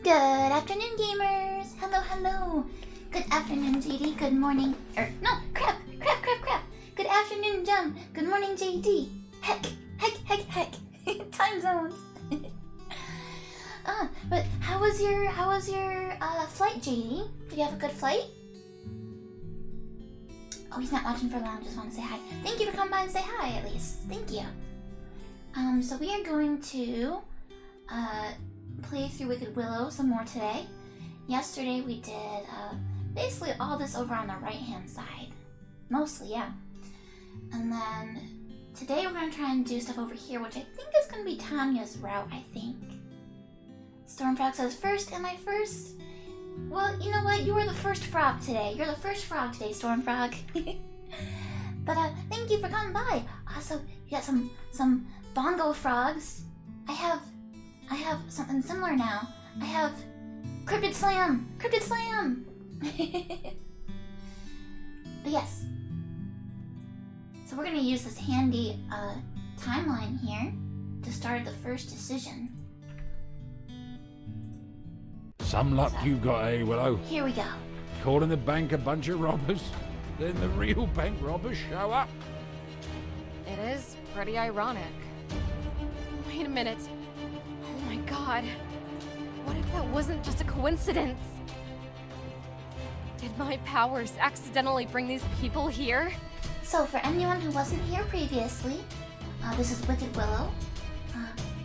Good afternoon, gamers! Hello, hello! Good afternoon, JD. Good morning. Crap! Good afternoon, Jum. Good morning, JD. Heck! Time zones. But how was your flight, JD? Did you have a good flight? Oh, he's not watching for long. Just want to say hi. Thank you for coming by and say hi, at least. Thank you. So we are going to play through Wicked Willow some more today. Yesterday we did basically all this over on the right-hand side. Mostly, yeah. And then today we're going to try and do stuff over here, which I think is going to be Tanya's route, I think. Stormfrog says, first, am I first? Well, you know what? You were the first frog today. You're the first frog today, Stormfrog. But thank you for coming by. Also, you got some bongo frogs. I have something similar now. I have Cryptid Slam! But yes. So we're gonna use this handy timeline here to start the first decision. Some luck you've got, eh, Willow? Here we go. Calling the bank a bunch of robbers, then the real bank robbers show up. It is pretty ironic. Wait a minute. Oh my god. What if that wasn't just a coincidence? Did my powers accidentally bring these people here? So for anyone who wasn't here previously, this is Wicked Willow.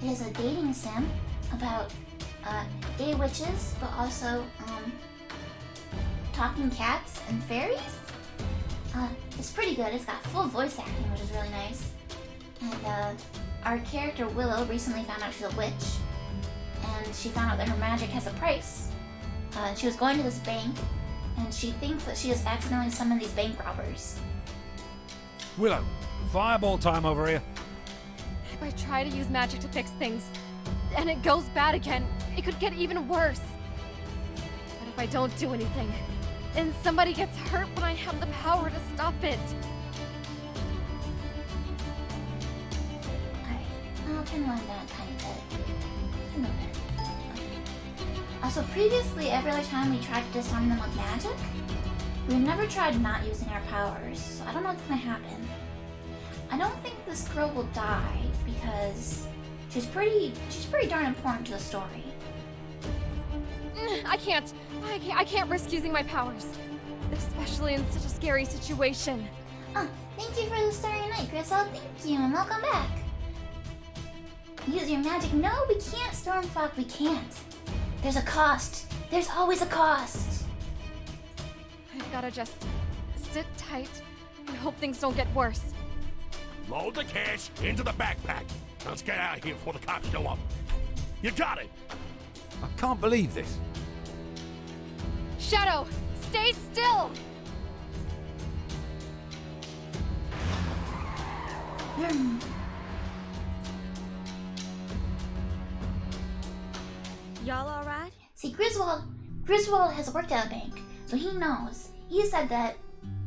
It is a dating sim about gay witches, but also talking cats and fairies. It's pretty good. It's got full voice acting, which is really nice. And our character Willow recently found out she's a witch, and she found out that her magic has a price. She was going to this bank, and she thinks that she has accidentally summoned these bank robbers. Willow, fireball time over here. If I try to use magic to fix things, and it goes bad again, it could get even worse. But if I don't do anything, and somebody gets hurt when I have the power to stop it. Alright, I'll turn one down a tiny bit. A little bit. Okay. Also, previously, every other time we tried to disarm them with magic, we've never tried not using our powers, so I don't know what's gonna happen. I don't think this girl will die because she's pretty darn important to the story. I can't risk using my powers. Especially in such a scary situation. Thank you for the starry night, Grisel. Thank you, and welcome back. Use your magic. No, we can't, Stormfrog. We can't. There's a cost. There's always a cost. I've gotta just sit tight and hope things don't get worse. Load the cash into the backpack. Let's get out of here before the cops show up. You got it. I can't believe this. Shadow, stay still! Y'all alright? See, Griswold has worked at a bank, so he knows. He said that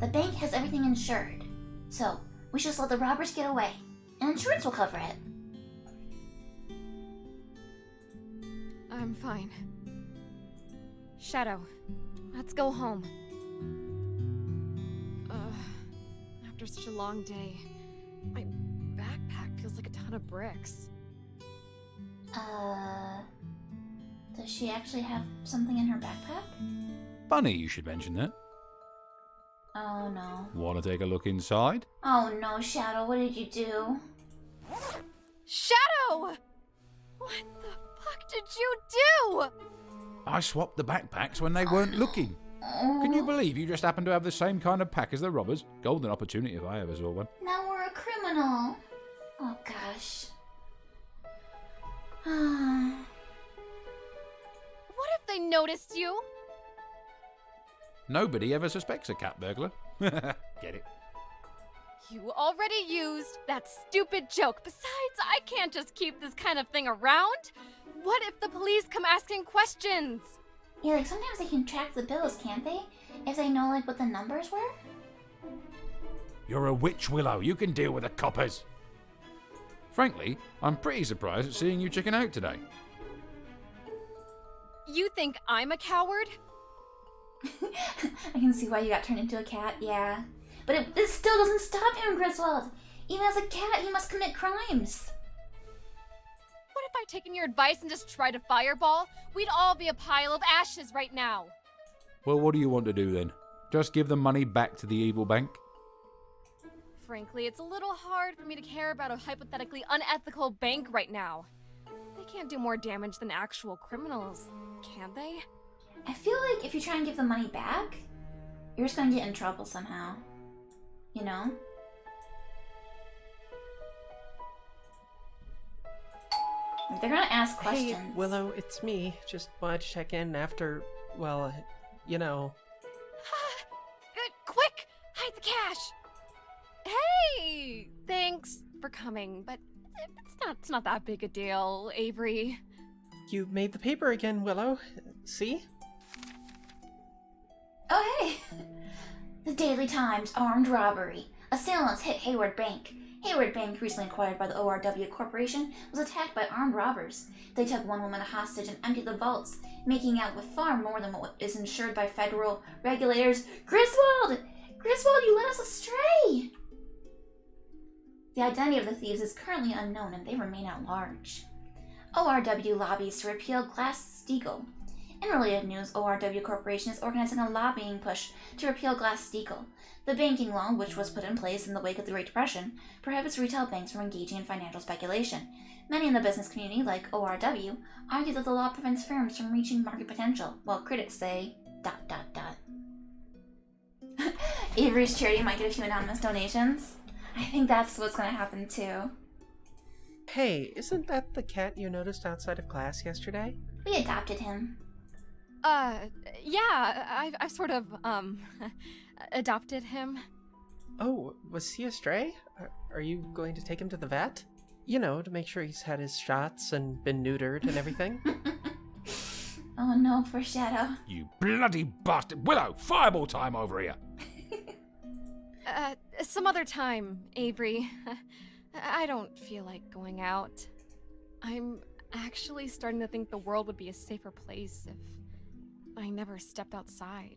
the bank has everything insured. So, we should just let the robbers get away, and insurance will cover it. I'm fine. Shadow, let's go home. After such a long day, my backpack feels like a ton of bricks. Does she actually have something in her backpack? Funny you should mention that. Oh no. Want to take a look inside? Oh no, Shadow, what did you do? Shadow! What the fuck did you do? I swapped the backpacks when they weren't looking. Can you believe you just happened to have the same kind of pack as the robbers? Golden opportunity if I ever saw one. Now we're a criminal. Oh gosh. What if they noticed you? Nobody ever suspects a cat burglar. Get it? You already used that stupid joke. Besides, I can't just keep this kind of thing around. What if the police come asking questions? Yeah, like sometimes they can track the bills, can't they? If they know like what the numbers were? You're a witch, Willow. You can deal with the coppers. Frankly, I'm pretty surprised at seeing you chicken out today. You think I'm a coward? I can see why you got turned into a cat, yeah. But it still doesn't stop him, Griswold. Even as a cat, he must commit crimes. What if I'd taken your advice and just tried a fireball? We'd all be a pile of ashes right now. Well, what do you want to do then? Just give the money back to the evil bank? Frankly, it's a little hard for me to care about a hypothetically unethical bank right now. They can't do more damage than actual criminals, can they? I feel like if you try and give the money back, you're just gonna get in trouble somehow. You know? They're gonna ask questions. Hey, Willow, it's me. Just wanted to check in after, well, you know. Quick! Hide the cash! Hey! Thanks for coming, but it's not that big a deal, Avery. You made the paper again, Willow. See? Oh, hey! The Daily Times, armed robbery. Assailants hit Hayward Bank. Hayward Bank, recently acquired by the ORW Corporation, was attacked by armed robbers. They took one woman hostage and emptied the vaults, making out with far more than what is insured by federal regulators. Griswold! Griswold, you led us astray! The identity of the thieves is currently unknown and they remain at large. ORW lobbies to repeal Glass-Steagall. In related news, ORW Corporation is organizing a lobbying push to repeal Glass-Steagall. The banking law, which was put in place in the wake of the Great Depression, prohibits retail banks from engaging in financial speculation. Many in the business community, like ORW, argue that the law prevents firms from reaching market potential, while critics say ... Avery's charity might get a few anonymous donations. I think that's what's going to happen too. Hey, isn't that the cat you noticed outside of class yesterday? We adopted him. Yeah, I've sort of, adopted him. Oh, was he a stray? Are you going to take him to the vet? You know, to make sure he's had his shots and been neutered and everything. Oh no, foreshadow. You bloody bastard! Willow, fireball time over here! Some other time, Avery. I don't feel like going out. I'm actually starting to think the world would be a safer place if I never stepped outside.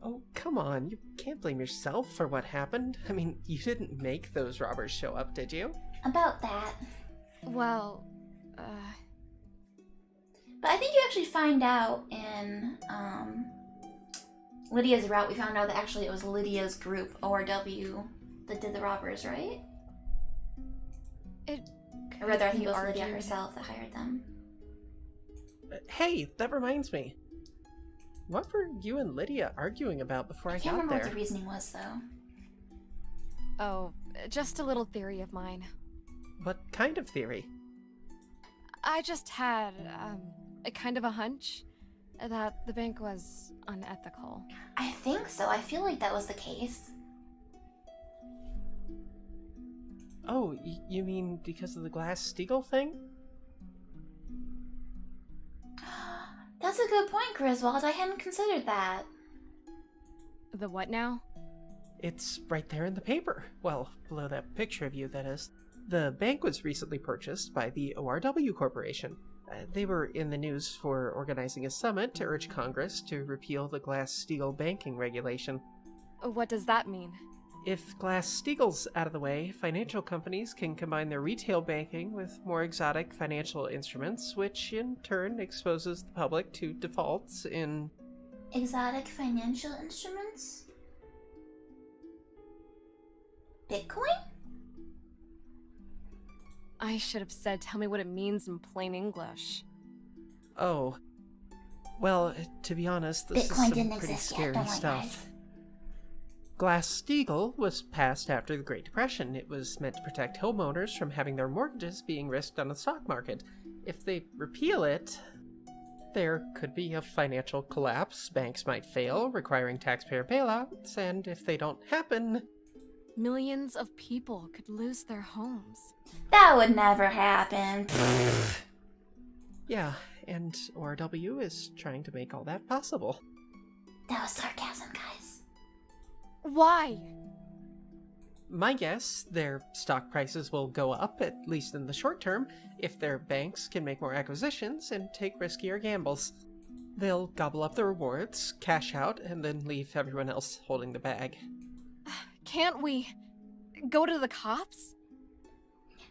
Oh, come on. You can't blame yourself for what happened. I mean, you didn't make those robbers show up, did you? About that. Well, But I think you actually find out in Lydia's route, we found out that actually it was Lydia's group, ORW, that did the robbers, right? Or rather, I think it was Lydia herself that hired them. Hey, that reminds me. What were you and Lydia arguing about before I can't got remember there? what the reasoning was, though. Oh, just a little theory of mine. What kind of theory? I just had, a kind of a hunch that the bank was unethical. I think so. I feel like that was the case. Oh, you mean because of the Glass-Steagall thing? That's a good point, Griswold. I hadn't considered that. The what now? It's right there in the paper. Well, below that picture of you, that is. The bank was recently purchased by the ORW Corporation. They were in the news for organizing a summit to urge Congress to repeal the Glass-Steagall banking regulation. What does that mean? If Glass-Steagall's out of the way, financial companies can combine their retail banking with more exotic financial instruments, which in turn exposes the public to defaults in... Exotic financial instruments? Bitcoin? I should have said, tell me what it means in plain English. Oh. Well, to be honest, this Bitcoin is didn't some pretty exist yet, scary don't worry, stuff. guys. Glass-Steagall was passed after the Great Depression. It was meant to protect homeowners from having their mortgages being risked on the stock market. If they repeal it, there could be a financial collapse, banks might fail, requiring taxpayer bailouts, and if they don't happen... Millions of people could lose their homes. That would never happen. Yeah, and ORW is trying to make all that possible. That was sarcasm, guys. Why? My guess, their stock prices will go up, at least in the short term, if their banks can make more acquisitions and take riskier gambles. They'll gobble up the rewards, cash out, and then leave everyone else holding the bag. Can't we go to the cops?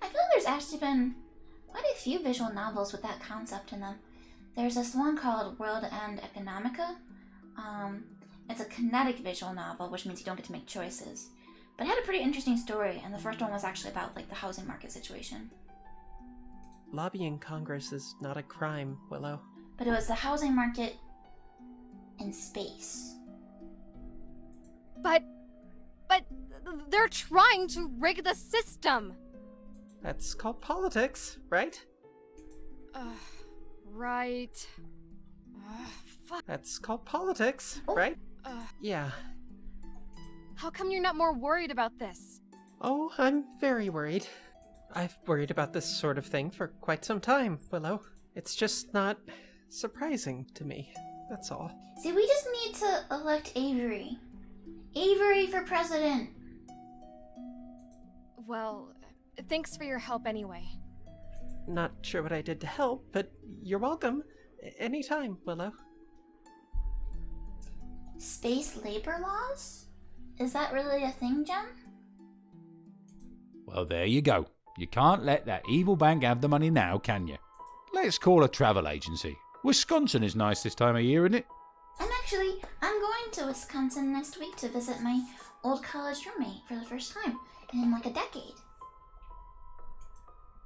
I feel like there's actually been quite a few visual novels with that concept in them. There's this one called World End Economica. It's a kinetic visual novel, which means you don't get to make choices. But it had a pretty interesting story, and the first one was actually about like the housing market situation. Lobbying Congress is not a crime, Willow. But it was the housing market in space. But they're trying to rig the system. That's called politics, right? Right. Fuck. That's called politics, Oh. right? Yeah. How come you're not more worried about this? Oh, I'm very worried. I've worried about this sort of thing for quite some time, Willow. It's just not surprising to me. That's all. See, we just need to elect Avery. Avery for president. Well, thanks for your help anyway. Not sure what I did to help, but you're welcome. Anytime, Willow. Space labor laws? Is that really a thing, Jem? Well, there you go. You can't let that evil bank have the money now, can you? Let's call a travel agency. Wisconsin is nice this time of year, isn't it? I'm going to Wisconsin next week to visit my old college roommate for the first time in like a decade.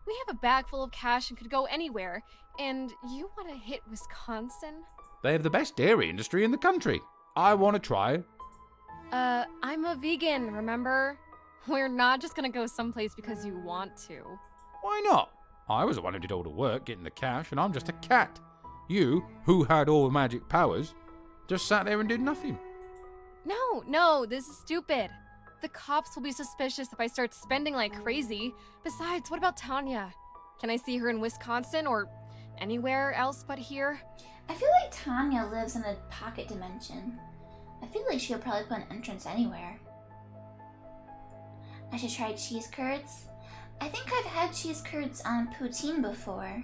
We have a bag full of cash and could go anywhere, and you want to hit Wisconsin? They have the best dairy industry in the country. I want to try. I'm a vegan, remember? We're not just gonna go someplace because you want to. Why not? I was the one who did all the work, getting the cash, and I'm just a cat. You, who had all the magic powers, just sat there and did nothing. No, this is stupid. The cops will be suspicious if I start spending like crazy. Besides, what about Tanya? Can I see her in Wisconsin or anywhere else but here? I feel like Tanya lives in a pocket dimension. I feel like she'll probably put an entrance anywhere. I should try cheese curds. I think I've had cheese curds on poutine before.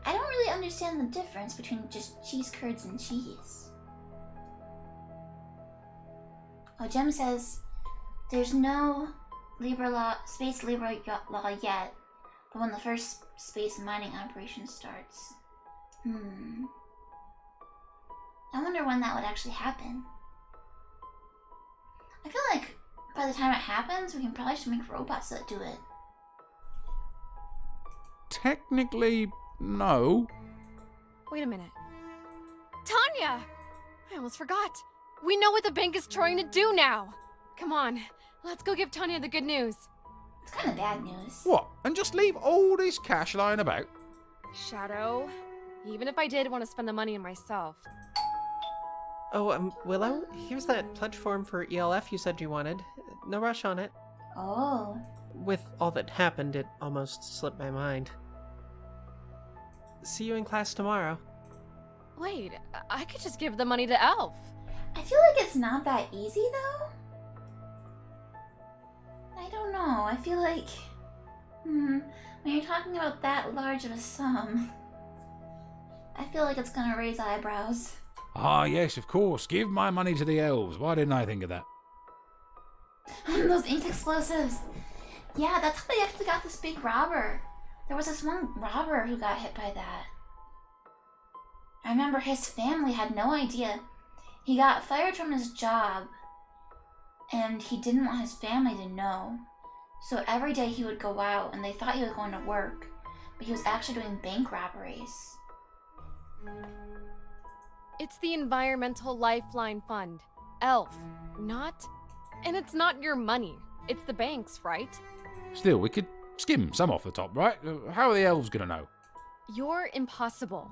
I don't really understand the difference between just cheese curds and cheese. Oh, Jem says there's no space labor law yet, but when the first space mining operation starts. I wonder when that would actually happen. I feel like by the time it happens, we can probably just make robots that do it. Technically, no. Wait a minute. Tanya! I almost forgot. We know what the bank is trying to do now. Come on, let's go give Tanya the good news. It's kind of bad news. What? And just leave all this cash lying about? Shadow, even if I did want to spend the money on myself. Oh, Willow, here's that pledge form for ELF you said you wanted. No rush on it. Oh. With all that happened, it almost slipped my mind. See you in class tomorrow. Wait, I could just give the money to Elf. I feel like it's not that easy, though. I don't know. I feel like... when you're talking about that large of a sum, I feel like it's gonna raise eyebrows. Ah, yes, of course. Give my money to the elves. Why didn't I think of that? Those ink explosives. Yeah, that's how they actually got this big robber. There was this one robber who got hit by that. I remember his family had no idea. He got fired from his job, and he didn't want his family to know. So every day he would go out, and they thought he was going to work, but he was actually doing bank robberies. It's the Environmental Lifeline Fund. ELF. Not... And it's not your money. It's the bank's, right? Still, we could skim some off the top, right? How are the elves going to know? You're impossible.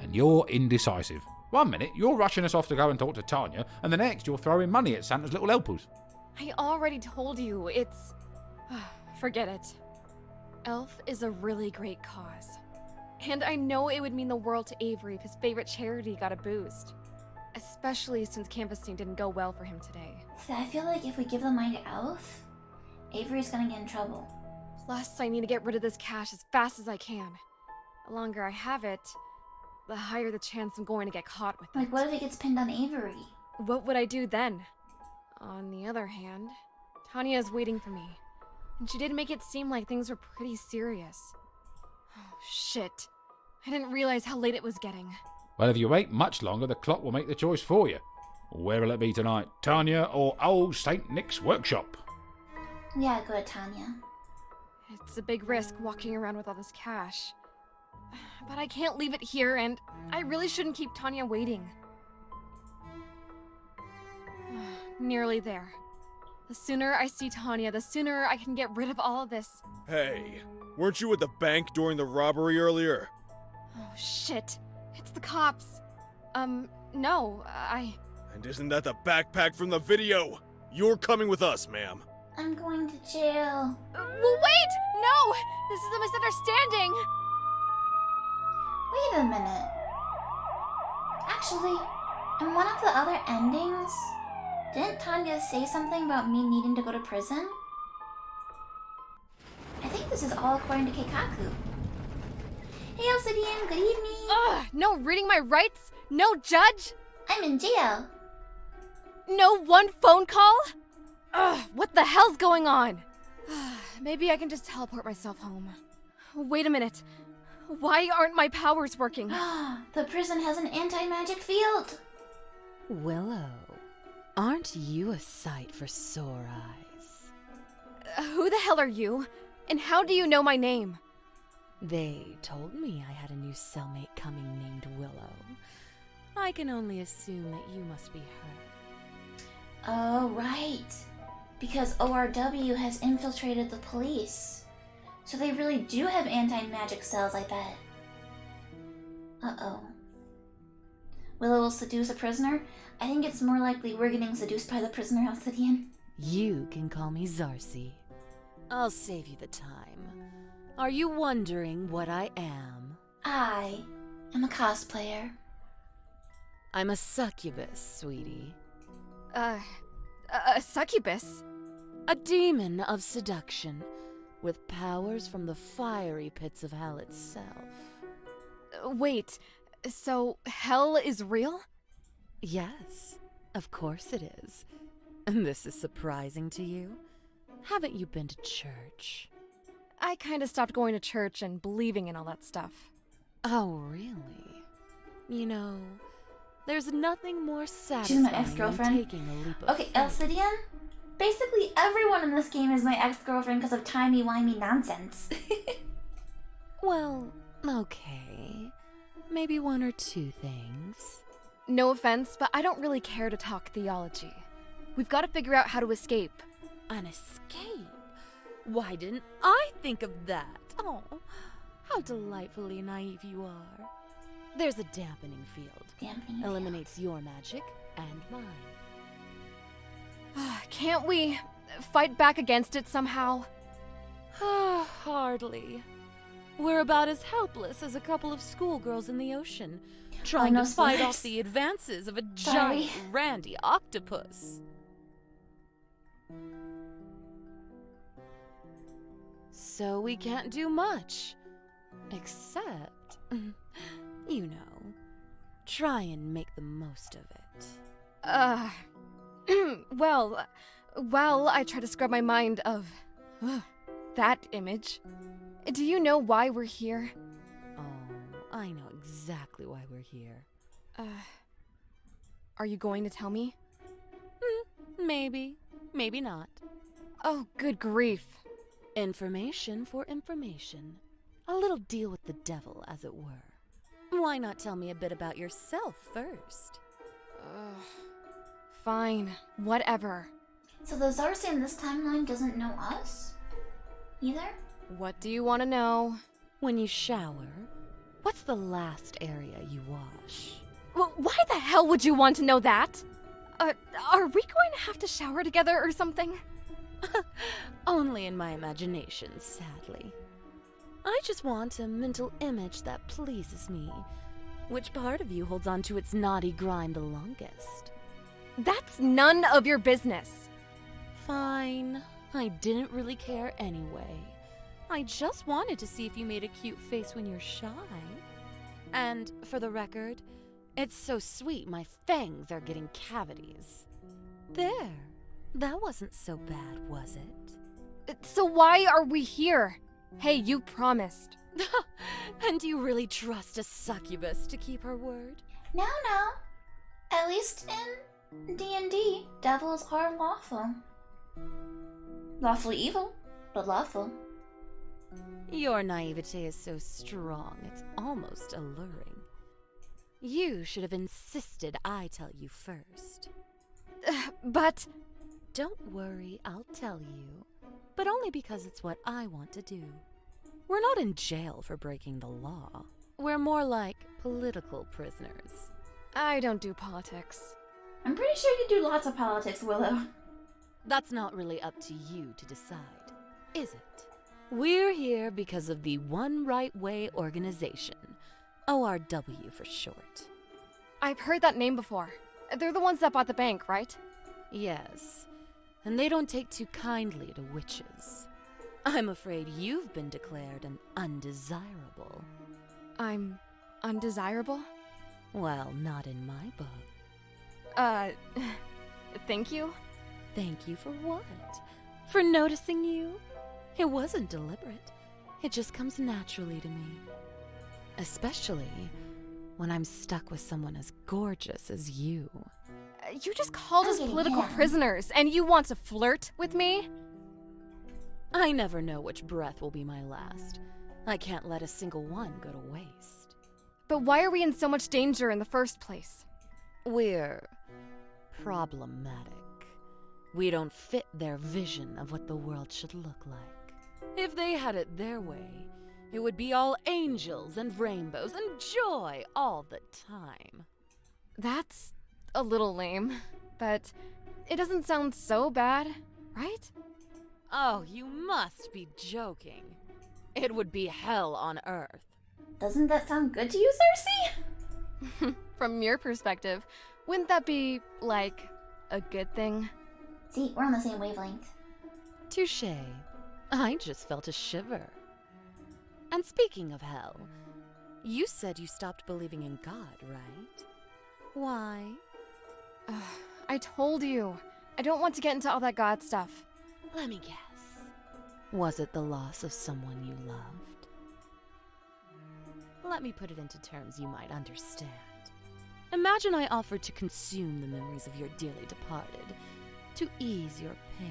And you're indecisive. 1 minute, you're rushing us off to go and talk to Tanya, and the next, you're throwing money at Santa's little helpers. I already told you, it's... Forget it. ELF is a really great cause. And I know it would mean the world to Avery if his favorite charity got a boost. Especially since canvassing didn't go well for him today. So I feel like if we give the money to Elf, Avery's gonna get in trouble. Plus, I need to get rid of this cash as fast as I can. The longer I have it, the higher the chance I'm going to get caught with it. Like, what if it gets pinned on Avery? What would I do then? On the other hand, Tanya is waiting for me, and she did make it seem like things were pretty serious. Oh, shit. I didn't realize how late it was getting. Well, if you wait much longer, the clock will make the choice for you. Where will it be tonight, Tanya or old St. Nick's workshop? Yeah, go to Tanya. It's a big risk walking around with all this cash. But I can't leave it here, and I really shouldn't keep Tanya waiting. Nearly there. The sooner I see Tanya, the sooner I can get rid of all of this. Hey, weren't you at the bank during the robbery earlier? Oh, shit. It's the cops. No, And isn't that the backpack from the video? You're coming with us, ma'am. I'm going to jail. Wait! No! This is a misunderstanding! Wait a minute. Actually, in one of the other endings, didn't Tanya say something about me needing to go to prison? I think this is all according to Keikaku. Hey, Obsidian, good evening. Ugh! No reading my rights? No judge? I'm in jail. No one phone call? Ugh, what the hell's going on? Maybe I can just teleport myself home. Wait a minute. Why aren't my powers working? The prison has an anti-magic field. Willow, aren't you a sight for sore eyes? Who the hell are you? And how do you know my name? They told me I had a new cellmate coming named Willow. I can only assume that you must be her. Oh, right. Because ORW has infiltrated the police. So they really do have anti-magic cells, I bet. Uh-oh. Willow will seduce a prisoner? I think it's more likely we're getting seduced by the prisoner, Obsidian. You can call me Zarcy. I'll save you the time. Are you wondering what I am? I am a cosplayer. I'm a succubus, sweetie. A succubus? A demon of seduction, with powers from the fiery pits of hell itself. Wait, so hell is real? Yes, of course it is. And this is surprising to you? Haven't you been to church? I kinda stopped going to church and believing in all that stuff. Oh, really? You know, there's nothing more She's my satisfying than ex-girlfriend. taking a leap of Okay, faith. Obsidian? Basically everyone in this game is my ex-girlfriend because of timey-wimey nonsense. Well, okay. Maybe one or two things. No offense, but I don't really care to talk theology. We've got to figure out how to escape. An escape? Why didn't I think of that? Oh, how delightfully naive you are. There's a dampening field. Dampening Eliminates your magic and mine. Can't we fight back against it somehow? Hardly. We're about as helpless as a couple of schoolgirls in the ocean, trying no to fight spoilers. off the advances of a Sorry. giant, randy octopus. So we can't do much. Except, you know, try and make the most of it. Well, I try to scrub my mind of that image. Do you know why we're here? Oh, I know exactly why we're here. Are you going to tell me? Maybe, maybe not. Oh, good grief. Information for information. A little deal with the devil, as it were. Why not tell me a bit about yourself first? Fine, whatever. So the Zarcy in this timeline doesn't know us? Either? What do you want to know? When you shower, what's the last area you wash? Why the hell would you want to know that? Are we going to have to shower together or something? Only in my imagination, sadly. I just want a mental image that pleases me. Which part of you holds on to its naughty grime the longest? That's none of your business. Fine. I didn't really care anyway. I just wanted to see if you made a cute face when you're shy. And for the record, it's so sweet my fangs are getting cavities. There. That wasn't so bad, was it? So why are we here? Hey, you promised. And do you really trust a succubus to keep her word? No. At least in D&D, devils are lawful. Lawfully evil, but lawful. Your naivete is so strong, it's almost alluring. You should have insisted I tell you first. But... Don't worry, I'll tell you. But only because it's what I want to do. We're not in jail for breaking the law. We're more like political prisoners. I don't do politics. I'm pretty sure you do lots of politics, Willow. That's not really up to you to decide, is it? We're here because of the One Right Way organization. ORW for short. I've heard that name before. They're the ones that bought the bank, right? Yes, and they don't take too kindly to witches. I'm afraid you've been declared an undesirable. I'm undesirable? Well, not in my book. Thank you? Thank you for what? For noticing you? It wasn't deliberate. It just comes naturally to me. Especially when I'm stuck with someone as gorgeous as you. You just called us Okay, political yeah. prisoners, and you want to flirt with me? I never know which breath will be my last. I can't let a single one go to waste. But why are we in so much danger in the first place? We're problematic. We don't fit their vision of what the world should look like. If they had it their way, it would be all angels and rainbows and joy all the time. That's a little lame, but it doesn't sound so bad, right? Oh, you must be joking. It would be hell on earth. Doesn't that sound good to you, Cersei? From your perspective, wouldn't that be, like, a good thing? See, we're on the same wavelength. Touché. I just felt a shiver. And speaking of hell, you said you stopped believing in God, right? Why? I told you. I don't want to get into all that God stuff. Let me guess. Was it the loss of someone you loved? Let me put it into terms you might understand. Imagine I offered to consume the memories of your dearly departed, to ease your pain.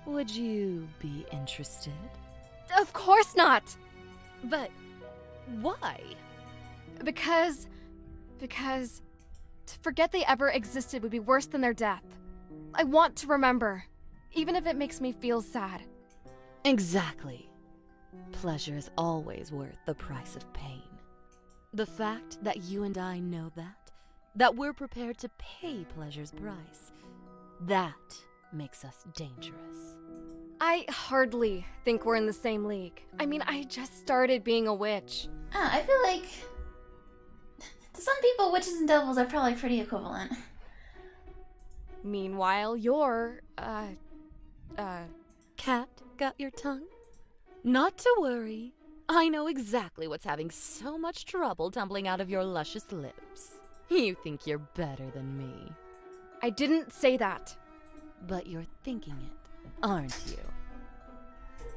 Would you be interested? Of course not! But why? Because to forget they ever existed would be worse than their death. I want to remember, even if it makes me feel sad. Exactly. Pleasure is always worth the price of pain. The fact that you and I know that we're prepared to pay pleasure's price, that makes us dangerous. I hardly think we're in the same league. I mean, I just started being a witch. I feel like to some people, witches and devils are probably pretty equivalent. Meanwhile, you're, Cat, got your tongue? Not to worry. I know exactly what's having so much trouble tumbling out of your luscious lips. You think you're better than me. I didn't say that. But you're thinking it, aren't you?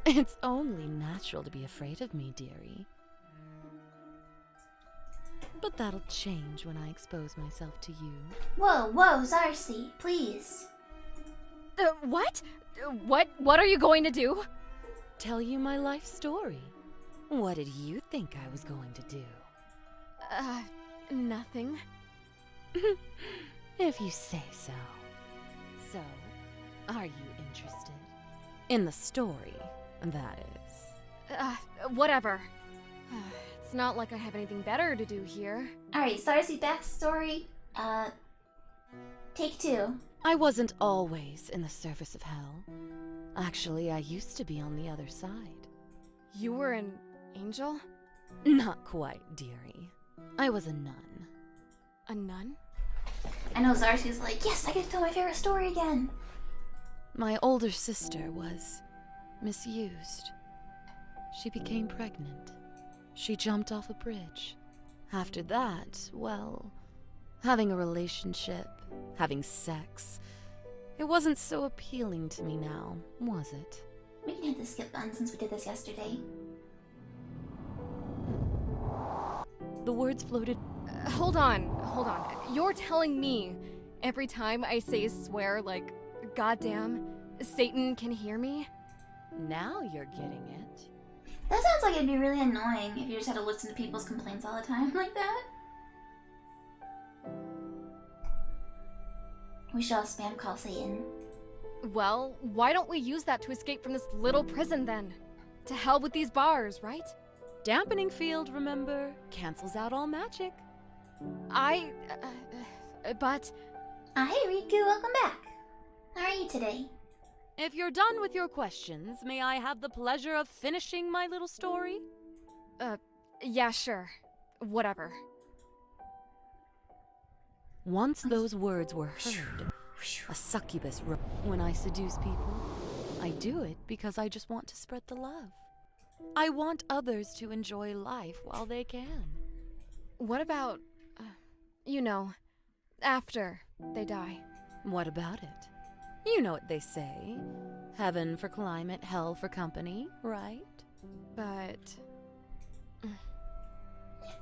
It's only natural to be afraid of me, dearie. But that'll change when I expose myself to you. Whoa, Cersei, please. What? What are you going to do? Tell you my life story. What did you think I was going to do? Nothing. If you say so. So, are you interested? In the story, that is. Whatever. It's not like I have anything better to do here. Alright, Cersei backstory. Take 2. I wasn't always in the surface of hell. Actually, I used to be on the other side. You were an angel? Not quite, dearie. I was a nun. A nun? I know Cersei's like, yes, I get to tell my favorite story again. My older sister was misused. She became pregnant. She jumped off a bridge. After that, well, having a relationship, having sex, it wasn't so appealing to me now, was it? We can hit the skip button since we did this yesterday. The words floated. Hold on. You're telling me every time I say swear, like, goddamn, Satan can hear me? Now you're getting it. That sounds like it'd be really annoying if you just had to listen to people's complaints all the time like that. We should all spam call Satan. Well, why don't we use that to escape from this little prison then? To hell with these bars, right? Dampening field, remember, cancels out all magic. But... Hey Riku, welcome back. How are you today? If you're done with your questions, may I have the pleasure of finishing my little story? Yeah, sure. Whatever. Once those words were heard, a succubus wrote, when I seduce people, I do it because I just want to spread the love. I want others to enjoy life while they can. What about, after they die? What about it? You know what they say. Heaven for climate, hell for company, right? But...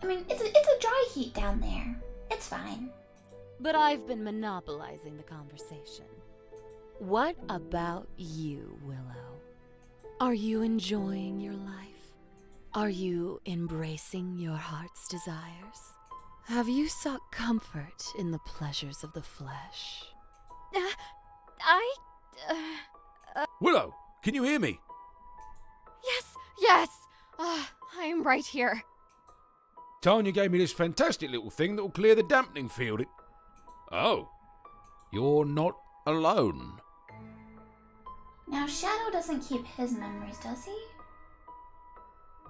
I mean, it's a dry heat down there. It's fine. But I've been monopolizing the conversation. What about you, Willow? Are you enjoying your life? Are you embracing your heart's desires? Have you sought comfort in the pleasures of the flesh? Willow, can you hear me? Yes! I am right here. Tanya gave me this fantastic little thing that will clear the dampening field. Oh, you're not alone. Now, Shadow doesn't keep his memories, does he?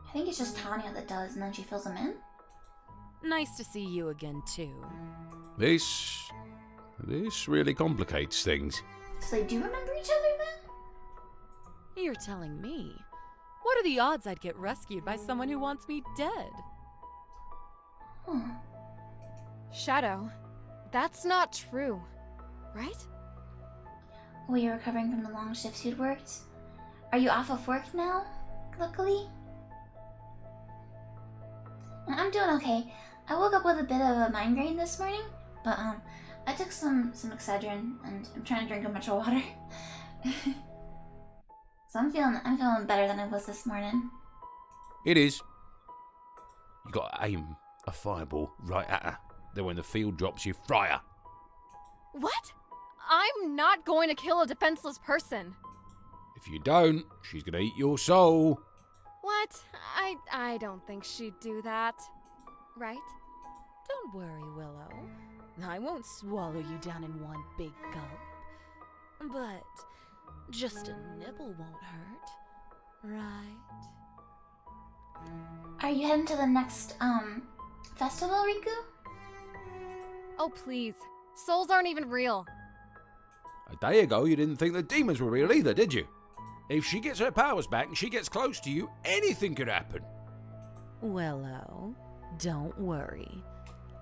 I think it's just Tanya that does, and then she fills them in. Nice to see you again, too. This really complicates things. So they do remember each other then? You're telling me. What are the odds I'd get rescued by someone who wants me dead? Shadow, that's not true, right? Well, you're recovering from the long shifts you'd worked. Are you off of work now, luckily? I'm doing okay. I woke up with a bit of a migraine this morning, but I took some Excedrin and I'm trying to drink a bunch of water. So I'm feeling better than I was this morning. It is. You got to aim a fireball right at her. Then when the field drops, you fry her. What? I'm not going to kill a defenseless person. If you don't, she's going to eat your soul. What? I don't think she'd do that. Right? Don't worry, Willow. I won't swallow you down in one big gulp. But just a nibble won't hurt, right? Are you heading to the next festival, Riku? Oh, please. Souls aren't even real. A day ago, you didn't think the demons were real either, did you? If she gets her powers back and she gets close to you, anything could happen. Willow, don't worry.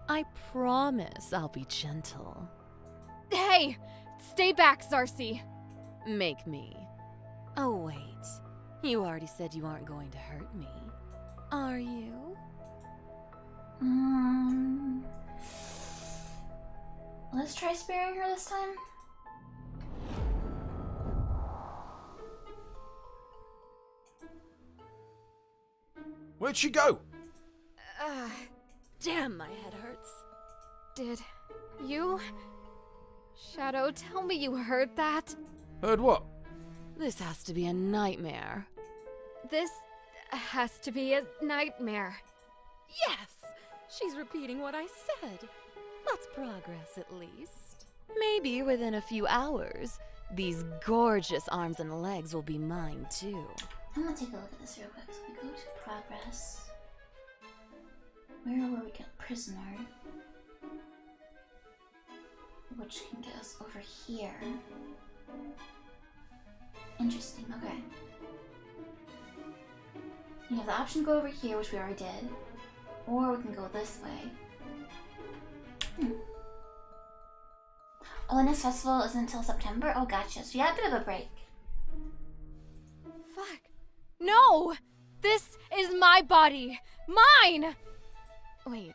I promise I'll be gentle. Hey! Stay back, Zarcy! Make me. Oh, wait. You already said you aren't going to hurt me. Are you? Let's try sparing her this time. Where'd she go? Damn, my head hurts. Did you? Shadow, tell me you heard that. Heard what? This has to be a nightmare. This has to be a nightmare. Yes! She's repeating what I said. That's progress, at least. Maybe within a few hours, these gorgeous arms and legs will be mine, too. I'm gonna take a look at this real quick. So we go to progress. Where will we get prisoner? Which can get us over here. Interesting, okay. You have the option to go over here, which we already did. Or we can go this way. Oh, the next festival isn't until September? Oh, gotcha. So you had a bit of a break. Fuck. No! This is my body! Mine! Wait,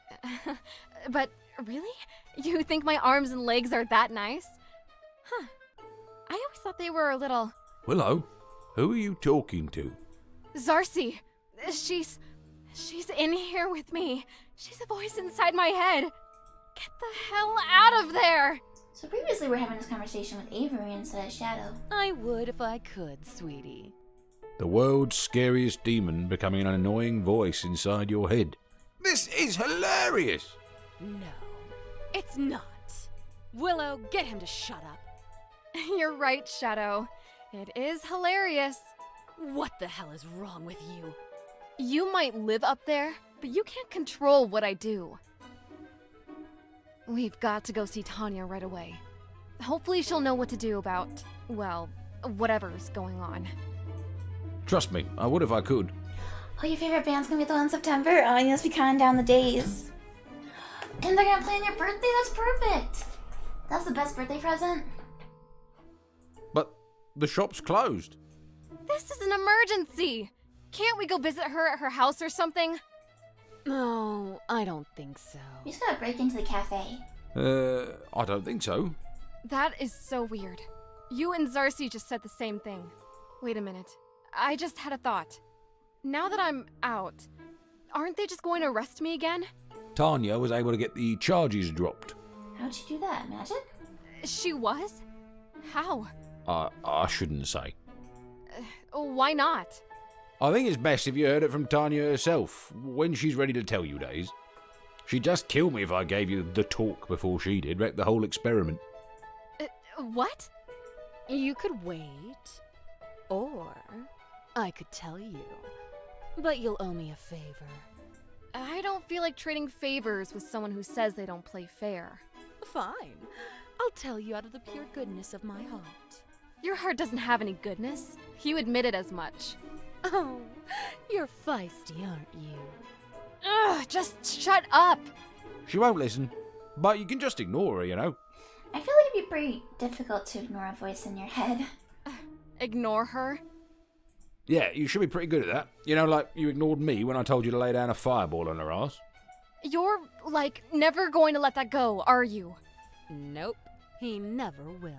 but really? You think my arms and legs are that nice? Huh. I always thought they were a little... Willow, who are you talking to? Zarcy! She's in here with me. She's a voice inside my head. Get the hell out of there! So previously we were having this conversation with Avery instead of Shadow. I would if I could, sweetie. The world's scariest demon becoming an annoying voice inside your head. This is hilarious! No, it's not. Willow, get him to shut up. You're right, Shadow. It is hilarious. What the hell is wrong with you? You might live up there, but you can't control what I do. We've got to go see Tanya right away. Hopefully she'll know what to do about, well, whatever's going on. Trust me, I would if I could. Oh, your favorite band's gonna be the one in September? Oh, you must be counting down the days. And they're gonna play on your birthday? That's perfect! That's the best birthday present. But the shop's closed. This is an emergency! Can't we go visit her at her house or something? No, I don't think so. We just gotta break into the cafe. I don't think so. That is so weird. You and Zarcy just said the same thing. Wait a minute. I just had a thought. Now that I'm out, aren't they just going to arrest me again? Tanya was able to get the charges dropped. How'd she do that? Magic? She was? How? I shouldn't say. Why not? I think it's best if you heard it from Tanya herself, when she's ready to tell you, that is. She'd just kill me if I gave you the talk before she did, wreck the whole experiment. What? You could wait, or I could tell you. But you'll owe me a favor. I don't feel like trading favors with someone who says they don't play fair. Fine. I'll tell you out of the pure goodness of my heart. Your heart doesn't have any goodness. You admitted as much. Oh, you're feisty, aren't you? Ugh, just shut up! She won't listen, but you can just ignore her, you know. I feel like it'd be pretty difficult to ignore a voice in your head. Ignore her? Yeah, you should be pretty good at that. You know, like you ignored me when I told you to lay down a fireball on her ass. You're, like, never going to let that go, are you? Nope, he never will.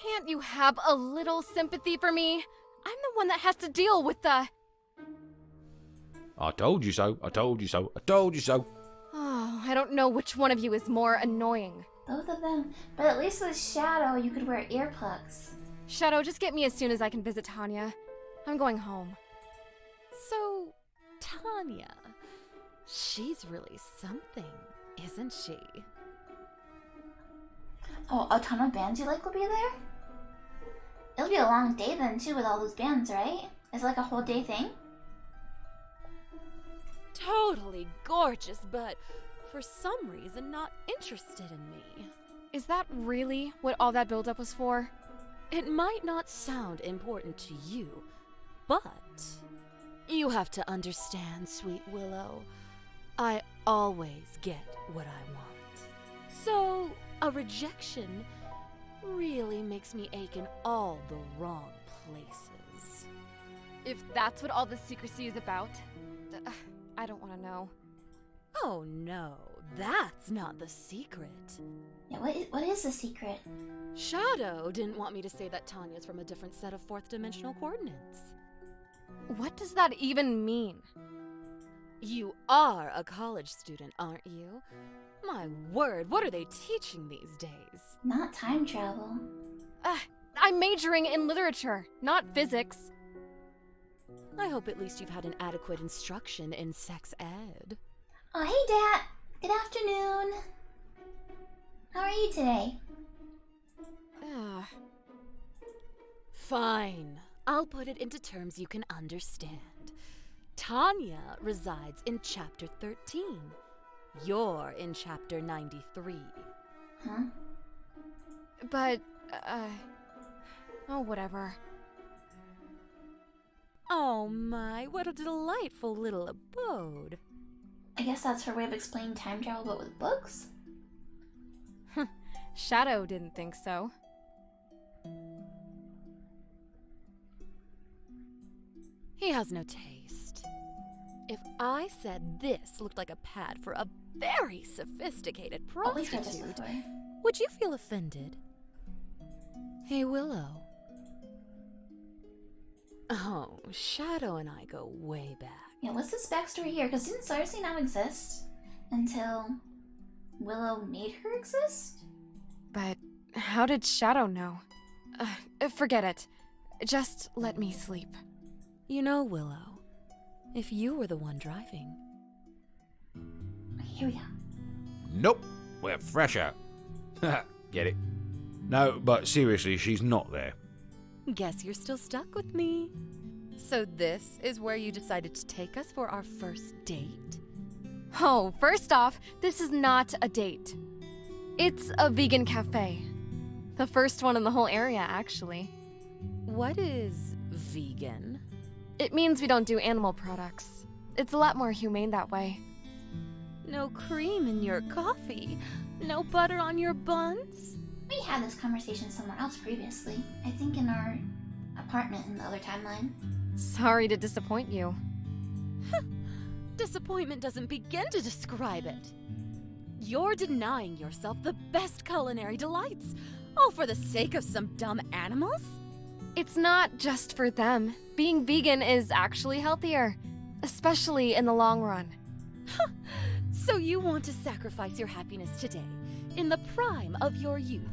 Can't you have a little sympathy for me? I'm the one that has to deal with the... I told you so, I told you so, I told you so. Oh, I don't know which one of you is more annoying. Both of them. But at least with Shadow, you could wear earplugs. Shadow, just get me as soon as I can visit Tanya. I'm going home. So, Tanya, she's really something, isn't she? Oh, a ton of bands you like will be there? It'll be a long day then, too, with all those bands, right? It's like a whole day thing? Totally gorgeous, but for some reason not interested in me. Is that really what all that buildup was for? It might not sound important to you, but you have to understand, sweet Willow. I always get what I want. So, a rejection really makes me ache in all the wrong places. If that's what all this secrecy is about, I don't want to know. Oh no, that's not the secret. Yeah, what is the secret? Shadow didn't want me to say that Tanya's from a different set of fourth dimensional coordinates. What does that even mean? You are a college student, aren't you? My word, what are they teaching these days? Not time travel. I'm majoring in literature, not physics. I hope at least you've had an adequate instruction in sex ed. Oh, hey, Dad. Good afternoon. How are you today? Fine. I'll put it into terms you can understand. Tanya resides in Chapter 13. You're in Chapter 93. Huh? But, oh, whatever. Oh my, what a delightful little abode. I guess that's her way of explaining time travel, but with books? Shadow didn't think so. He has no taste. If I said this looked like a pad for a very sophisticated Oh, we've heard this prostitute, before. would you feel offended? Hey, Willow. Oh, Shadow and I go way back. Yeah, what's this backstory here? Because didn't Cersei not exist until Willow made her exist? But how did Shadow know? Forget it. Just let me sleep. You know, Willow, if you were the one driving... Here we go. Nope, we're fresh out. Get it? No, but seriously, she's not there. Guess you're still stuck with me. So this is where you decided to take us for our first date? Oh, first off, this is not a date. It's a vegan cafe. The first one in the whole area, actually. What is vegan? It means we don't do animal products. It's a lot more humane that way. No cream in your coffee? No butter on your buns? We had this conversation somewhere else previously. I think in our apartment in the other timeline. Sorry to disappoint you. Disappointment doesn't begin to describe it. You're denying yourself the best culinary delights, all for the sake of some dumb animals? It's not just for them. Being vegan is actually healthier, especially in the long run. So you want to sacrifice your happiness today, in the prime of your youth,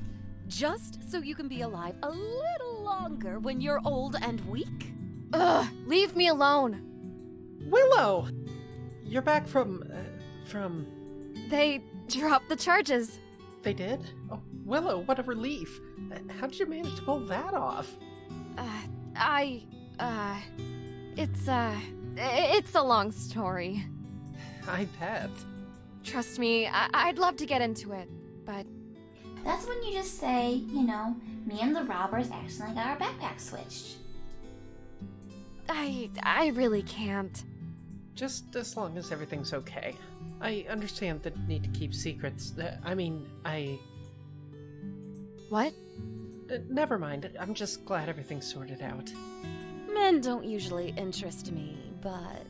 just so you can be alive a little longer when you're old and weak? Ugh, leave me alone. Willow! You're back from... They dropped the charges. They did? Oh, Willow, what a relief. How did you manage to pull that off? It's a long story. I bet. Trust me, I'd love to get into it, but... That's when you just say, you know, me and the robbers accidentally got our backpacks switched. I really can't. Just as long as everything's okay. I understand the need to keep secrets. What? Never mind. I'm just glad everything's sorted out. Men don't usually interest me, but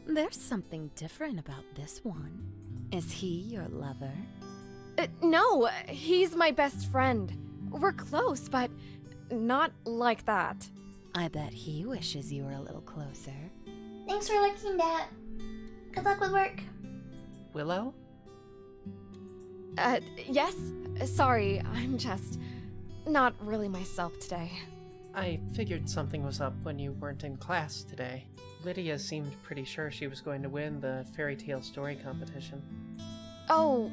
there's something different about this one. Is he your lover? No, he's my best friend. We're close, but not like that. I bet he wishes you were a little closer. Thanks for looking, Dad. Good luck with work. Willow? Yes? Sorry, I'm just not really myself today. I figured something was up when you weren't in class today. Lydia seemed pretty sure she was going to win the fairy tale story competition. Oh,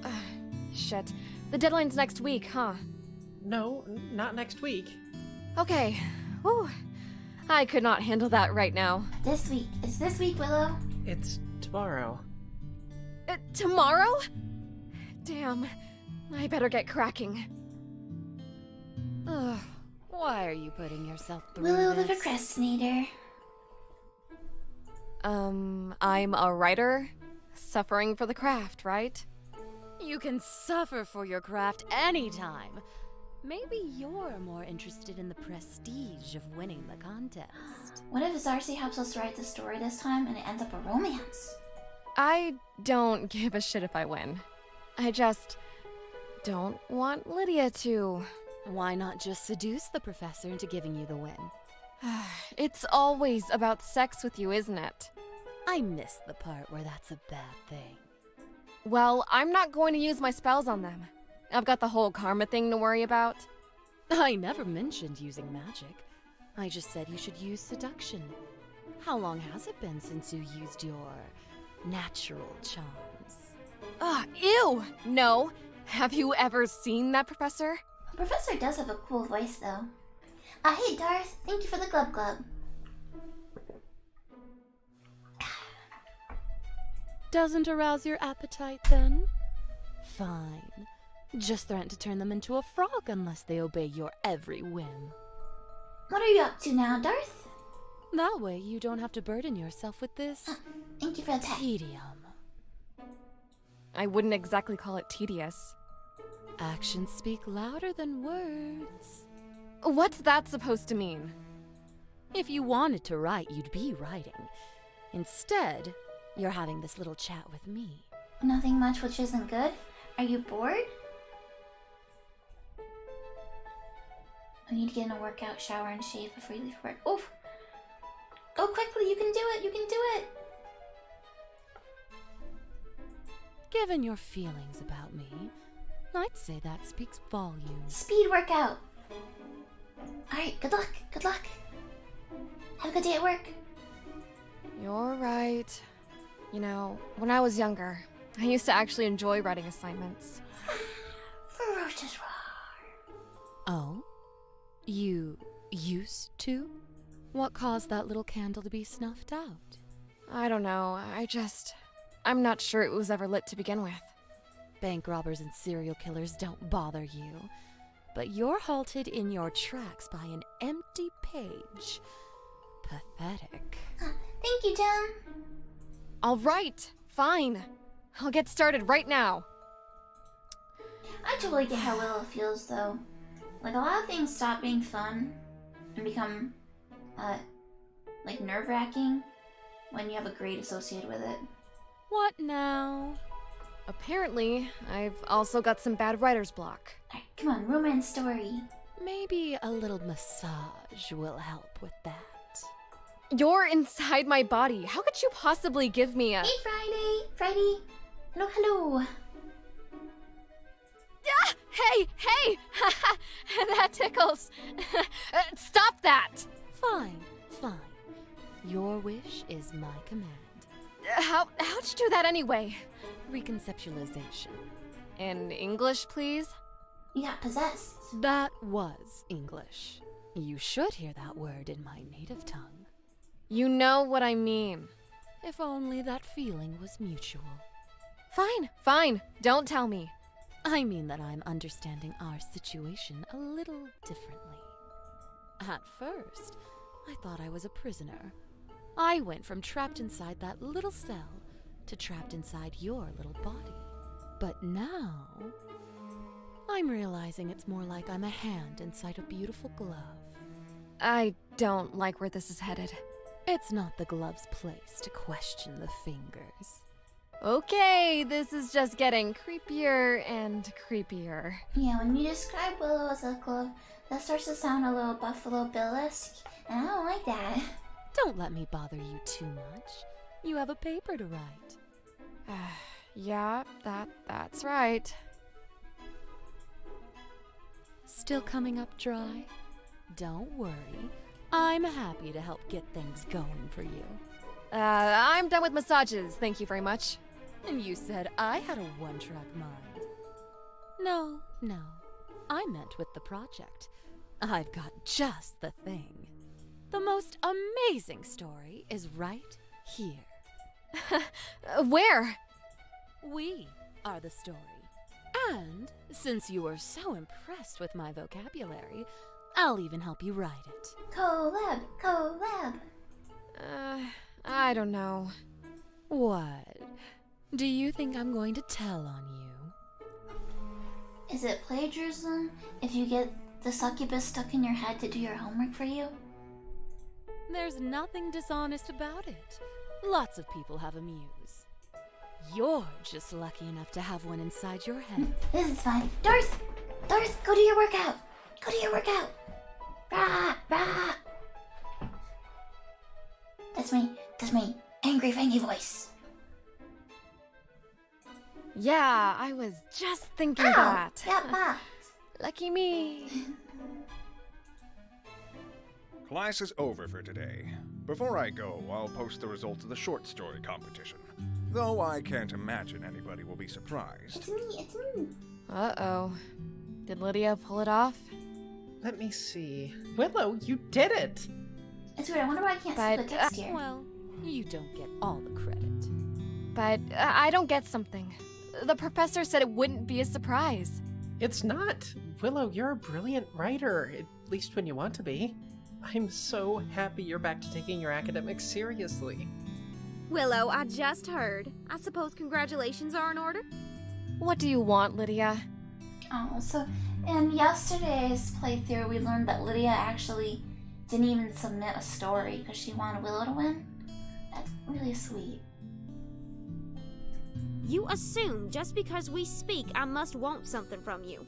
shit. The deadline's next week, huh? No, not next week. Okay. Whew. I could not handle that right now. This week. It's this week, Willow. It's tomorrow. Tomorrow? Damn. I better get cracking. Ugh, why are you putting yourself through Willow the this? procrastinator. I'm a writer, suffering for the craft, right? You can suffer for your craft anytime. Maybe you're more interested in the prestige of winning the contest. What if Cersei helps us write the story this time and it ends up a romance? I don't give a shit if I win. I just don't want Lydia to. Why not just seduce the professor into giving you the win? It's always about sex with you, isn't it? I miss the part where that's a bad thing. Well, I'm not going to use my spells on them. I've got the whole karma thing to worry about. I never mentioned using magic. I just said you should use seduction. How long has it been since you used your natural charms? Ew! No. Have you ever seen that professor? The professor does have a cool voice, though. Hey, Darth. Thank you for the glub glub. Doesn't arouse your appetite, then? Fine. Just threaten to turn them into a frog unless they obey your every whim. What are you up to now, Darth? That way you don't have to burden yourself with this Thank you for the tech. tedium. I wouldn't exactly call it tedious. Actions speak louder than words. What's that supposed to mean? If you wanted to write, you'd be writing. Instead, you're having this little chat with me. Nothing much, which isn't good. Are you bored? I need to get in a workout, shower, and shave before you leave work. Oh! Go quickly, you can do it, you can do it! Given your feelings about me, I'd say that speaks volumes. Speed workout! Alright, good luck, good luck. Have a good day at work. You're right. You know, when I was younger, I used to actually enjoy writing assignments. Ferocious roar. Oh? You used to? What caused that little candle to be snuffed out? I don't know, I'm not sure it was ever lit to begin with. Bank robbers and serial killers don't bother you. But you're halted in your tracks by an empty page. Pathetic. Thank you, Tim. All right, fine. I'll get started right now. I totally get how Willow feels, though. Like, a lot of things stop being fun and become, like, nerve-wracking when you have a grade associated with it. What now? Apparently, I've also got some bad writer's block. Alright, come on, romance story. Maybe a little massage will help with that. You're inside my body. How could you possibly give me a... Hey, Friday! Friday! Hello, hello! Ah! Hey! That tickles. Stop that! Fine. Your wish is my command. How'd you do that anyway? Reconceptualization. In English, please? You got possessed. That was English. You should hear that word in my native tongue. You know what I mean. If only that feeling was mutual. Fine. Don't tell me. I mean that I'm understanding our situation a little differently. At first, I thought I was a prisoner. I went from trapped inside that little cell to trapped inside your little body. But now, I'm realizing it's more like I'm a hand inside a beautiful glove. I don't like where this is headed. It's not the glove's place to question the fingers. Okay, this is just getting creepier and creepier. Yeah, when you describe Willow as a glove, that starts to sound a little Buffalo Bill-esque, and I don't like that. Don't let me bother you too much. You have a paper to write. Yeah, that's right. Still coming up dry? Don't worry. I'm happy to help get things going for you. I'm done with massages, thank you very much. And you said I had a one-track mind. No. I meant with the project. I've got just the thing. The most amazing story is right here. Where? We are the story. And since you were so impressed with my vocabulary, I'll even help you write it. Collab! I don't know. What? Do you think I'm going to tell on you? Is it plagiarism if you get the succubus stuck in your head to do your homework for you? There's nothing dishonest about it. Lots of people have a muse. You're just lucky enough to have one inside your head. This is fine. Darth, go do your workout! Rah! That's me. Angry Fangy voice. Yeah, I was just thinking Ow! that. Got popped. Lucky me. Class is over for today. Before I go, I'll post the results of the short story competition. Though I can't imagine anybody will be surprised. It's me. Uh-oh. Did Lydia pull it off? Let me see. Willow, you did it! It's weird, I wonder why I can't see the text here. Well, you don't get all the credit. But I don't get something. The professor said it wouldn't be a surprise. It's not. Willow, you're a brilliant writer, at least when you want to be. I'm so happy you're back to taking your academics seriously. Willow, I just heard. I suppose congratulations are in order? What do you want, Lydia? Oh, so in yesterday's playthrough, we learned that Lydia actually didn't even submit a story because she wanted Willow to win. That's really sweet. You assume just because we speak, I must want something from you.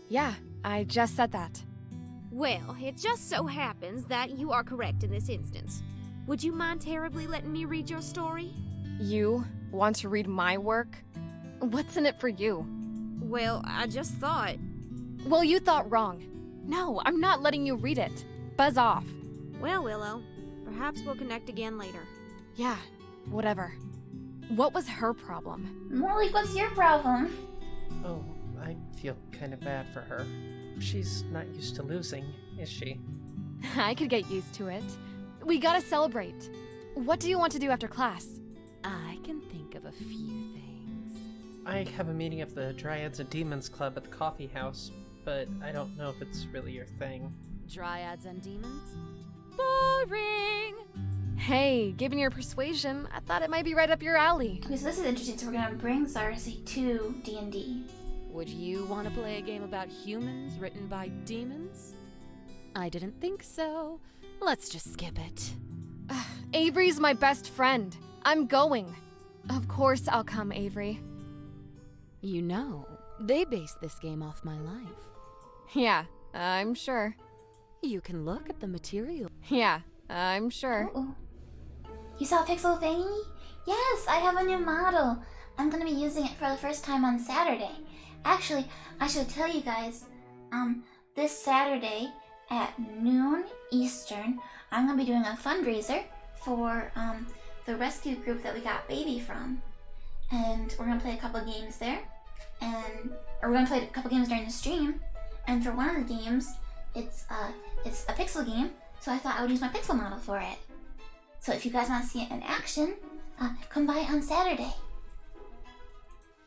Yeah, I just said that. Well, it just so happens that you are correct in this instance. Would you mind terribly letting me read your story? You want to read my work? What's in it for you? Well, I just thought... Well, you thought wrong. No, I'm not letting you read it. Buzz off. Well, Willow, perhaps we'll connect again later. Yeah, whatever. What was her problem? More like, what's your problem? Oh, I feel kind of bad for her. She's not used to losing, is she? I could get used to it. We gotta celebrate. What do you want to do after class? I can think of a few things. I have a meeting of the Dryads and Demons Club at the coffee house, but I don't know if it's really your thing. Dryads and demons? Boring! Hey, given your persuasion, I thought it might be right up your alley. Okay, so this is interesting. So we're gonna bring Zarcy to D&D. Would you want to play a game about humans written by demons? I didn't think so. Let's just skip it. Avery's my best friend. I'm going. Of course I'll come, Avery. You know, they based this game off my life. Yeah, I'm sure. You can look at the material. Yeah, I'm sure. Uh-oh. You saw Pixel Fangy? Yes, I have a new model. I'm gonna be using it for the first time on Saturday. Actually, I should tell you guys, this Saturday at noon Eastern, I'm gonna be doing a fundraiser for the rescue group that we got Baby from, and we're gonna play a couple games there, or we're gonna play a couple games during the stream. And for one of the games, it's a pixel game, so I thought I would use my pixel model for it. So if you guys want to see it in action, come by on Saturday.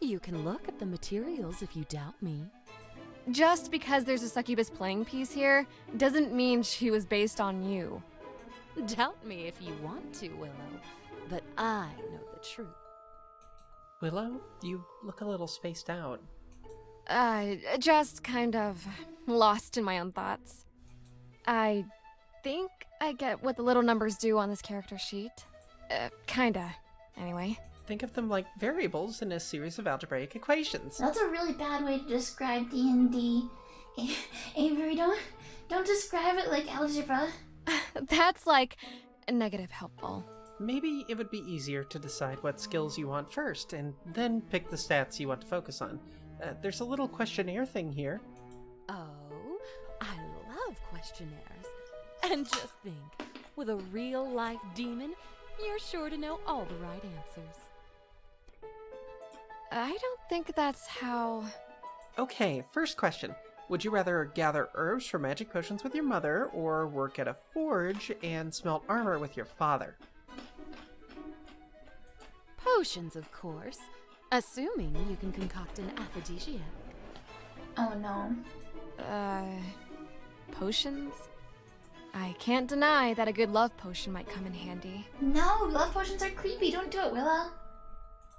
You can look at the materials if you doubt me. Just because there's a succubus playing piece here doesn't mean she was based on you. Doubt me if you want to, Willow, but I know the truth. Willow, you look a little spaced out. Just kind of lost in my own thoughts. I think I get what the little numbers do on this character sheet. Kinda, anyway. Think of them like variables in a series of algebraic equations. That's a really bad way to describe D&D. Avery, don't describe it like algebra. That's like negative helpful. Maybe it would be easier to decide what skills you want first, and then pick the stats you want to focus on. There's a little questionnaire thing here. Oh, I love questionnaires. And just think, with a real-life demon, you're sure to know all the right answers. I don't think that's how... Okay, first question. Would you rather gather herbs for magic potions with your mother, or work at a forge and smelt armor with your father? Potions, of course. Assuming you can concoct an aphrodisiac. Oh no. Potions? I can't deny that a good love potion might come in handy. No, love potions are creepy. Don't do it, Willow.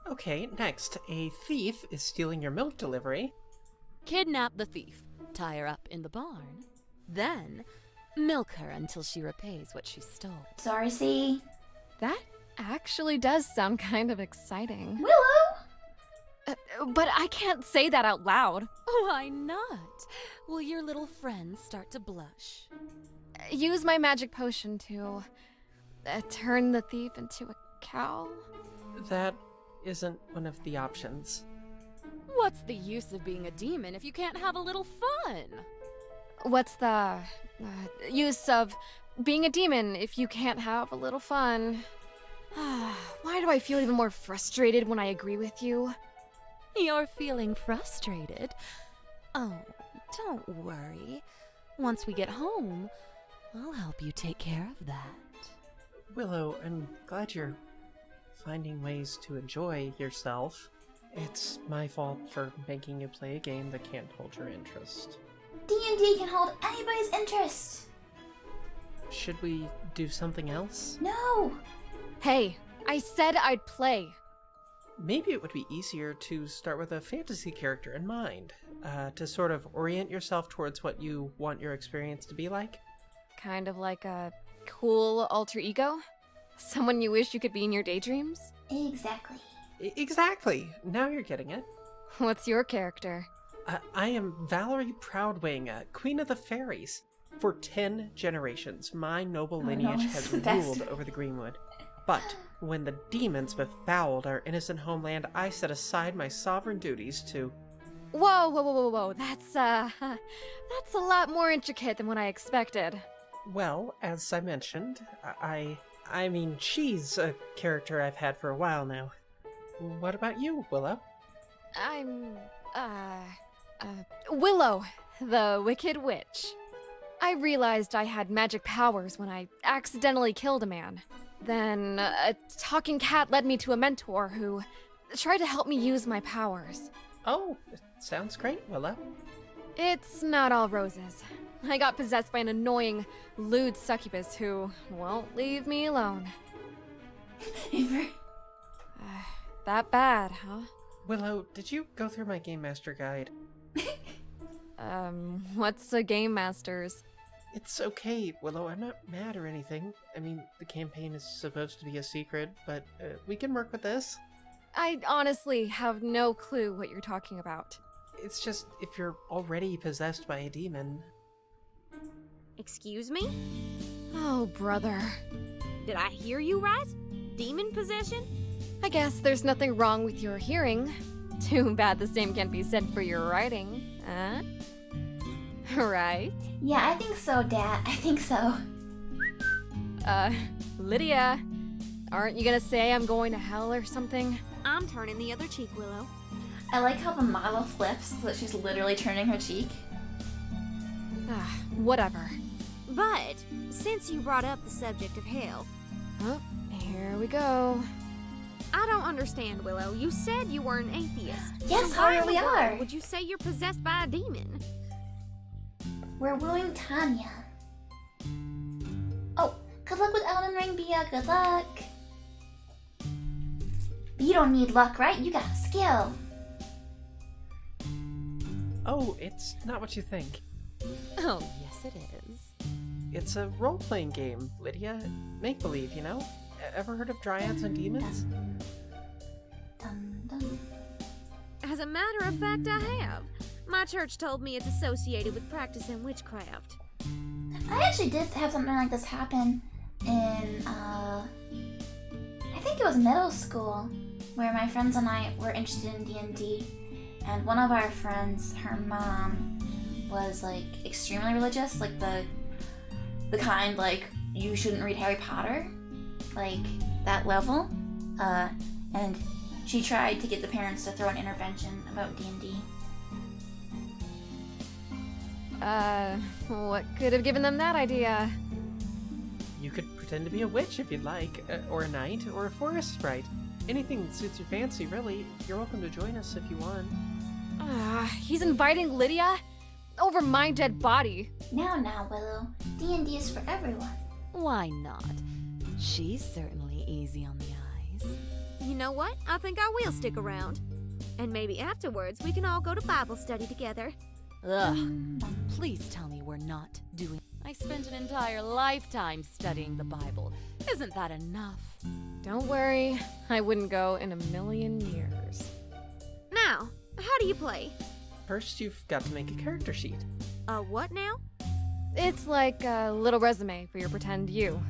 Okay, next. A thief is stealing your milk delivery. Kidnap the thief, tie her up in the barn, then milk her until she repays what she stole. Zarcy. That actually does sound kind of exciting. Willow! But I can't say that out loud. Why not? Will your little friends start to blush? Use my magic potion to turn the thief into a cow? That isn't one of the options. What's the use of being a demon if you can't have a little fun? What's the use of being a demon if you can't have a little fun? Why do I feel even more frustrated when I agree with you? You're feeling frustrated? Oh, don't worry. Once we get home, I'll help you take care of that. Willow, I'm glad you're finding ways to enjoy yourself. It's my fault for making you play a game that can't hold your interest. D&D can hold anybody's interest. Should we do something else? No. Hey, I said I'd play. Maybe it would be easier to start with a fantasy character in mind, to sort of orient yourself towards what you want your experience to be like. Kind of like a cool alter ego? Someone you wish you could be in your daydreams? Exactly. Exactly. Now you're getting it. What's your character? I am Valerie Proudwing, Queen of the Fairies. For 10 generations, my noble lineage it's has the best. ruled over the Greenwood. But when the demons befouled our innocent homeland, I set aside my sovereign duties to... Whoa. That's a lot more intricate than what I expected. Well, as I mentioned, I mean, she's a character I've had for a while now. What about you, Willow? I'm, Willow, the Wicked Witch. I realized I had magic powers when I accidentally killed a man. Then a talking cat led me to a mentor who tried to help me use my powers. Oh, sounds great, Willow. It's not all roses. I got possessed by an annoying, lewd succubus who won't leave me alone. That bad, huh? Willow, did you go through my Game Master guide? What's a Game Master's? It's okay, Willow. I'm not mad or anything. I mean, the campaign is supposed to be a secret, but we can work with this. I honestly have no clue what you're talking about. It's just, if you're already possessed by a demon... Excuse me? Oh, brother. Did I hear you right? Demon possession? I guess there's nothing wrong with your hearing. Too bad the same can't be said for your writing, huh? Right? Yeah, I think so, Dad. I think so. Lydia, aren't you gonna say I'm going to hell or something? I'm turning the other cheek, Willow. I like how the model flips so that she's literally turning her cheek. Whatever. But, since you brought up the subject of hell... Oh, here we go. I don't understand, Willow. You said you were an atheist. Yes, so why here in the we world are. would you say you're possessed by a demon? We're wooing Tanya. Oh, good luck with Elden Ring, Bia. Good luck. You don't need luck, right? You got skill. Oh, it's not what you think. Oh, yes it is. It's a role-playing game, Lydia. Make-believe, you know? Ever heard of dryads and demons? Dun, dun. As a matter of fact, I have. My church told me it's associated with practicing witchcraft. I actually did have something like this happen in, I think it was middle school, where my friends and I were interested in D&D, and one of our friends, her mom, was, like, extremely religious, like, the kind, like, you shouldn't read Harry Potter, like, that level, and she tried to get the parents to throw an intervention about D&D. What could have given them that idea? You could pretend to be a witch if you'd like, or a knight, or a forest sprite. Anything that suits your fancy, really. You're welcome to join us if you want. He's inviting Lydia? Over my dead body. Now, Willow. D&D is for everyone. Why not? She's certainly easy on the eyes. You know what? I think I will stick around. And maybe afterwards we can all go to Bible study together. Ugh. Please tell me we're not doing... I spent an entire lifetime studying the Bible. Isn't that enough? Don't worry, I wouldn't go in a million years. Now, how do you play? First, you've got to make a character sheet. What now? It's like a little resume for your pretend you.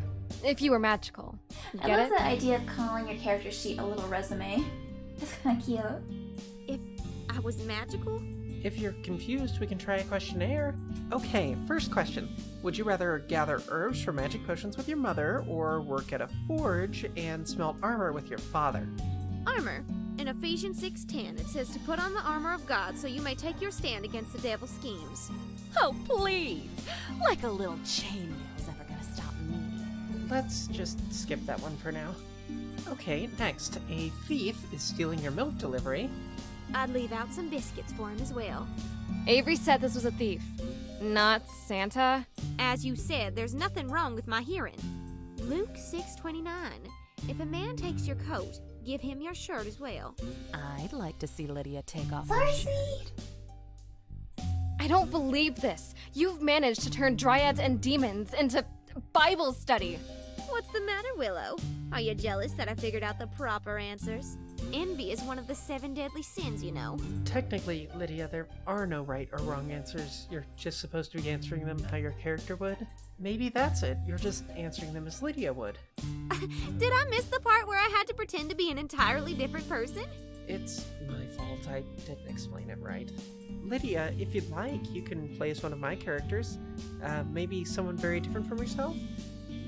If you were magical. You I get love it? the idea of calling your character sheet a little resume. That's kind of cute. If I was magical? If you're confused, we can try a questionnaire. Okay, first question. Would you rather gather herbs for magic potions with your mother, or work at a forge and smelt armor with your father? Armor. In Ephesians 6:10, it says to put on the armor of God so you may take your stand against the devil's schemes. Oh, please! Like a little chainmail's ever gonna stop me. Let's just skip that one for now. Okay, next. A thief is stealing your milk delivery. I'd leave out some biscuits for him as well. Avery said this was a thief, not Santa. As you said, there's nothing wrong with my hearing. Luke 6:29. if a man takes your coat, give him your shirt as well. I'd like to see Lydia take off her Darcy! shirt. I don't believe this. You've managed to turn dryads and demons into Bible study. What's the matter, Willow? Are you jealous that I figured out the proper answers? Envy is one of the 7 deadly sins, you know. Technically, Lydia, there are no right or wrong answers. You're just supposed to be answering them how your character would. Maybe that's it. You're just answering them as Lydia would. Did I miss the part where I had to pretend to be an entirely different person? It's my fault. I didn't explain it right. Lydia, if you'd like, you can play as one of my characters. Maybe someone very different from yourself?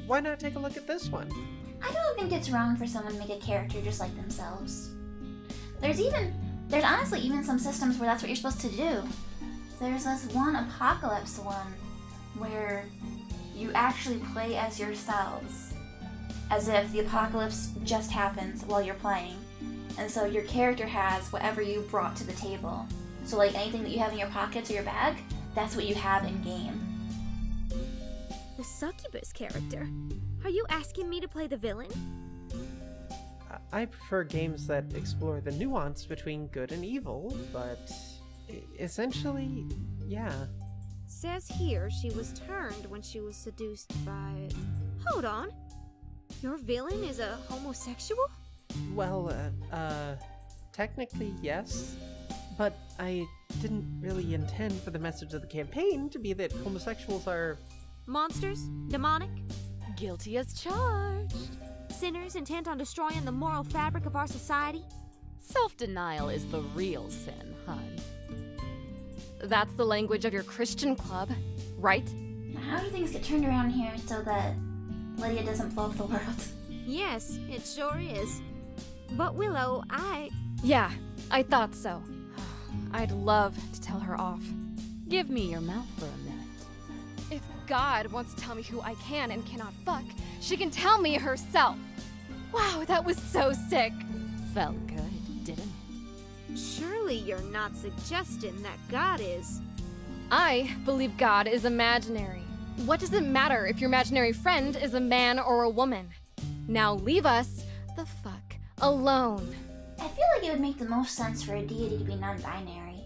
Why not take a look at this one? I don't think it's wrong for someone to make a character just like themselves. There's honestly even some systems where that's what you're supposed to do. There's this one Apocalypse one where you actually play as yourselves, as if the apocalypse just happens while you're playing. And so your character has whatever you brought to the table. So like anything that you have in your pockets or your bag, that's what you have in game. The succubus character? Are you asking me to play the villain? I prefer games that explore the nuance between good and evil, but essentially, yeah. Says here she was turned when she was seduced by... Hold on. Your villain is a homosexual? Well, technically yes, but I didn't really intend for the message of the campaign to be that homosexuals are... Monsters? Demonic? Guilty as charged. Sinners intent on destroying the moral fabric of our society? Self-denial is the real sin, hun. That's the language of your Christian club, right? Now, how do things get turned around here so that Lydia doesn't blow up the world? Yes, it sure is. But Willow, Yeah, I thought so. I'd love to tell her off. Give me your mouth for a minute. If God wants to tell me who I can and cannot fuck, she can tell me herself. Wow, that was so sick. Felt good, didn't it? Surely you're not suggesting that God is... I believe God is imaginary. What does it matter if your imaginary friend is a man or a woman? Now leave us the fuck alone. I feel like it would make the most sense for a deity to be non-binary.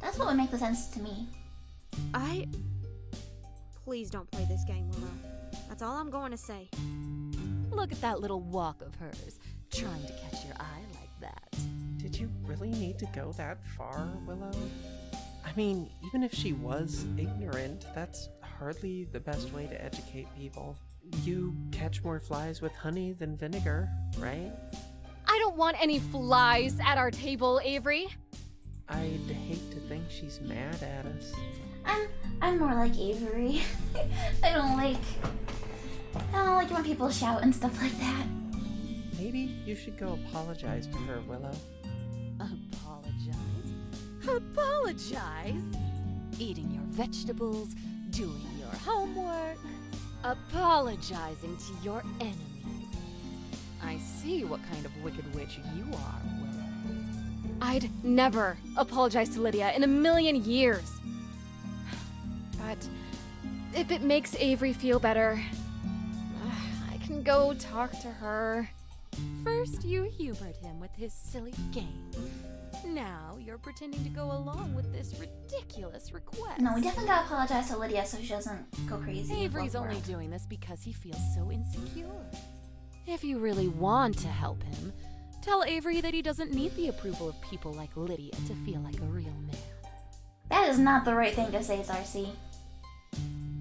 That's what would make the sense to me. Please don't play this game, Willow. That's all I'm going to say. Look at that little walk of hers, trying to catch your eye like that. Did you really need to go that far, Willow? I mean, even if she was ignorant, that's hardly the best way to educate people. You catch more flies with honey than vinegar, right? I don't want any flies at our table, Avery. I'd hate to think she's mad at us. I'm more like Avery. I don't like when people shout and stuff like that. Maybe you should go apologize to her, Willow. Apologize? Apologize? Eating your vegetables, doing your homework, apologizing to your enemies. I see what kind of wicked witch you are, Willow. I'd never apologize to Lydia in a million years. But if it makes Avery feel better, I can go talk to her. First you humored him with his silly game. Now you're pretending to go along with this ridiculous request. No, we definitely gotta apologize to Lydia so she doesn't go crazy. Avery's only doing this because he feels so insecure. If you really want to help him, tell Avery that he doesn't need the approval of people like Lydia to feel like a real man. That is not the right thing to say, Darcy.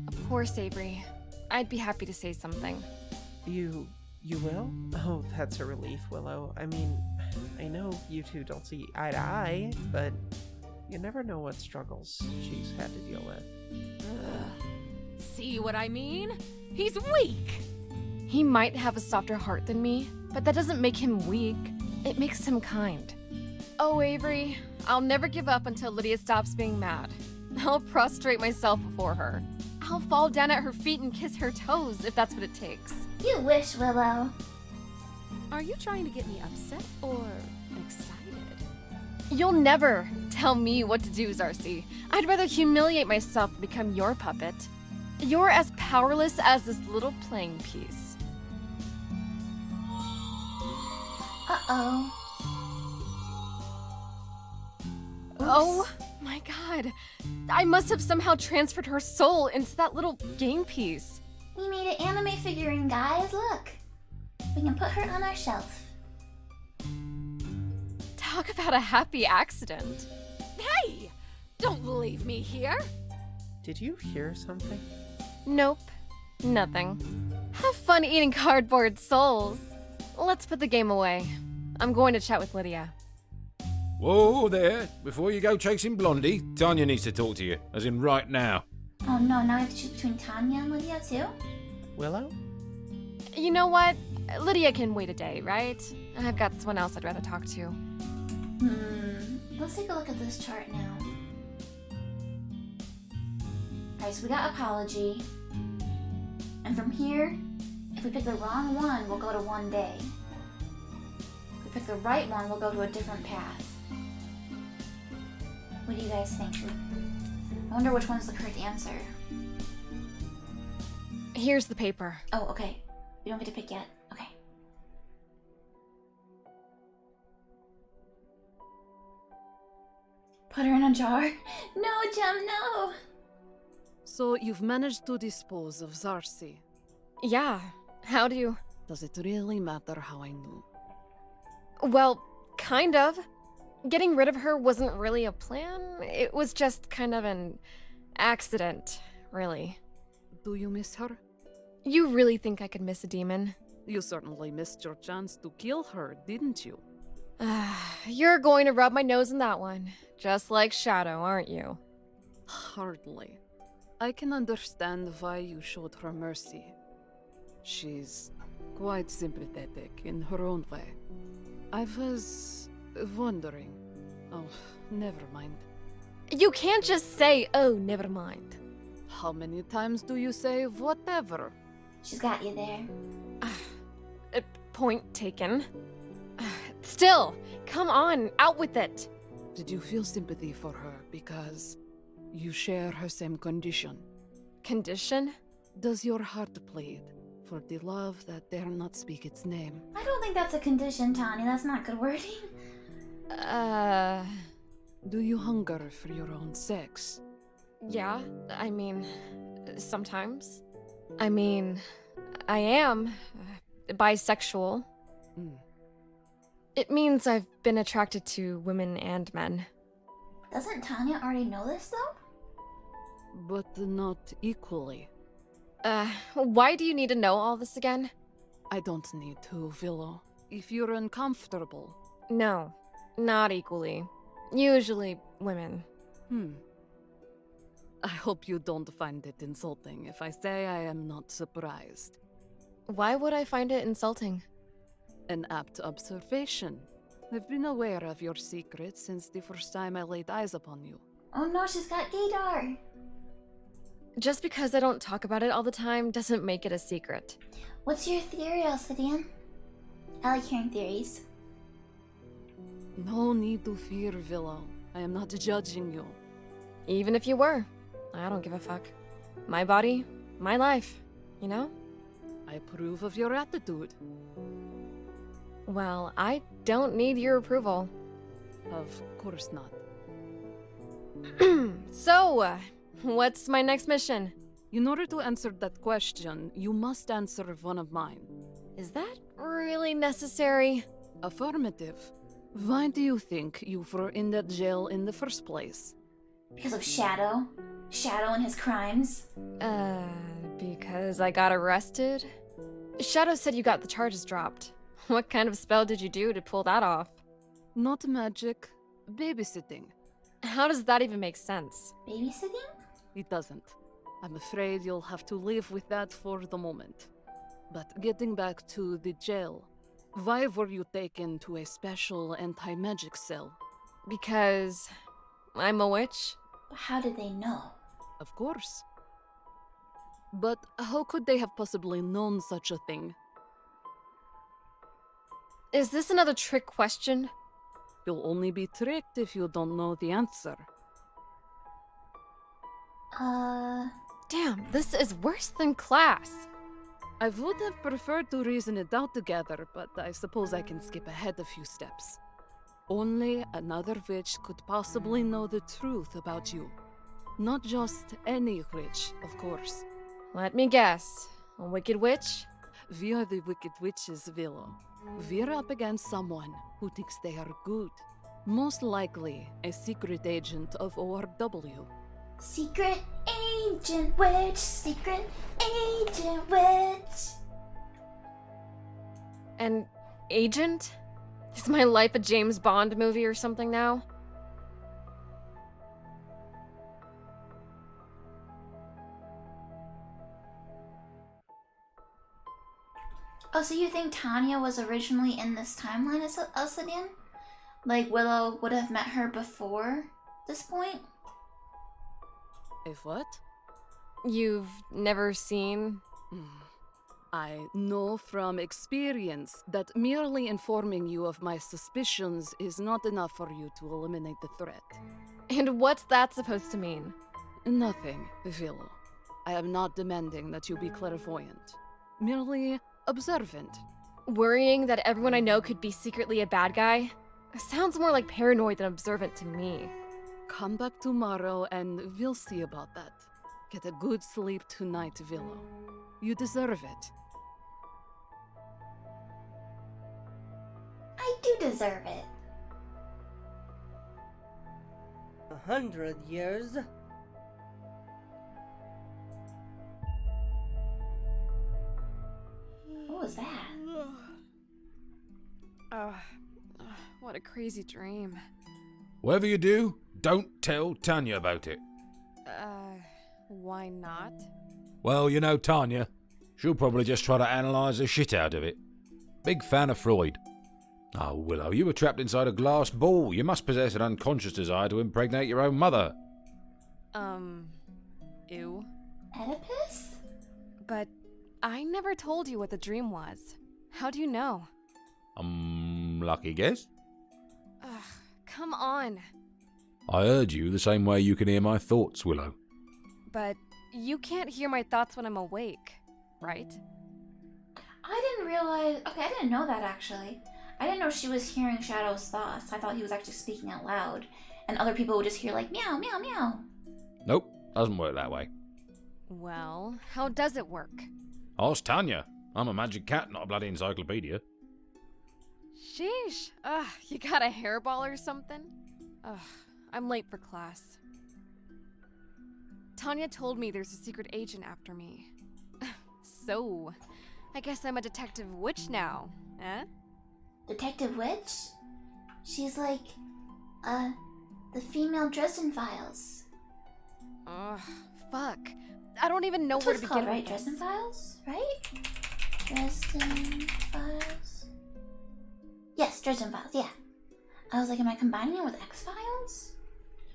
Of course, Avery. I'd be happy to say something. You will? Oh, that's a relief, Willow. I mean, I know you two don't see eye to eye, but you never know what struggles she's had to deal with. Ugh. See what I mean? He's weak! He might have a softer heart than me, but that doesn't make him weak. It makes him kind. Oh, Avery, I'll never give up until Lydia stops being mad. I'll prostrate myself before her. I'll fall down at her feet and kiss her toes if that's what it takes. You wish, Willow. Are you trying to get me upset or excited? You'll never tell me what to do, Darcy. I'd rather humiliate myself than become your puppet. You're as powerless as this little playing piece. Uh-oh. Oh my god. I must have somehow transferred her soul into that little game piece. We made an anime figurine, guys. Look. We can put her on our shelf. Talk about a happy accident. Hey! Don't leave me here! Did you hear something? Nope. Nothing. Have fun eating cardboard souls. Let's put the game away. I'm going to chat with Lydia. Whoa there. Before you go chasing Blondie, Tanya needs to talk to you, as in right now. Oh no, now we have to choose between Tanya and Lydia too? Willow? You know what? Lydia can wait a day, right? I've got someone else I'd rather talk to. Let's take a look at this chart now. Alright, so we got apology. And from here, if we pick the wrong one, we'll go to 1 day. If we pick the right one, we'll go to a different path. What do you guys think? I wonder which one's the correct answer. Here's the paper. Oh, okay. We don't get to pick yet. Okay. Put her in a jar? No, Jem, no! So you've managed to dispose of Zarsi. Yeah. How do you... Does it really matter how I knew? Well, kind of. Getting rid of her wasn't really a plan. It was just kind of an accident, really. Do you miss her? You really think I could miss a demon? You certainly missed your chance to kill her, didn't you? You're going to rub my nose in that one. Just like Shadow, aren't you? Hardly. I can understand why you showed her mercy. She's quite sympathetic in her own way. I was wondering. Oh, never mind. You can't just say, oh, never mind. How many times do you say whatever? She's got you there. Point taken. Still, come on, out with it. Did you feel sympathy for her because you share her same condition? Condition? Does your heart plead for the love that dare not speak its name? I don't think that's a condition, Tanya. That's not good wording. Do you hunger for your own sex? Yeah, I mean, sometimes. I mean, I am bisexual. It means I've been attracted to women and men. Doesn't Tanya already know this, though? But not equally. Why do you need to know all this again? I don't need to, Willow. If you're uncomfortable. No, not equally. Usually women. I hope you don't find it insulting if I say I am not surprised. Why would I find it insulting? An apt observation. I've been aware of your secret since the first time I laid eyes upon you. Oh no, she's got gaydar. Just because I don't talk about it all the time doesn't make it a secret. What's your theory, Alcidian? I like hearing theories. No need to fear, Willow. I am not judging you. Even if you were, I don't give a fuck. My body, my life, you know? I approve of your attitude. Well, I don't need your approval. Of course not. So, what's my next mission? In order to answer that question, you must answer one of mine. Is that really necessary? Affirmative. Why do you think you were in that jail in the first place? Because of Shadow. Shadow and his crimes. Because I got arrested? Shadow said you got the charges dropped. What kind of spell did you do to pull that off? Not magic. Babysitting. How does that even make sense? Babysitting? It doesn't. I'm afraid you'll have to live with that for the moment. But getting back to the jail, why were you taken to a special anti-magic cell? Because I'm a witch? But how did they know? Of course. But how could they have possibly known such a thing? Is this another trick question? You'll only be tricked if you don't know the answer. Damn, this is worse than class. I would have preferred to reason it out together, but I suppose I can skip ahead a few steps. Only another witch could possibly know the truth about you. Not just any witch, of course. Let me guess. A wicked witch? We are the Wicked Witches, Willow. We're up against someone who thinks they are good. Most likely a secret agent of ORW. Secret agent witch, secret agent witch. An agent? Is my life a James Bond movie or something now? Oh, so you think Tanya was originally in this timeline as Elsidian? Like Willow would have met her before this point? If what? You've never seen? I know from experience that merely informing you of my suspicions is not enough for you to eliminate the threat. And what's that supposed to mean? Nothing, Willow. I am not demanding that you be clairvoyant. Merely observant. Worrying that everyone I know could be secretly a bad guy? Sounds more like paranoid than observant to me. Come back tomorrow and we'll see about that. Get a good sleep tonight, Willow. You deserve it. I do deserve it. 100 years? What was that? What a crazy dream. Whatever you do, don't tell Tanya about it. Why not? Well, you know Tanya. She'll probably just try to analyse the shit out of it. Big fan of Freud. Oh, Willow, you were trapped inside a glass ball. You must possess an unconscious desire to impregnate your own mother. Ew. Oedipus? But I never told you what the dream was. How do you know? Lucky guess? Ugh, come on. I heard you the same way you can hear my thoughts, Willow. But you can't hear my thoughts when I'm awake, right? I didn't realize. Okay, I didn't know that actually. I didn't know she was hearing Shadow's thoughts. I thought he was actually speaking out loud. And other people would just hear, like, meow, meow, meow. Nope, doesn't work that way. Well, how does it work? Ask Tanya. I'm a magic cat, not a bloody encyclopedia. Sheesh. You got a hairball or something? I'm late for class. Tanya told me there's a secret agent after me. So, I guess I'm a detective witch now, eh? Detective Witch? She's like, the female Dresden Files. Ugh, fuck. I don't even know That's where what to it's begin called, right? with this. Dresden Files, right? Dresden Files? Yes, Dresden Files, yeah. I was like, am I combining it with X-Files?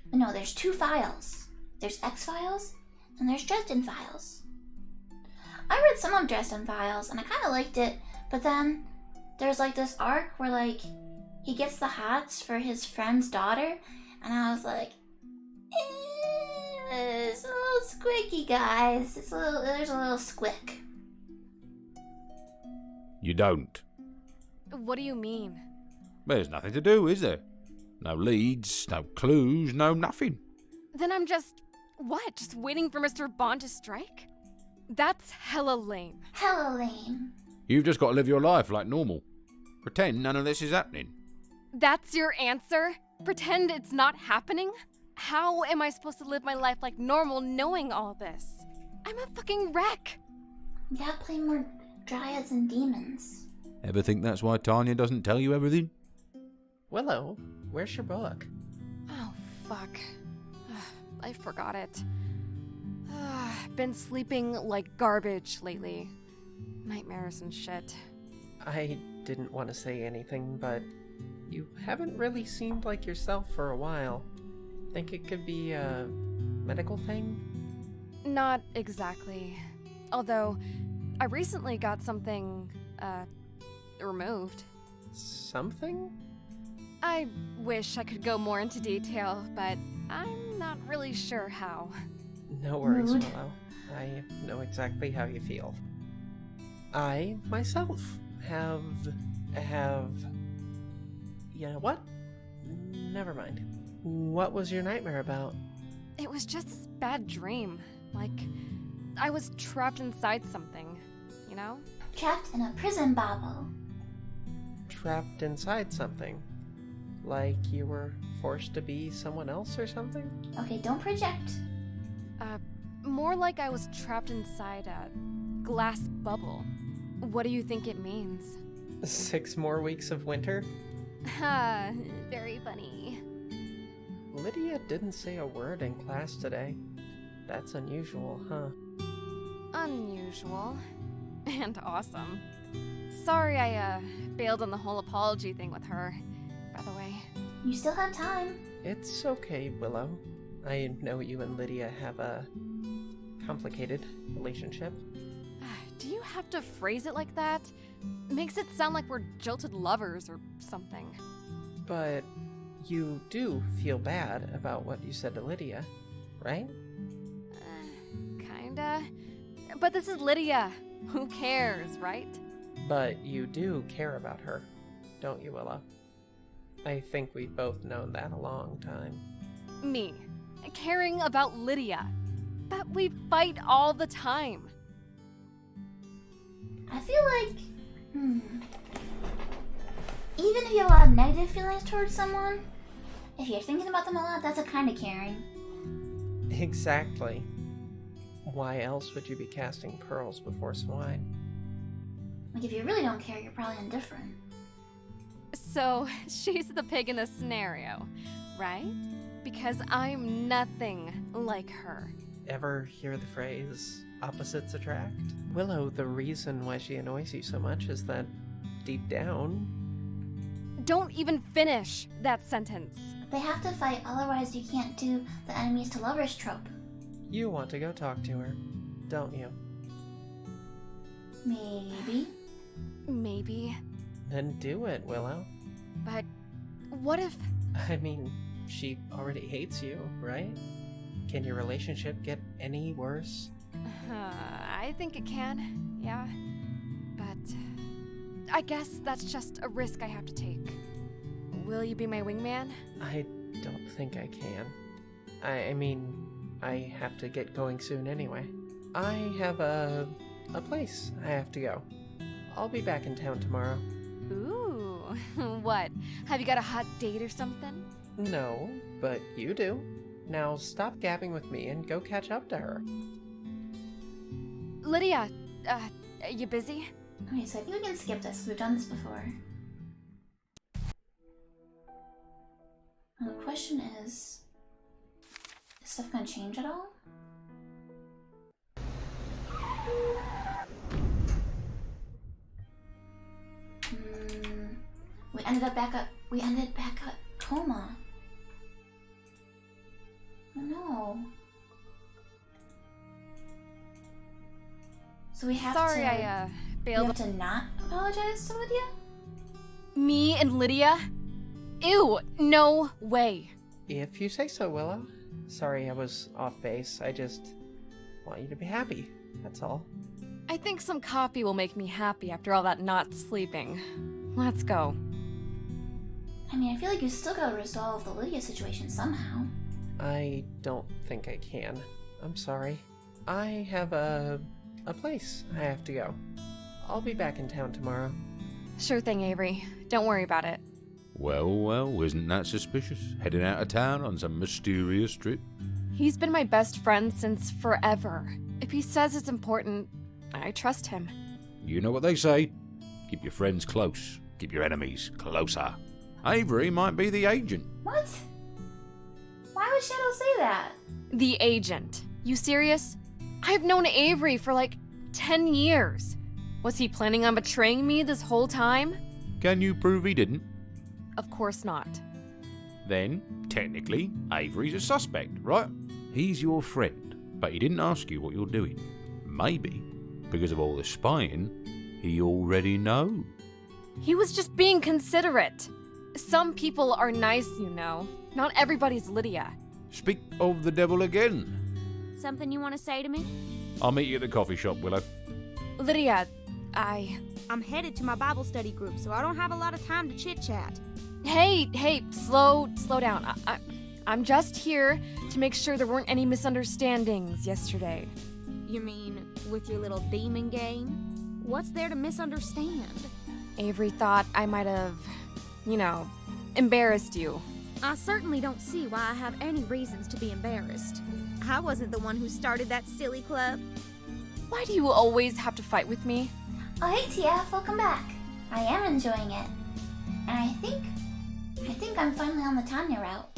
But no, there's two files. There's X-Files, and there's Dresden Files. I read some of Dresden Files, and I kind of liked it, but then there's like this arc where like he gets the hots for his friend's daughter, and I was like, it's a little squicky, guys. There's a little squick. You don't. What do you mean? There's nothing to do, is there? No leads, no clues, no nothing. Then I'm just waiting for Mr. Bond to strike? That's hella lame. Hella lame. You've just got to live your life like normal. Pretend none of this is happening. That's your answer? Pretend it's not happening? How am I supposed to live my life like normal knowing all this? I'm a fucking wreck. You gotta play more dryads and demons. Ever think that's why Tanya doesn't tell you everything? Willow, where's your book? Oh, fuck. I forgot it. Been sleeping like garbage lately. Nightmares and shit. I didn't want to say anything, but you haven't really seemed like yourself for a while. Think it could be a medical thing? Not exactly. Although, I recently got something, removed. Something? I wish I could go more into detail, but I'm not really sure how. No worries, Mood. Willow. I know exactly how you feel. I, myself, have... You know what? Never mind. What was your nightmare about? It was just this bad dream. Like, I was trapped inside something, you know? Trapped in a prison bubble. Trapped inside something? Like you were forced to be someone else or something? Okay, don't project. More like I was trapped inside a glass bubble. What do you think it means? 6 more weeks of winter? Ha, very funny. Lydia didn't say a word in class today. That's unusual, huh? Unusual. And awesome. Sorry I, bailed on the whole apology thing with her, by the way. You still have time. It's okay, Willow. I know you and Lydia have a complicated relationship. Do you have to phrase it like that? Makes it sound like we're jilted lovers or something. But you do feel bad about what you said to Lydia, right? Kinda. But this is Lydia. Who cares, right? But you do care about her, don't you, Willow? I think we've both known that a long time. Me. Caring about Lydia. But we fight all the time. I feel like, even if you have a lot of negative feelings towards someone, if you're thinking about them a lot, that's a kind of caring. Exactly. Why else would you be casting pearls before swine? Like, if you really don't care, you're probably indifferent. So, she's the pig in this scenario, right? Because I'm nothing like her. Ever hear the phrase, opposites attract? Willow, the reason why she annoys you so much is that, deep down... Don't even finish that sentence. They have to fight, otherwise you can't do the enemies to lovers trope. You want to go talk to her, don't you? Maybe. Maybe. Then do it, Willow. But what if... I mean, she already hates you, right? Can your relationship get any worse? I think it can, yeah. But I guess that's just a risk I have to take. Will you be my wingman? I don't think I can. I mean, I have to get going soon anyway. I have a place I have to go. I'll be back in town tomorrow. Ooh, what? Have you got a hot date or something? No, but you do. Now stop gabbing with me and go catch up to her. Lydia, you busy? Okay, so I think we can skip this. We've done this before. And the question is stuff gonna change at all? We ended back at coma. Oh no. So we have Sorry, to... I, we bailed. have to not apologize to Lydia? Me and Lydia? Ew, no way. If you say so, Willow. Sorry I was off base. I just want you to be happy. That's all. I think some coffee will make me happy after all that not sleeping. Let's go. I mean, I feel like you still gotta resolve the Lydia situation somehow. I don't think I can. I'm sorry. I have a place I have to go. I'll be back in town tomorrow. Sure thing, Avery. Don't worry about it. Well, isn't that suspicious? Heading out of town on some mysterious trip? He's been my best friend since forever. If he says it's important, I trust him. You know what they say. Keep your friends close. Keep your enemies closer. Avery might be the agent. What? Why would Shadow say that? The agent. You serious? I've known Avery for like 10 years. Was he planning on betraying me this whole time? Can you prove he didn't? Of course not. Then, technically, Avery's a suspect, right? He's your friend, but he didn't ask you what you're doing. Maybe, because of all the spying, he already knows. He was just being considerate. Some people are nice, you know. Not everybody's Lydia. Speak of the devil again. Something you want to say to me? I'll meet you at the coffee shop, Willow. Lydia, I'm headed to my Bible study group, so I don't have a lot of time to chit-chat. Hey, slow down. I'm just here to make sure there weren't any misunderstandings yesterday. You mean with your little demon game? What's there to misunderstand? Avery thought I might have, embarrassed you. I certainly don't see why I have any reasons to be embarrassed. I wasn't the one who started that silly club. Why do you always have to fight with me? Oh, hey TF, welcome back. I am enjoying it. And I think I'm finally on the Tanya route.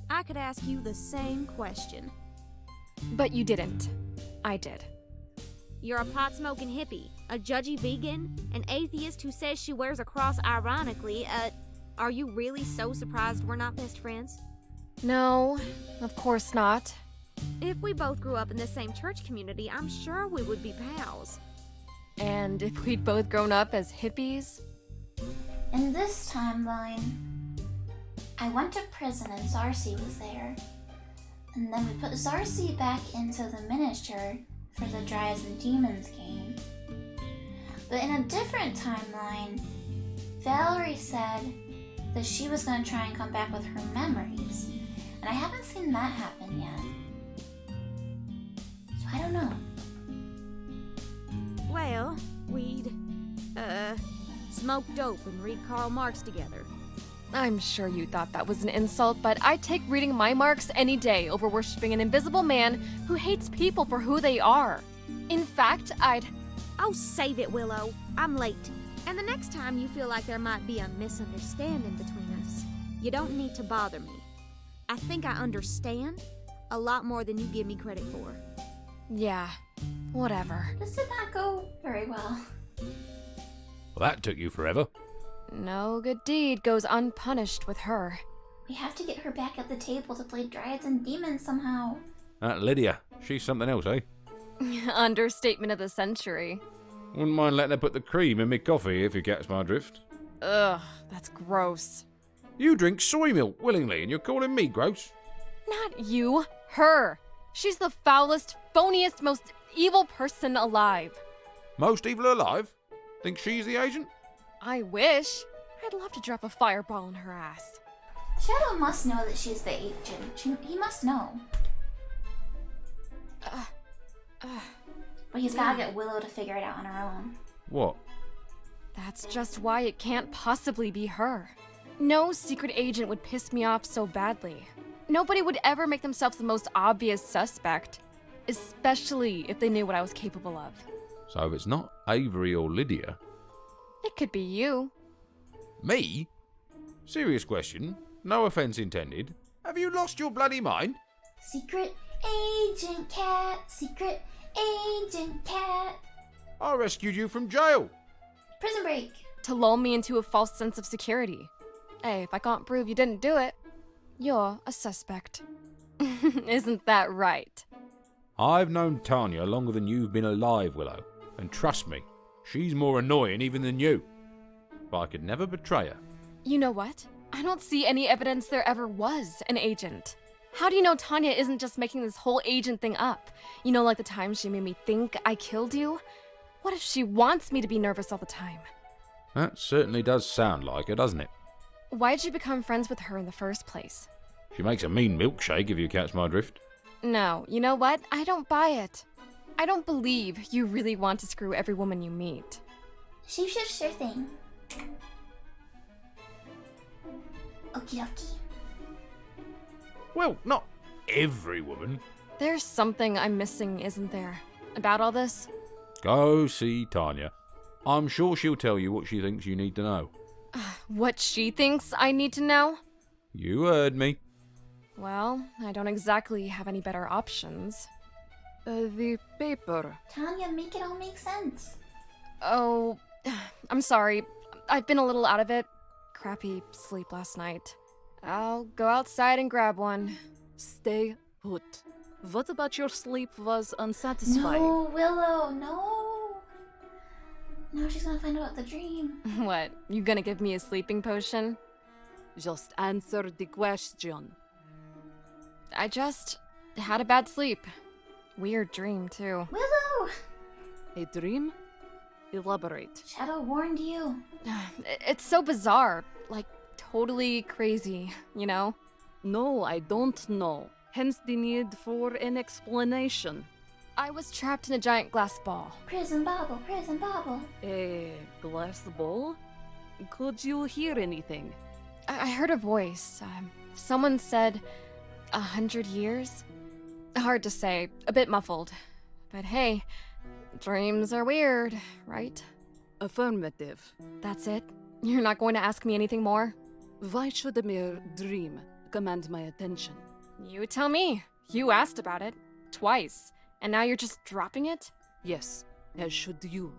I could ask you the same question. But you didn't. I did. You're a pot-smoking hippie, a judgy vegan, an atheist who says she wears a cross ironically. Are you really so surprised we're not best friends? No, of course not. If we both grew up in the same church community, I'm sure we would be pals. And if we'd both grown up as hippies? In this timeline, I went to prison and Zarcy was there. And then we put Zarcy back into the miniature for the Dryads and Demons game. But in a different timeline, Valerie said that she was going to try and come back with her memories. And I haven't seen that happen yet. So I don't know. Well, we'd, smoke dope and read Karl Marx together. I'm sure you thought that was an insult, but I'd take reading my Marx any day over worshipping an invisible man who hates people for who they are. In fact, Oh, save it, Willow. I'm late. And the next time you feel like there might be a misunderstanding between us, you don't need to bother me. I think I understand a lot more than you give me credit for. Yeah, whatever. This did not go very well. Well, that took you forever. No good deed goes unpunished with her. We have to get her back at the table to play Dryads and Demons somehow. That Lydia, she's something else, eh? Understatement of the century. Wouldn't mind letting her put the cream in me coffee if you catch my drift. Ugh, that's gross. You drink soy milk willingly and you're calling me gross? Not you, her. She's the foulest, phoniest, most evil person alive. Most evil alive? Think she's the agent? I wish. I'd love to drop a fireball in her ass. Shadow must know that she's the agent. He must know. But he's gotta get Willow to figure it out on her own. What? That's just why it can't possibly be her. No secret agent would piss me off so badly. Nobody would ever make themselves the most obvious suspect, especially if they knew what I was capable of. So if it's not Avery or Lydia... It could be you. Me? Serious question, no offence intended. Have you lost your bloody mind? Secret agent cat, secret agent cat. I rescued you from jail. Prison break. To lull me into a false sense of security. Hey, if I can't prove you didn't do it, you're a suspect. Isn't that right? I've known Tanya longer than you've been alive, Willow. And trust me, she's more annoying even than you. But I could never betray her. You know what? I don't see any evidence there ever was an agent. How do you know Tanya isn't just making this whole agent thing up? You know, like the time she made me think I killed you? What if she wants me to be nervous all the time? That certainly does sound like her, doesn't it? Why'd you become friends with her in the first place? She makes a mean milkshake if you catch my drift. No, you know what? I don't buy it. I don't believe you really want to screw every woman you meet. She should sure thing. Okie dokie. Well, not every woman. There's something I'm missing, isn't there? About all this? Go see Tanya. I'm sure she'll tell you what she thinks you need to know. What she thinks I need to know? You heard me. Well, I don't exactly have any better options. The paper. Tanya, make it all make sense. Oh, I'm sorry. I've been a little out of it. Crappy sleep last night. I'll go outside and grab one. Stay put. What about your sleep was unsatisfying? No, Willow, no. Now she's gonna find out the dream. What, you gonna give me a sleeping potion? Just answer the question. I just had a bad sleep. Weird dream, too. Willow! A dream? Elaborate. Shadow warned you. It's so bizarre. Like, totally crazy, you know? No, I don't know. Hence the need for an explanation. I was trapped in a giant glass ball. Prison bubble, prison bubble. A glass ball? Could you hear anything? I heard a voice. Someone said 100 years? Hard to say, a bit muffled. But hey, dreams are weird, right? Affirmative. That's it? You're not going to ask me anything more? Why should a mere dream command my attention? You tell me. You asked about it. Twice. And now you're just dropping it? Yes, as should you.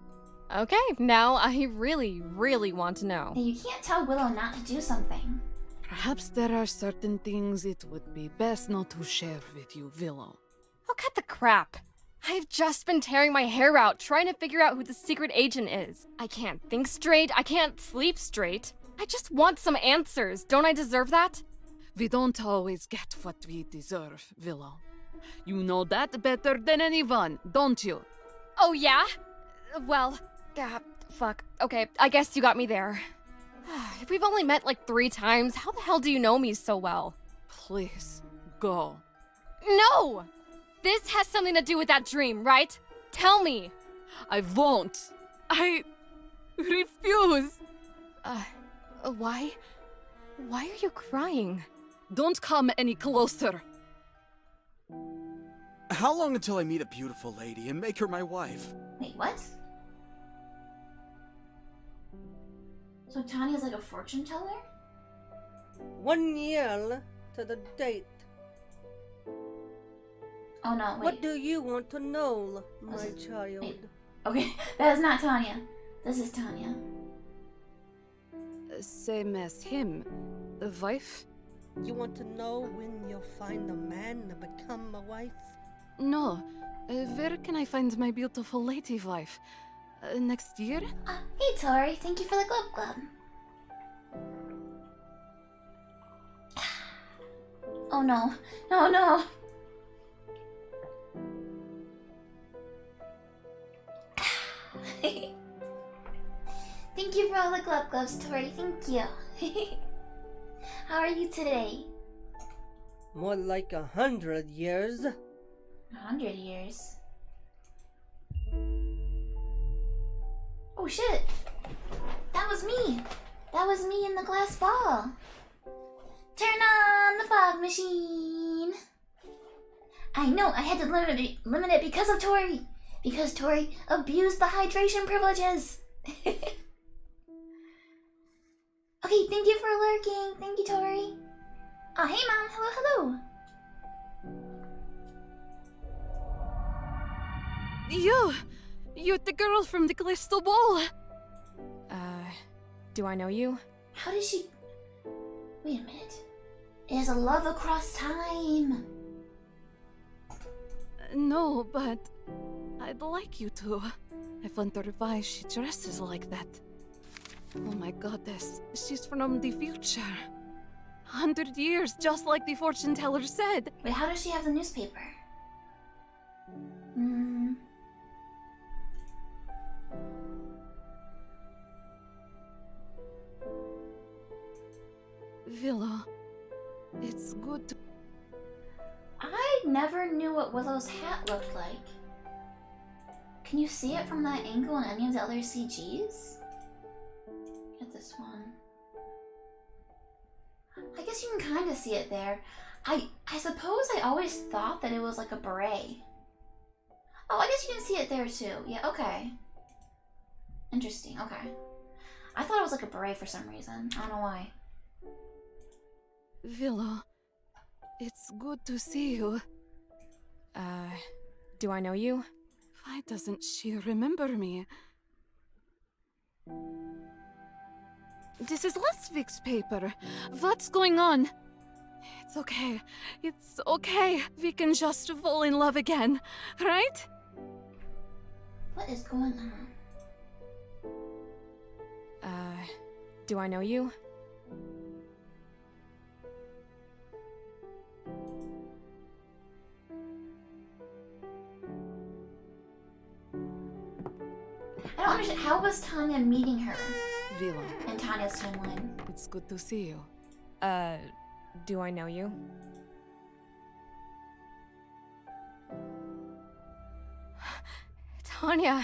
Okay, now I really, really want to know. You can't tell Willow not to do something. Perhaps there are certain things it would be best not to share with you, Willow. Oh, cut the crap. I've just been tearing my hair out trying to figure out who the secret agent is. I can't think straight. I can't sleep straight. I just want some answers. Don't I deserve that? We don't always get what we deserve, Willow. You know that better than anyone, don't you? Oh, yeah? Well, fuck. Okay, I guess you got me there. If we've only met like 3 times, how the hell do you know me so well? Please, go. No! This has something to do with that dream, right? Tell me! I won't. I refuse. Why? Why are you crying? Don't come any closer. How long until I meet a beautiful lady and make her my wife? Wait, what? So Tanya's like a fortune teller? 1 year to the date. Oh no, wait. What do you want to know, my child? Wait. Okay, that is not Tanya. This is Tanya. Same as him. A wife? You want to know when you'll find a man to become a wife? No. Where can I find my beautiful lady wife? Next year? Hey Tori, thank you for the glove glove. Oh no. No, no. Thank you for all the glove gloves, Tori. Thank you. How are you today? More like 100 years. 100 years. Oh shit! That was me! That was me in the glass ball! Turn on the fog machine! I know, I had to limit it because of Tori! Because Tori abused the hydration privileges! Okay, thank you for lurking. Thank you, Tori. Oh, hey, Mom. Hello, hello. You're the girl from the crystal ball. Do I know you? How did she... Wait a minute. It is a love across time. No, but I'd like you to. I wonder why she dresses like that. Oh my goddess, she's from the future. 100 years, just like the fortune teller said. Wait, how does she have the newspaper? Willow, it's good to... I never knew what Willow's hat looked like. Can you see it from that angle in any of the other CGs? Get this one. I guess you can kind of see it there. I suppose I always thought that it was like a beret. Oh, I guess you can see it there too. Yeah, okay. Interesting, okay. I thought it was like a beret for some reason. I don't know why. Willow, it's good to see you. Do I know you? Why doesn't she remember me? This is last week's paper. What's going on? It's okay. It's okay. We can just fall in love again, right? What is going on? Do I know you? how was Tanya meeting her Willow, in Tanya's timeline? it's good to see you. Do I know you? Tanya.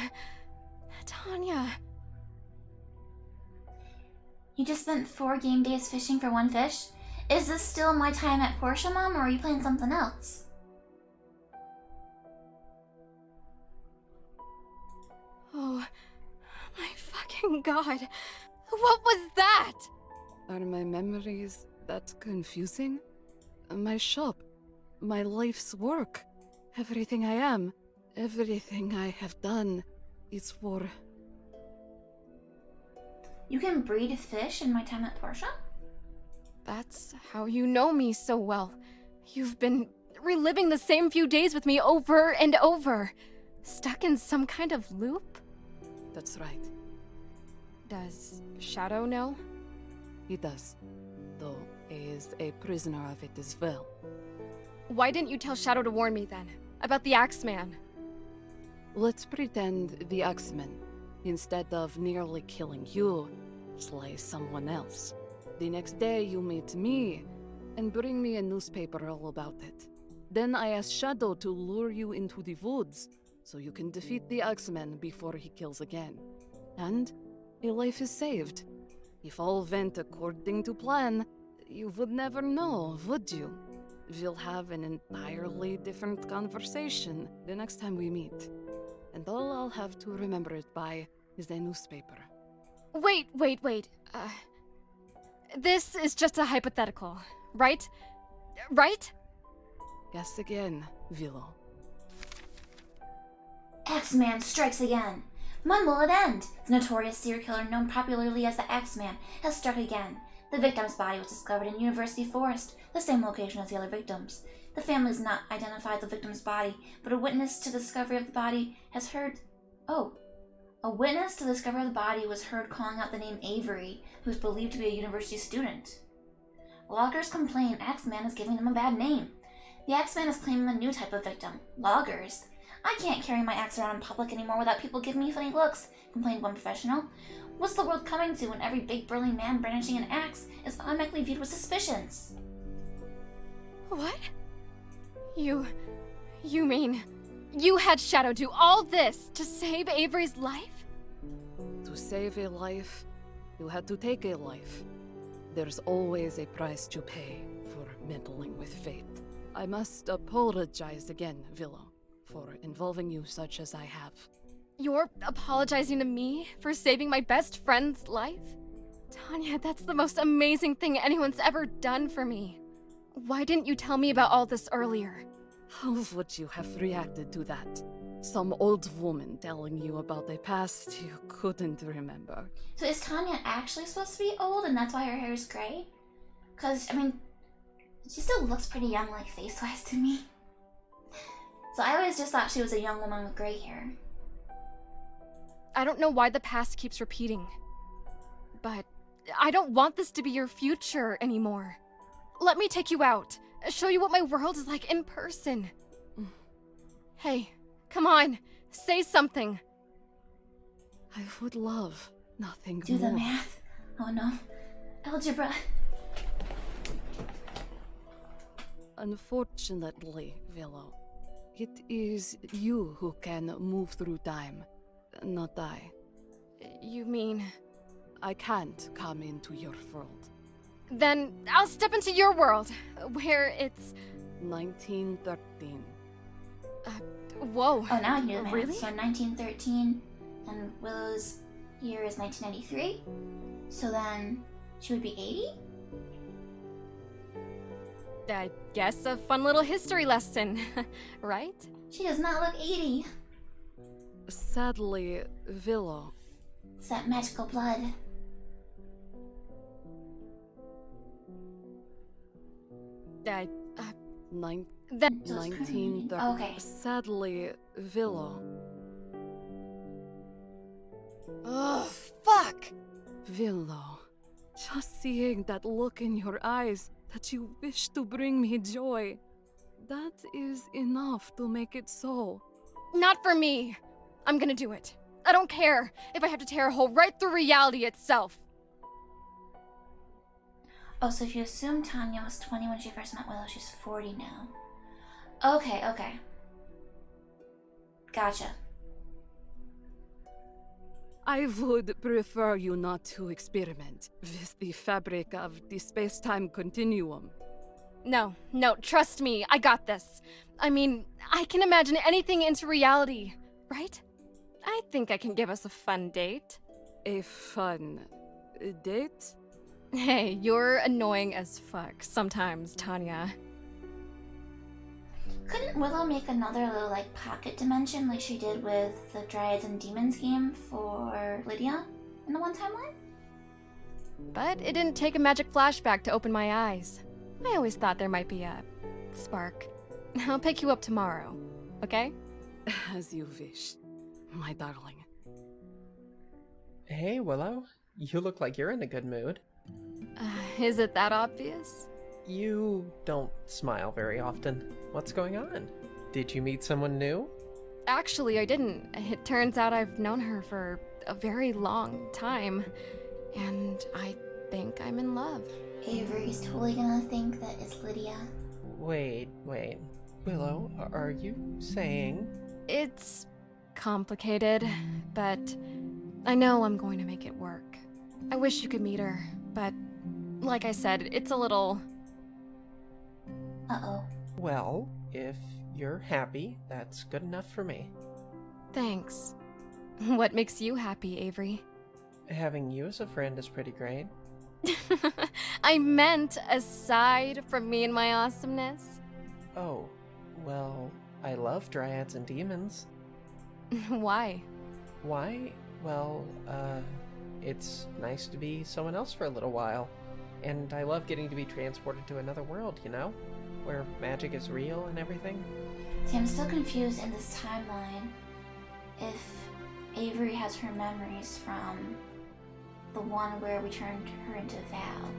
You just spent 4 game days fishing for 1 fish? Is this still my time at Portia, Mom, or are you playing something else? Oh, my fucking god. What was that? Are my memories that confusing? My shop, my life's work, everything I am, everything I have done is for... You can breed fish in my time at Portia? That's how you know me so well. You've been reliving the same few days with me over and over. Stuck in some kind of loop? That's right. Does Shadow know? He does, though he is a prisoner of it as well. Why didn't you tell Shadow to warn me then? About the Axeman? Let's pretend the Axeman, instead of nearly killing you, slays someone else. The next day you meet me, and bring me a newspaper all about it. Then I ask Shadow to lure you into the woods, so you can defeat the Axeman before he kills again. And a life is saved. If all went according to plan, you would never know, would you? We'll have an entirely different conversation the next time we meet. And all I'll have to remember it by is a newspaper. Wait. This is just a hypothetical, right? Right? Guess again, Willow. Axeman strikes again. When will it end? The notorious serial killer known popularly as the Axeman has struck again. The victim's body was discovered in University Forest, the same location as the other victims. The family has not identified the victim's body, but a witness to the discovery of the body has heard... A witness to the discovery of the body was heard calling out the name Avery, who is believed to be a university student. Loggers complain Axeman is giving them a bad name. The Axeman is claiming a new type of victim, loggers. I can't carry my axe around in public anymore without people giving me funny looks, complained one professional. What's the world coming to when every big burly man brandishing an axe is automatically viewed with suspicions? What? You mean you had Shadow do all this to save Avery's life? To save a life, you had to take a life. There's always a price to pay for meddling with fate. I must apologize again, Willow, for involving you such as I have. You're apologizing to me for saving my best friend's life? Tanya, that's the most amazing thing anyone's ever done for me. Why didn't you tell me about all this earlier? How would you have reacted to that? Some old woman telling you about a past you couldn't remember. So is Tanya actually supposed to be old and that's why her hair is gray? Because, she still looks pretty young, like, face-wise to me. So I always just thought she was a young woman with gray hair. I don't know why the past keeps repeating. But I don't want this to be your future anymore. Let me take you out. Show you what my world is like in person. Hey, come on. Say something. I would love nothing Do more. the math. Oh no. Algebra. Unfortunately, Willow, it is you who can move through time, not I. You mean... I can't come into your world. Then I'll step into your world, where it's... 1913. Whoa. Oh, now I can do the math. Really? So 1913, and Willow's year is 1993. So then she would be 80? I guess a fun little history lesson, right? She does not look 80. Sadly, Willow. It's that magical blood. Then... 1930. Okay. Sadly, Willow. Oh, fuck! Willow. Just seeing that look in your eyes, that you wish to bring me joy, that is enough to make it so. Not for me. I'm gonna do it. I don't care if I have to tear a hole right through reality itself. Oh, so if you assume Tanya was 20 when she first met Willow, she's 40 now. Okay, okay. Gotcha. I would prefer you not to experiment with the fabric of the space-time continuum. No, trust me, I got this. I mean, I can imagine anything into reality, right? I think I can give us a fun date. A fun date? Hey, you're annoying as fuck sometimes, Tanya. Couldn't Willow make another little, like, pocket dimension like she did with the Dryads and Demons game for Lydia in the one timeline? But it didn't take a magic flashback to open my eyes. I always thought there might be a spark. I'll pick you up tomorrow, okay? As you wish, my darling. Hey, Willow. You look like you're in a good mood. Is it that obvious? You don't smile very often. What's going on? Did you meet someone new? Actually, I didn't. It turns out I've known her for a very long time. And I think I'm in love. Avery's totally gonna think that it's Lydia. Wait. Willow, are you saying... It's complicated, but I know I'm going to make it work. I wish you could meet her, but like I said, it's a little... Uh-oh. Well, if you're happy, that's good enough for me. Thanks. What makes you happy, Avery? Having you as a friend is pretty great. I meant aside from me and my awesomeness. Oh, well, I love Dryads and Demons. Why? Why? Well, it's nice to be someone else for a little while. And I love getting to be transported to another world, you know? Where magic is real and everything. See, I'm still confused in this timeline if Avery has her memories from the one where we turned her into Val.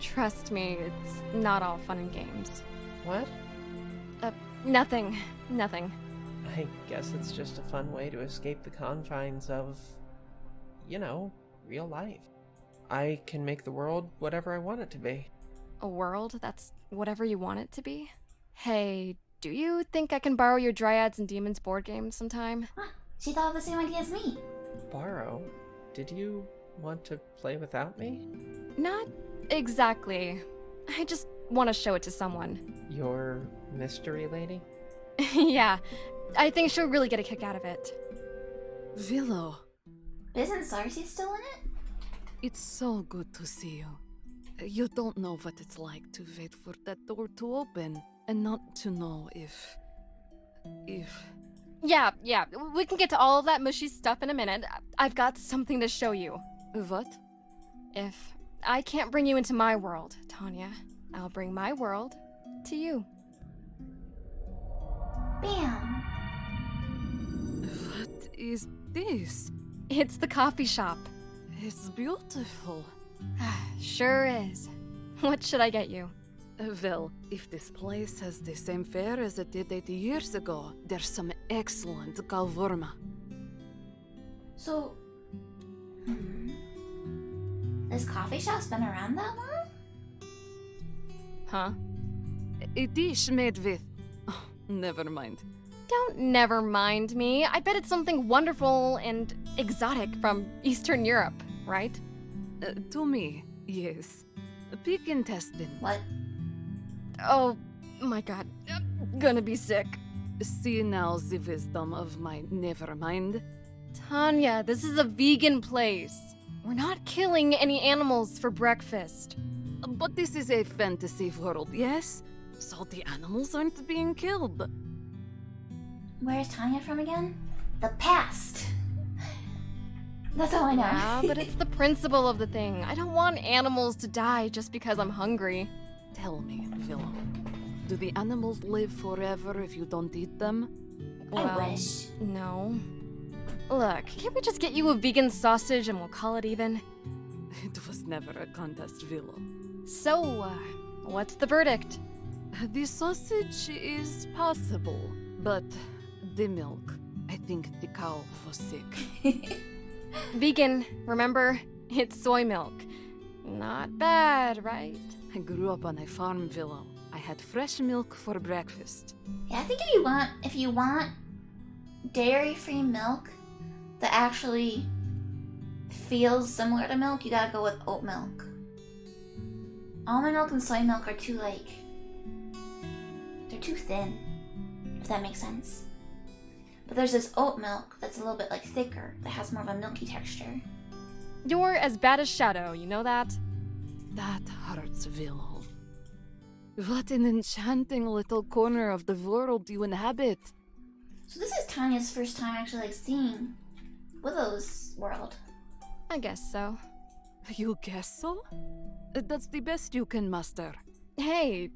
Trust me, it's not all fun and games. What? Nothing. I guess it's just a fun way to escape the confines of, you know, real life. I can make the world whatever I want it to be. A world that's whatever you want it to be? Hey, do you think I can borrow your Dryads and Demons board game sometime? Huh, she thought of the same idea as me. Borrow? Did you want to play without me? Not exactly. I just want to show it to someone. Your mystery lady? Yeah, I think she'll really get a kick out of it. Willow. Isn't Sarcy still in it? It's so good to see you. You don't know what it's like to wait for that door to open and not to know if... Yeah, we can get to all of that mushy stuff in a minute. I've got something to show you. What? If I can't bring you into my world, Tanya, I'll bring my world to you. Bam! What is this? It's the coffee shop. It's beautiful. Sure is. What should I get you? Well, if this place has the same fare as it did 80 years ago, there's some excellent kalvorma. So... This coffee shop's been around that long? Huh? A dish made with... Oh, never mind. Don't never mind me. I bet it's something wonderful and exotic from Eastern Europe, right? To me, yes. A pig intestine. What? Oh my god. I'm gonna be sick. See now the wisdom of my never mind. Tanya, this is a vegan place. We're not killing any animals for breakfast. But this is a fantasy world, yes? So the animals aren't being killed. Where's Tanya from again? The past! That's all I know. Yeah, but it's the principle of the thing. I don't want animals to die just because I'm hungry. Tell me, Willow, do the animals live forever if you don't eat them? I wish. No. Look, can't we just get you a vegan sausage and we'll call it even? It was never a contest, Willow. So, what's the verdict? The sausage is possible, but the milk, I think the cow was sick. Vegan, remember? It's soy milk. Not bad, right? I grew up on a farm, Willow. I had fresh milk for breakfast. Yeah, I think if you want dairy-free milk that actually feels similar to milk, you gotta go with oat milk. Almond milk and soy milk are too they're too thin, if that makes sense. But there's this oat milk that's a little bit thicker, that has more of a milky texture. You're as bad as Shadow, you know that? That hurts, Willow. What an enchanting little corner of the world you inhabit. So this is Tanya's first time actually seeing Willow's world. I guess so. You guess so? That's the best you can muster. Hey,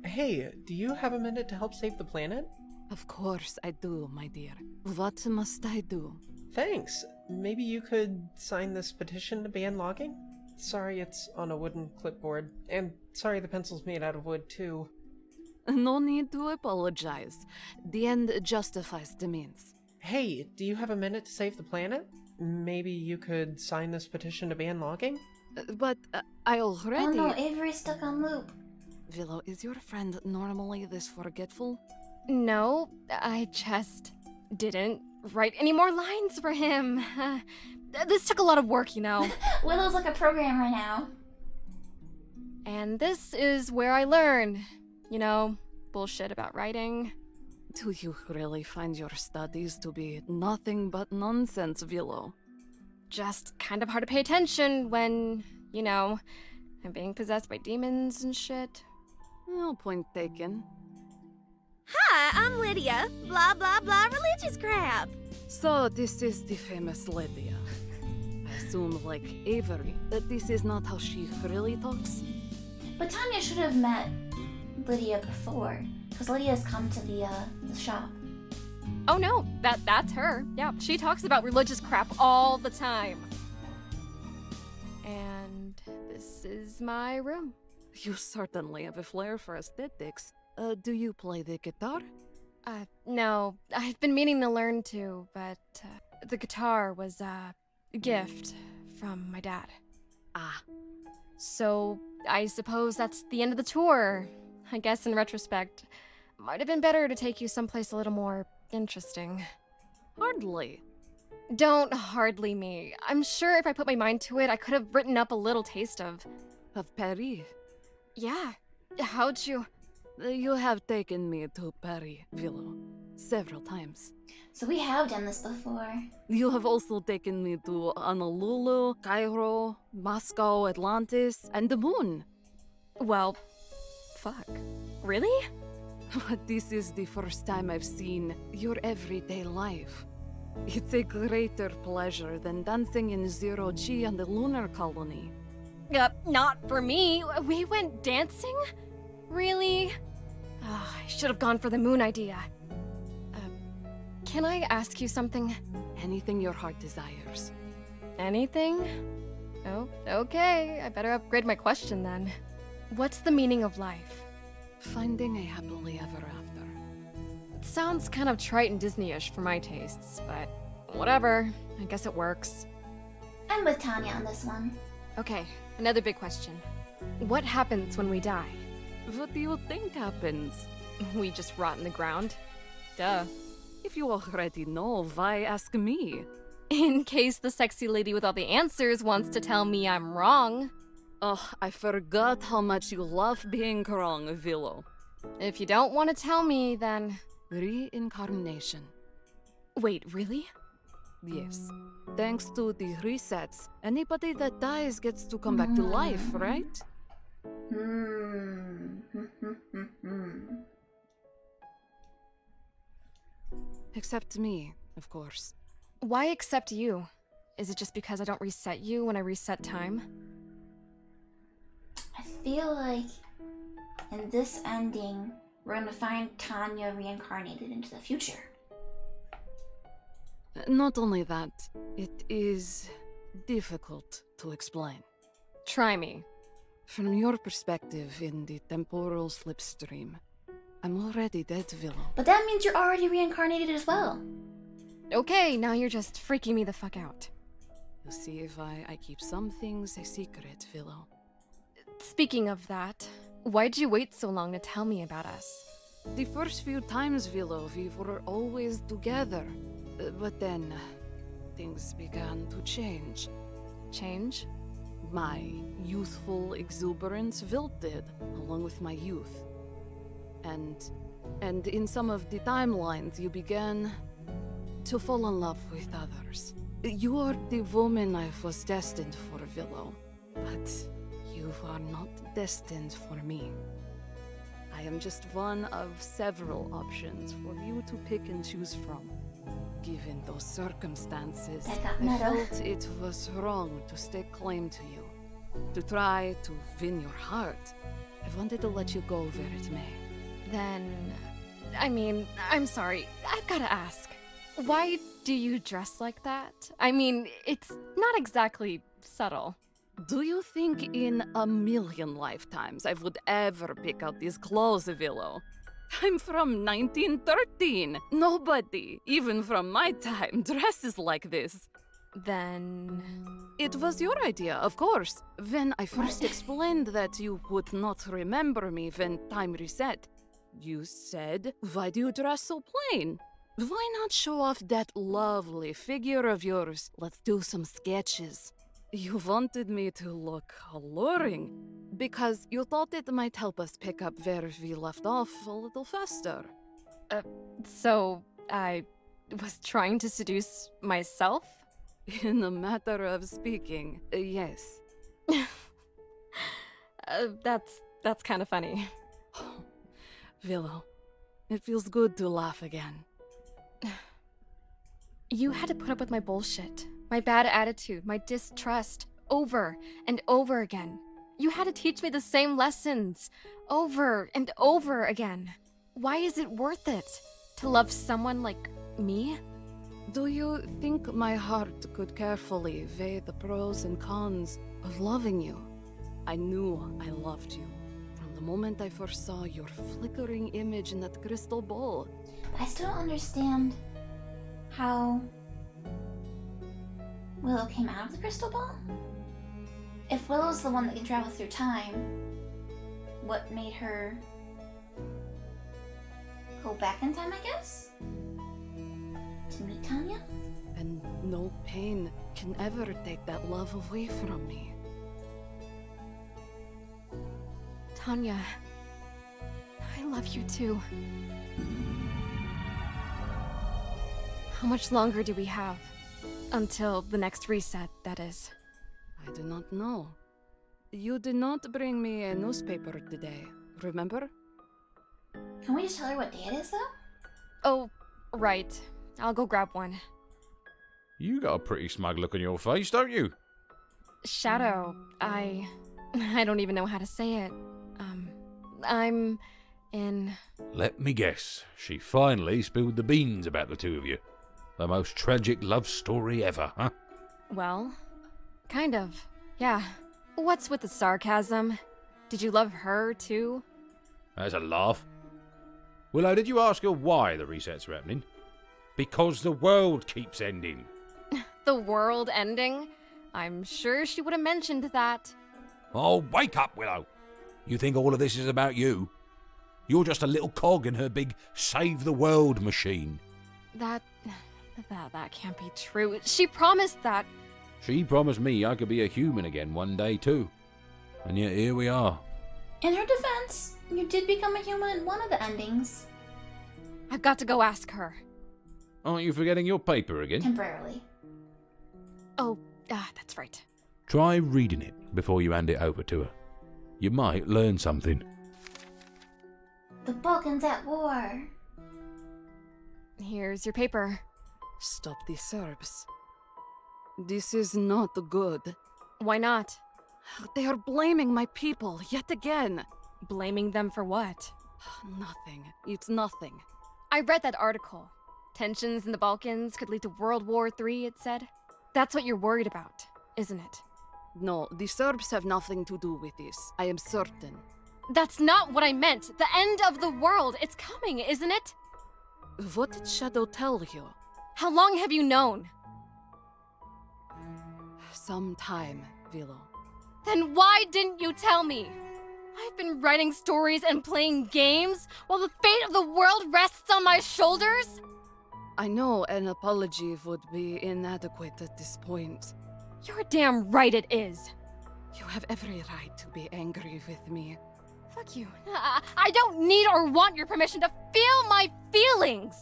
Hey, do you have a minute to help save the planet? Of course I do, my dear. What must I do? Thanks. Maybe you could sign this petition to ban logging? Sorry it's on a wooden clipboard. And sorry the pencil's made out of wood, too. No need to apologize. The end justifies the means. Hey, do you have a minute to save the planet? Maybe you could sign this petition to ban logging? But I already... Oh no, Avery's stuck on loop. Willow, is your friend normally this forgetful? no, I just didn't write any more lines for him. This took a lot of work, you know. Willow's like a programmer now. And this is where I learn, bullshit about writing. Do you really find your studies to be nothing but nonsense, Willow? Just kind of hard to pay attention when, I'm being possessed by demons and shit. Well, point taken. Hi, I'm Lydia. Blah, blah, blah, religious crap. So, this is the famous Lydia. I assume, like Avery, that this is not how she really talks? But Tanya should have met Lydia before, because Lydia's come to the shop. Oh no, that's her. Yeah, she talks about religious crap all the time. And this is my room. You certainly have a flair for aesthetics. Do you play the guitar? No, I've been meaning to learn to, but the guitar was a gift from my dad. Ah. So I suppose that's the end of the tour. I guess in retrospect, might have been better to take you someplace a little more interesting. Hardly. Don't hardly me. I'm sure if I put my mind to it, I could have written up a little taste of Paris? Yeah. How'd you... You have taken me to Paris, Willow, several times. So we have done this before. You have also taken me to Honolulu, Cairo, Moscow, Atlantis, and the moon. Well, fuck. Really? But this is the first time I've seen your everyday life. It's a greater pleasure than dancing in zero G on the lunar colony. Not for me. We went dancing? Really? I should have gone for the moon idea. Can I ask you something? Anything your heart desires. Anything? Oh, okay. I better upgrade my question then. What's the meaning of life? Finding a happily ever after. It sounds kind of trite and Disney-ish for my tastes, but whatever. I guess it works. I'm with Tanya on this one. Okay, another big question. What happens when we die? What do you think happens? We just rot in the ground. Duh. If you already know, why ask me? In case the sexy lady with all the answers wants to tell me I'm wrong. Oh, I forgot how much you love being wrong, Willow. If you don't want to tell me, then... Reincarnation. Wait, really? Yes. Thanks to the resets, anybody that dies gets to come back to life, right? Except me, of course. Why except you? Is it just because I don't reset you when I reset time? I feel like in this ending, we're gonna find Tanya reincarnated into the future. Not only that, it is difficult to explain. Try me. From your perspective in the temporal slipstream, I'm already dead, Willow. But that means you're already reincarnated as well. Okay, now you're just freaking me the fuck out. You see, if I keep some things a secret, Willow. Speaking of that, why'd you wait so long to tell me about us? The first few times, Willow, we were always together. But then, things began to change. Change? My youthful exuberance wilted, along with my youth. And in some of the timelines, you began to fall in love with others. You are the woman I was destined for, Willow. But you are not destined for me. I am just one of several options for you to pick and choose from. Given those circumstances, I felt it was wrong to stake claim to you. To try to win your heart, I wanted to let you go where it may. Then, I mean, I'm sorry, I've gotta ask. Why do you dress like that? I mean, it's not exactly subtle. Do you think in a million lifetimes I would ever pick out these clothes, Willow? I'm from 1913. Nobody, even from my time, dresses like this. Then... It was your idea, of course. When I first explained that you would not remember me when time reset, you said, "Why do you dress so plain? Why not show off that lovely figure of yours? Let's do some sketches." You wanted me to look alluring, because you thought it might help us pick up where we left off a little faster. So I was trying to seduce myself? In a matter of speaking, yes. That's kind of funny. Willow, it feels good to laugh again. You had to put up with my bullshit, my bad attitude, my distrust, over and over again. You had to teach me the same lessons, over and over again. Why is it worth it to love someone like me? Do you think my heart could carefully weigh the pros and cons of loving you? I knew I loved you from the moment I first saw your flickering image in that crystal bowl. I still don't understand how Willow came out of the crystal ball. If Willow's the one that can travel through time, what made her go back in time, I guess? To meet Tanya? And no pain can ever take that love away from me. Tanya, I love you too. How much longer do we have? Until the next reset, that is. I do not know. You did not bring me a newspaper today, remember? Can we just tell her what day it is, though? Oh, right. I'll go grab one. You got a pretty smug look on your face, don't you? Shadow, I don't even know how to say it. I'm in... Let me guess. She finally spilled the beans about the two of you. The most tragic love story ever, huh? Well, kind of. Yeah. What's with the sarcasm? Did you love her, too? That's a laugh. Willow, did you ask her why the resets are happening? Because the world keeps ending. The world ending? I'm sure she would have mentioned that. Oh, wake up, Willow. You think all of this is about you? You're just a little cog in her big save-the-world machine. That can't be true. She promised that. She promised me I could be a human again one day, too. And yet here we are. In her defense, you did become a human in one of the endings. I've got to go ask her. Aren't you forgetting your paper again? Temporarily. Oh, that's right. Try reading it before you hand it over to her. You might learn something. The Balkans at war. Here's your paper. Stop the Serbs. This is not good. Why not? They are blaming my people yet again. Blaming them for what? Nothing. It's nothing. I read that article. Tensions in the Balkans could lead to World War III, it said. That's what you're worried about, isn't it? No, the Serbs have nothing to do with this. I am certain. That's not what I meant. The end of the world. It's coming, isn't it? What did Shadow tell you? How long have you known? Some time, Willow. Then why didn't you tell me? I've been writing stories and playing games while the fate of the world rests on my shoulders? I know an apology would be inadequate at this point. You're damn right it is. You have every right to be angry with me. Fuck you. I don't need or want your permission to feel my feelings!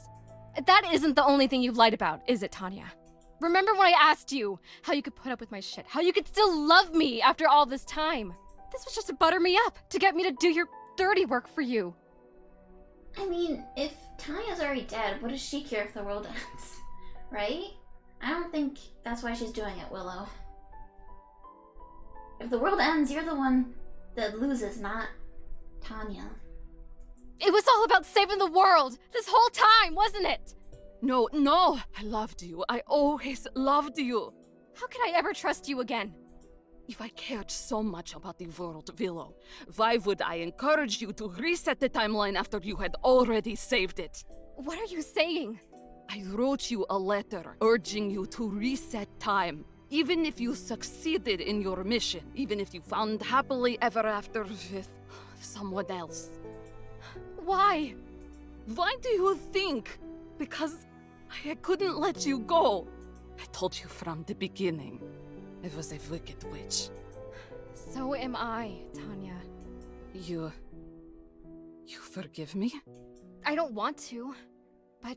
That isn't the only thing you've lied about, is it, Tanya? Remember when I asked you how you could put up with my shit, how you could still love me after all this time? This was just to butter me up, to get me to do your dirty work for you. I mean, if Tanya's already dead, what does she care if the world ends? Right? I don't think that's why she's doing it, Willow. If the world ends, you're the one that loses, not Tanya. It was all about saving the world, this whole time, wasn't it? No, I loved you. I always loved you. How could I ever trust you again? If I cared so much about the world, Willow, why would I encourage you to reset the timeline after you had already saved it? What are you saying? I wrote you a letter urging you to reset time. Even if you succeeded in your mission, even if you found happily ever after with someone else. Why? Why do you think? Because I couldn't let you go. I told you from the beginning. I was a wicked witch. So am I, Tanya. You forgive me? I don't want to, but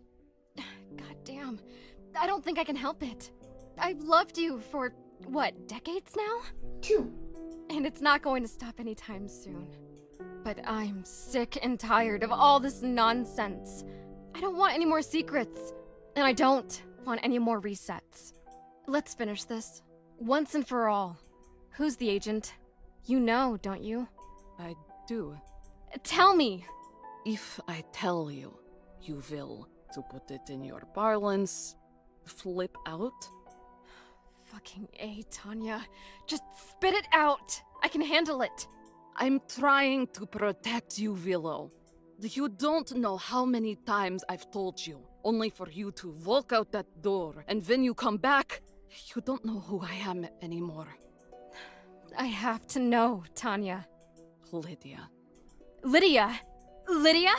goddamn, I don't think I can help it. I've loved you for, what, decades now? 2. And it's not going to stop anytime soon. But I'm sick and tired of all this nonsense. I don't want any more secrets, and I don't want any more resets. Let's finish this, once and for all. Who's the agent? You know, don't you? I do. Tell me! If I tell you, you will, to put it in your parlance, flip out? Fucking A, Tanya. Just spit it out! I can handle it! I'm trying to protect you, Willow. You don't know how many times I've told you, only for you to walk out that door, and when you come back, you don't know who I am anymore. I have to know, Tanya. Lydia. Lydia? Lydia?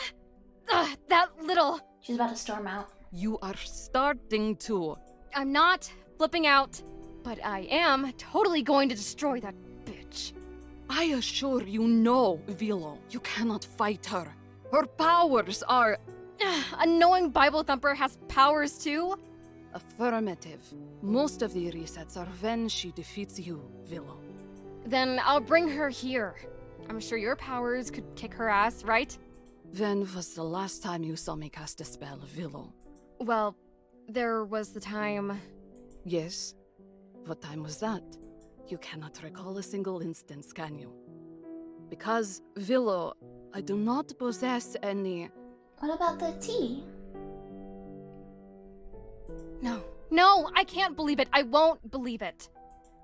Ugh, that little... She's about to storm out. You are starting to. I'm not flipping out, but I am totally going to destroy that bitch. I assure you no, Willow. You cannot fight her. Her powers are... A knowing Bible thumper has powers too? Affirmative. Most of the resets are when she defeats you, Willow. Then I'll bring her here. I'm sure your powers could kick her ass, right? When was the last time you saw me cast a spell, Willow? Well, there was the time... Yes? What time was that? You cannot recall a single instance, can you? Because, Willow, I do not possess any... What about the tea? No, I can't believe it. I won't believe it.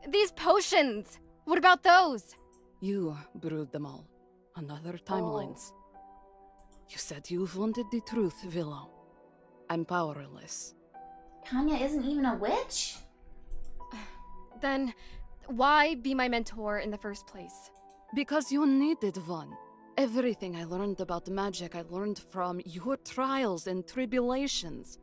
These potions! What about those? You brewed them all. On other timelines. You said you wanted the truth, Willow. I'm powerless. Tanya isn't even a witch? Then, why be my mentor in the first place? Because you needed one. Everything I learned about magic, I learned from your trials and tribulations.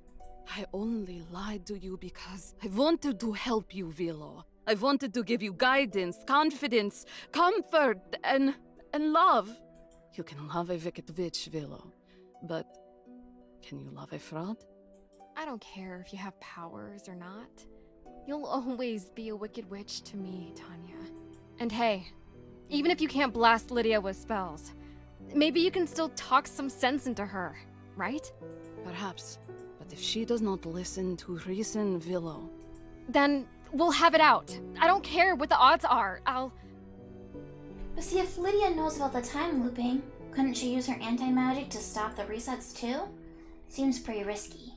I only lied to you because I wanted to help you, Willow. I wanted to give you guidance, confidence, comfort, and love. You can love a wicked witch, Willow, but can you love a fraud? I don't care if you have powers or not. You'll always be a wicked witch to me, Tanya. And hey, even if you can't blast Lydia with spells, maybe you can still talk some sense into her, right? Perhaps, but if she does not listen to reason, Willow... Then we'll have it out. I don't care what the odds are. But see, if Lydia knows about the time looping, couldn't she use her anti-magic to stop the resets too? Seems pretty risky.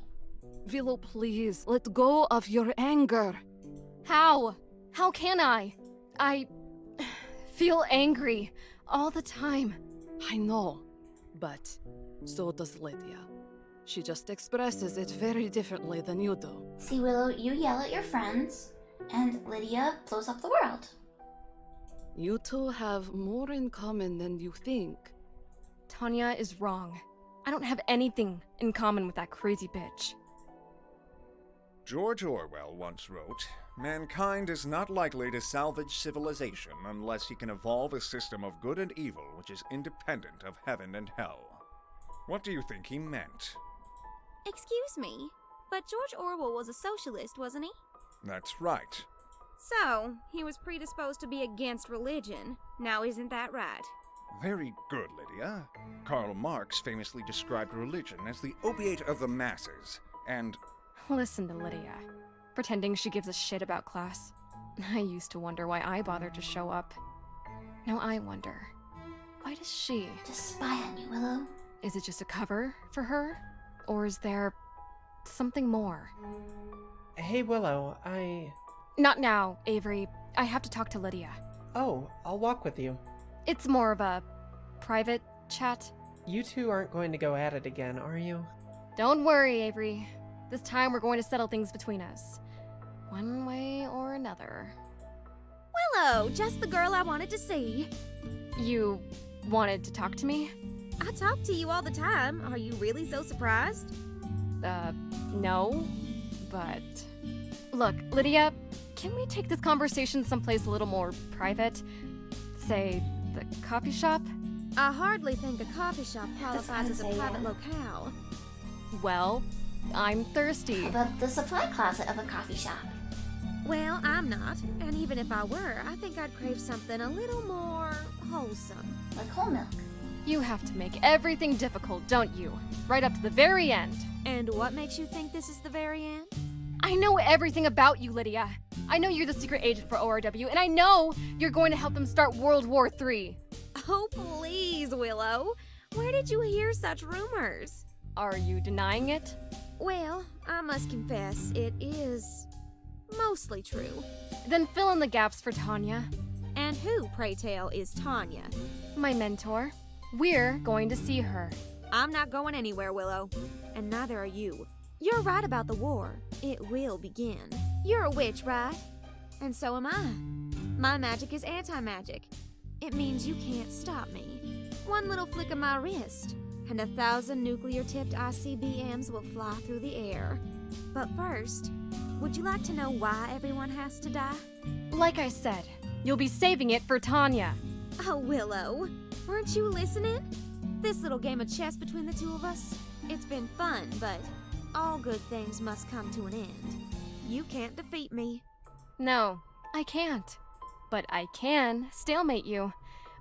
Willow, please, let go of your anger. How? How can I? I feel angry all the time. I know, but so does Lydia. She just expresses it very differently than you do. See, Willow, you yell at your friends, and Lydia blows up the world. You two have more in common than you think. Tanya is wrong. I don't have anything in common with that crazy bitch. George Orwell once wrote, "Mankind is not likely to salvage civilization unless he can evolve a system of good and evil which is independent of heaven and hell." What do you think he meant? Excuse me, but George Orwell was a socialist, wasn't he? That's right. So, he was predisposed to be against religion. Now isn't that right? Very good, Lydia. Karl Marx famously described religion as the opiate of the masses, and... Listen to Lydia, pretending she gives a shit about class. I used to wonder why I bothered to show up. Now I wonder, why does she? To spy on you, Willow. Is it just a cover for her? Or is there something more? Hey, Willow, Not now, Avery. I have to talk to Lydia. Oh, I'll walk with you. It's more of a private chat. You two aren't going to go at it again, are you? Don't worry, Avery. This time we're going to settle things between us. One way or another. Willow, just the girl I wanted to see. You wanted to talk to me? I talk to you all the time. Are you really so surprised? No. But... Look, Lydia, can we take this conversation someplace a little more private? Say, the coffee shop? I hardly think a coffee shop qualifies as a private locale. Well, I'm thirsty. How about the supply closet of a coffee shop? Well, I'm not. And even if I were, I think I'd crave something a little more wholesome. Like whole milk. You have to make everything difficult, don't you? Right up to the very end. And what makes you think this is the very end? I know everything about you, Lydia. I know you're the secret agent for ORW, and I know you're going to help them start World War III. Oh, please, Willow. Where did you hear such rumors? Are you denying it? Well, I must confess, it is mostly true. Then fill in the gaps for Tanya. And who, pray tell, is Tanya? My mentor. We're going to see her. I'm not going anywhere, Willow. And neither are you. You're right about the war. It will begin. You're a witch, right? And so am I. My magic is anti-magic. It means you can't stop me. One little flick of my wrist, and 1,000 nuclear-tipped ICBMs will fly through the air. But first, would you like to know why everyone has to die? Like I said, you'll be saving it for Tanya. Oh, Willow, weren't you listening? This little game of chess between the two of us, it's been fun, but all good things must come to an end. You can't defeat me. No, I can't. But I can stalemate you.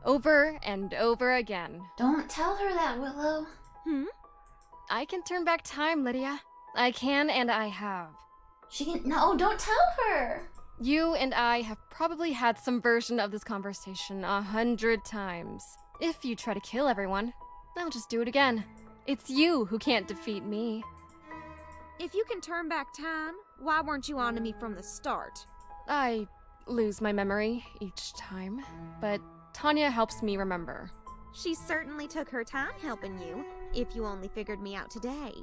Over and over again. Don't tell her that, Willow. I can turn back time, Lydia. I can and I have. She can... No, don't tell her! You and I have probably had some version of this conversation 100 times. If you try to kill everyone, I'll just do it again. It's you who can't defeat me. If you can turn back time, why weren't you on to me from the start? I lose my memory each time, but Tanya helps me remember. She certainly took her time helping you, if you only figured me out today.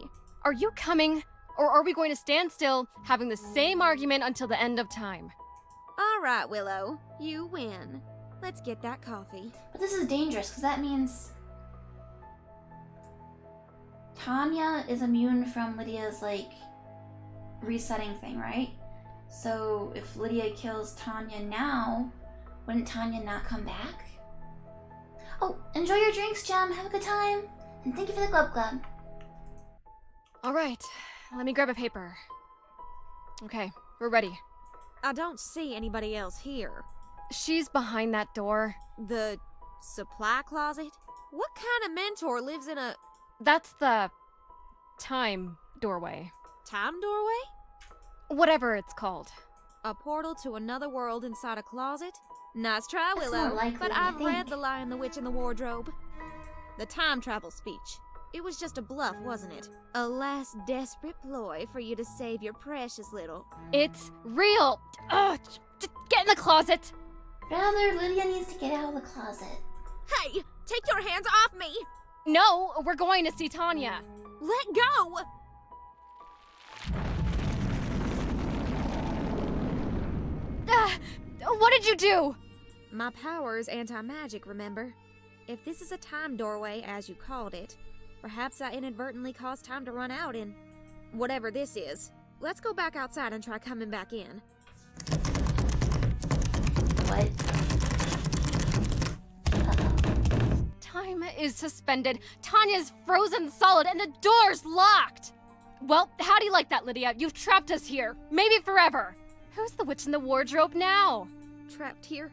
Are you coming, or are we going to stand still, having the same argument until the end of time? All right, Willow, you win. Let's get that coffee. But this is dangerous, because that means... Tanya is immune from Lydia's, resetting thing, right? So if Lydia kills Tanya now, wouldn't Tanya not come back? Oh, enjoy your drinks, Jem. Have a good time. And thank you for the Glub Glub. All right, let me grab a paper. Okay, we're ready. I don't see anybody else here. She's behind that door. The supply closet? What kind of mentor lives in a... That's the time doorway. Time doorway? Whatever it's called. A portal to another world inside a closet? Nice try, That's Willow. more likely But than I've you read think. The Lion, the Witch, and the Wardrobe. The time travel speech. It was just a bluff, wasn't it? A last desperate ploy for you to save your precious little... It's real! Ugh, just get in the closet! Rather, Lydia needs to get out of the closet. Hey, take your hands off me! No, we're going to see Tanya. Let go! What did you do? My power is anti-magic, remember? If this is a time doorway, as you called it, perhaps I inadvertently caused time to run out in whatever this is. Let's go back outside and try coming back in. What? Time is suspended. Tanya's frozen solid and the door's locked. Well, how do you like that, Lydia? You've trapped us here. Maybe forever. Who's the witch in the wardrobe now? Trapped here?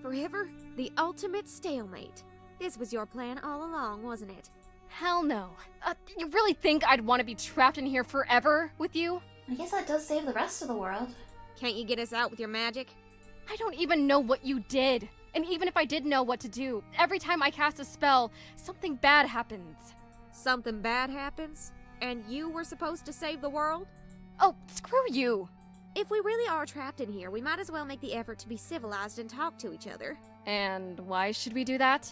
Forever? The ultimate stalemate. This was your plan all along, wasn't it? Hell no. You really think I'd want to be trapped in here forever with you? I guess that does save the rest of the world. Can't you get us out with your magic? I don't even know what you did. And even if I did know what to do, every time I cast a spell, something bad happens. Something bad happens? And you were supposed to save the world? Oh, screw you. If we really are trapped in here, we might as well make the effort to be civilized and talk to each other. And why should we do that?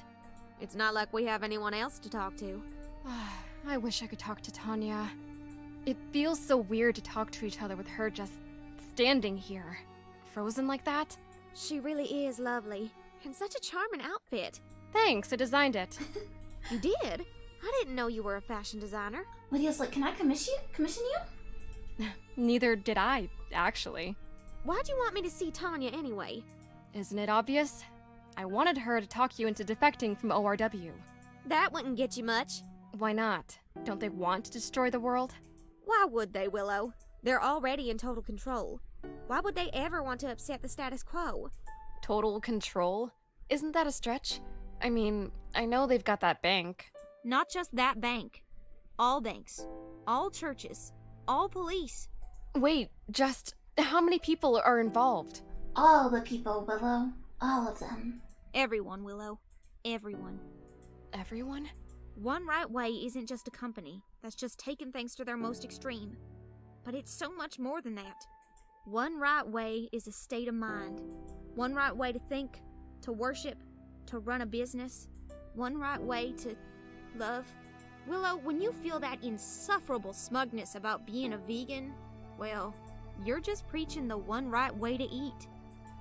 It's not like we have anyone else to talk to. I wish I could talk to Tanya. It feels so weird to talk to each other with her just standing here, frozen like that. She really is lovely, and such a charming outfit. Thanks, I designed it. You did? I didn't know you were a fashion designer. Lydia's like, can I commission you? Neither did I, actually. Why'd you want me to see Tanya anyway? Isn't it obvious? I wanted her to talk you into defecting from ORW. That wouldn't get you much. Why not? Don't they want to destroy the world? Why would they, Willow? They're already in total control. Why would they ever want to upset the status quo? Total control? Isn't that a stretch? I mean, I know they've got that bank. Not just that bank. All banks. All churches. All police. Wait, just how many people are involved? All the people, Willow. All of them. Everyone, Willow. Everyone. Everyone? One Right Way isn't just a company that's just taken things to their most extreme. But it's so much more than that. One Right Way is a state of mind. One right way to think, to worship, to run a business. One right way to love. Willow, when you feel that insufferable smugness about being a vegan, well, you're just preaching the one right way to eat.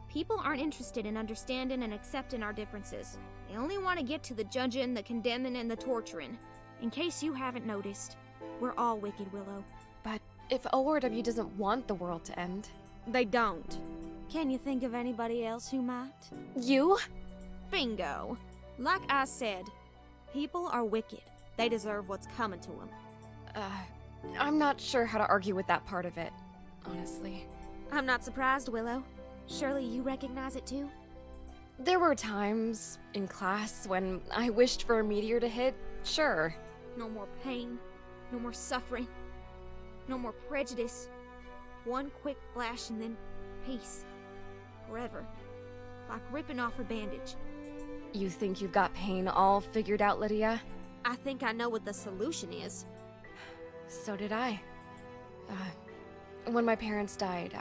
People aren't interested in understanding and accepting our differences. They only want to get to the judging, the condemning, and the torturing. In case you haven't noticed, we're all wicked, Willow. But if ORW doesn't want the world to end... They don't. Can you think of anybody else who might? You? Bingo. Like I said, people are wicked. They deserve what's coming to them. I'm not sure how to argue with that part of it, honestly. I'm not surprised, Willow. Surely you recognize it too? There were times in class when I wished for a meteor to hit, sure. No more pain, no more suffering, no more prejudice. One quick flash and then peace. Forever. Like ripping off a bandage. You think you've got pain all figured out, Lydia? I think I know what the solution is. So did I. When my parents died,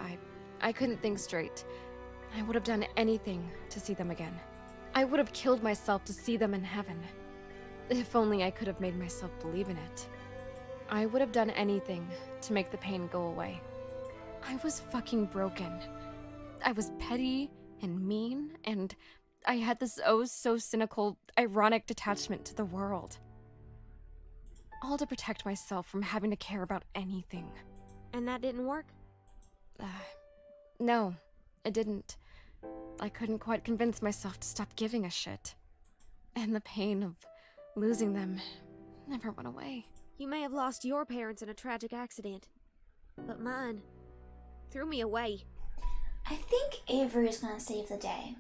I couldn't think straight. I would have done anything to see them again. I would have killed myself to see them in heaven. If only I could have made myself believe in it. I would have done anything to make the pain go away. I was fucking broken. I was petty and mean, and I had this oh-so-cynical, ironic detachment to the world. All to protect myself from having to care about anything. And that didn't work? No, it didn't. I couldn't quite convince myself to stop giving a shit. And the pain of losing them never went away. You may have lost your parents in a tragic accident, but mine threw me away. I think Avery is gonna save the day.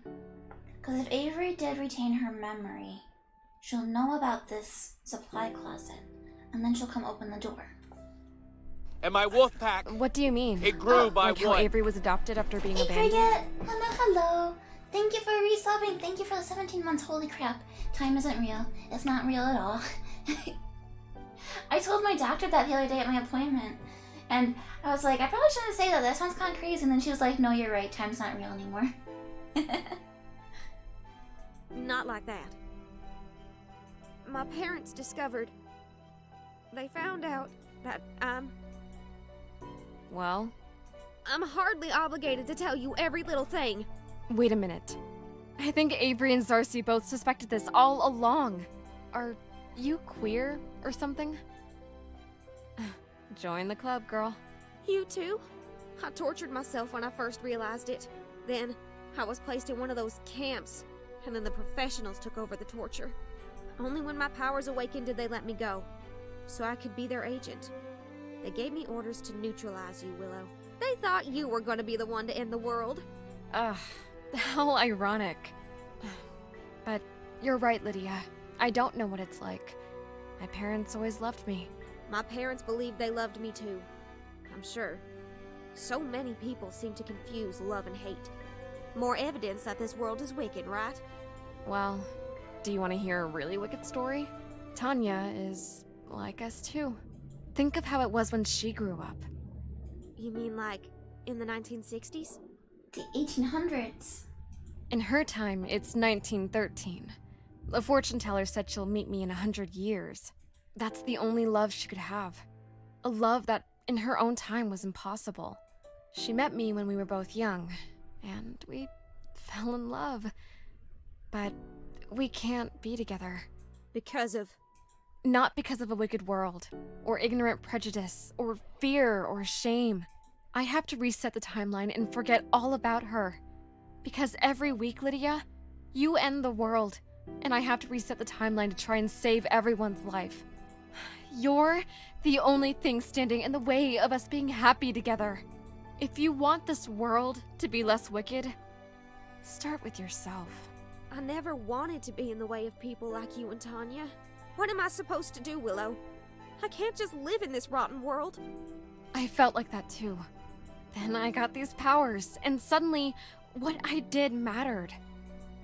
Because if Avery did retain her memory, she'll know about this supply closet, and then she'll come open the door. And my wolf pack. What do you mean? It grew by like how one. Avery was adopted after being Hey, abandoned? Cricket! Hello! Thank you for resubbing. Thank you for the 17 months. Holy crap. Time isn't real. It's not real at all. I told my doctor that the other day at my appointment. And I was like, I probably shouldn't say that. That sounds kind of crazy. And then she was like, no, you're right. Time's not real anymore. Not like that. my parents discovered... They found out that Well? I'm hardly obligated to tell you every little thing. Wait a minute. I think Avery and Zarcy both suspected this all along. Are you queer or something? Join the club, girl. You too? I tortured myself when I first realized it. Then, I was placed in one of those camps, and then the professionals took over the torture. Only when my powers awakened did they let me go, so I could be their agent. They gave me orders to neutralize you, Willow. They thought you were going to be the one to end the world. How ironic. But you're right, Lydia. I don't know what it's like. My parents always loved me. My parents believed they loved me too. I'm sure. So many people seem to confuse love and hate. More evidence that this world is wicked, right? Well, do you want to hear a really wicked story? Tanya is like us too. Think of how it was when she grew up. You mean like in the 1960s? The 1800s. In her time, it's 1913. The fortune teller said she'll meet me in 100 years. That's the only love she could have. A love that, in her own time, was impossible. She met me when we were both young, and we fell in love. But we can't be together. Because of... Not because of a wicked world, or ignorant prejudice, or fear, or shame. I have to reset the timeline and forget all about her. Because every week, Lydia, you end the world, and I have to reset the timeline to try and save everyone's life. You're the only thing standing in the way of us being happy together. If you want this world to be less wicked, start with yourself. I never wanted to be in the way of people like you and Tanya. What am I supposed to do, Willow? I can't just live in this rotten world. I felt like that too. Then I got these powers, and suddenly, what I did mattered.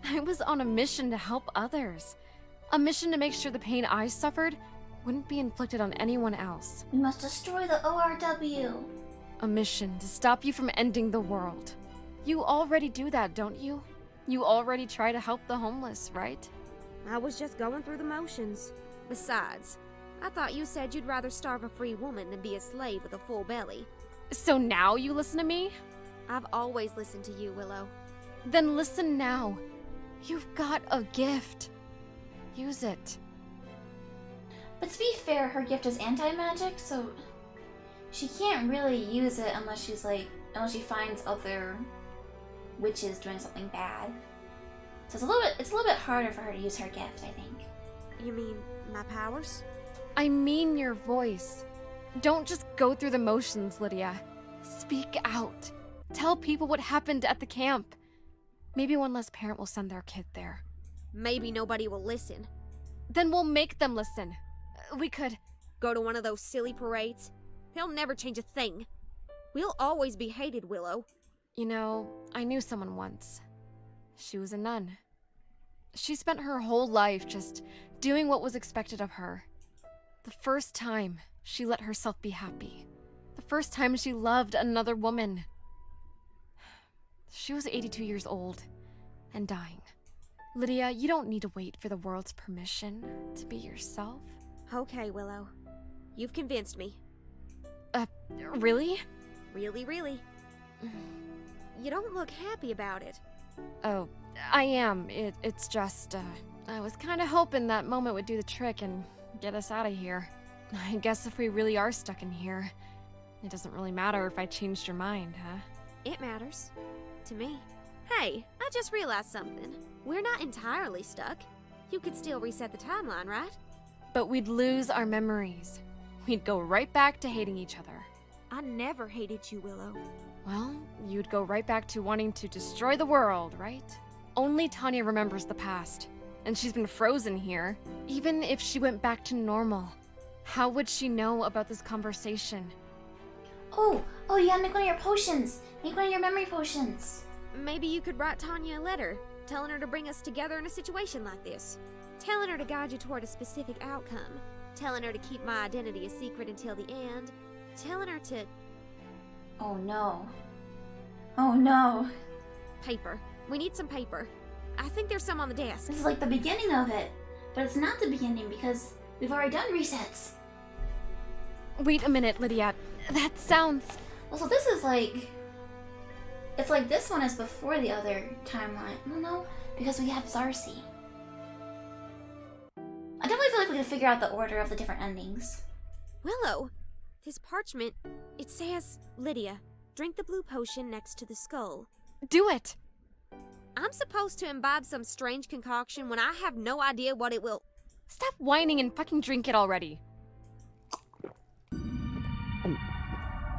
I was on a mission to help others. A mission to make sure the pain I suffered wouldn't be inflicted on anyone else. We must destroy the ORW. A mission to stop you from ending the world. You already do that, don't you? You already try to help the homeless, right? I was just going through the motions. Besides, I thought you said you'd rather starve a free woman than be a slave with a full belly. So now you listen to me? I've always listened to you, Willow. Then listen now. You've got a gift. Use it. But to be fair, her gift is anti-magic, so she can't really use it unless unless she finds other witches doing something bad. So it's a little bit harder for her to use her gift, I think. You mean my powers? I mean your voice. Don't just go through the motions, Lydia. Speak out. Tell people what happened at the camp. Maybe one less parent will send their kid there. Maybe nobody will listen. Then we'll make them listen. We could... Go to one of those silly parades? They'll never change a thing. We'll always be hated, Willow. You know, I knew someone once. She was a nun. She spent her whole life just doing what was expected of her. The first time she let herself be happy. The first time she loved another woman. She was 82 years old and dying. Lydia, you don't need to wait for the world's permission to be yourself. Okay, Willow. You've convinced me. Really? Really, really. You don't look happy about it. Oh, I am. It's just, I was kind of hoping that moment would do the trick and get us out of here. I guess if we really are stuck in here, it doesn't really matter if I changed your mind, huh? It matters. To me. Hey, I just realized something. We're not entirely stuck. You could still reset the timeline, right? But we'd lose our memories. We'd go right back to hating each other. I never hated you, Willow. Well, you'd go right back to wanting to destroy the world, right? Only Tanya remembers the past, and she's been frozen here. Even if she went back to normal, how would she know about this conversation? Oh, you gotta make one of your potions. Make one of your memory potions. Maybe you could write Tanya a letter, telling her to bring us together in a situation like this. Telling her to guide you toward a specific outcome. Telling her to keep my identity a secret until the end. Telling her to... Oh no. Oh no. Paper. We need some paper. I think there's some on the desk. This is like the beginning of it. But it's not the beginning because we've already done resets. Wait a minute, Lydia. That sounds... Well, so this is like... It's like this one is before the other timeline. Well, no, because we have Zarcy. I definitely feel like we can figure out the order of the different endings. Willow, this parchment, it says, Lydia, drink the blue potion next to the skull. Do it! I'm supposed to imbibe some strange concoction when I have no idea what it will... Stop whining and fucking drink it already.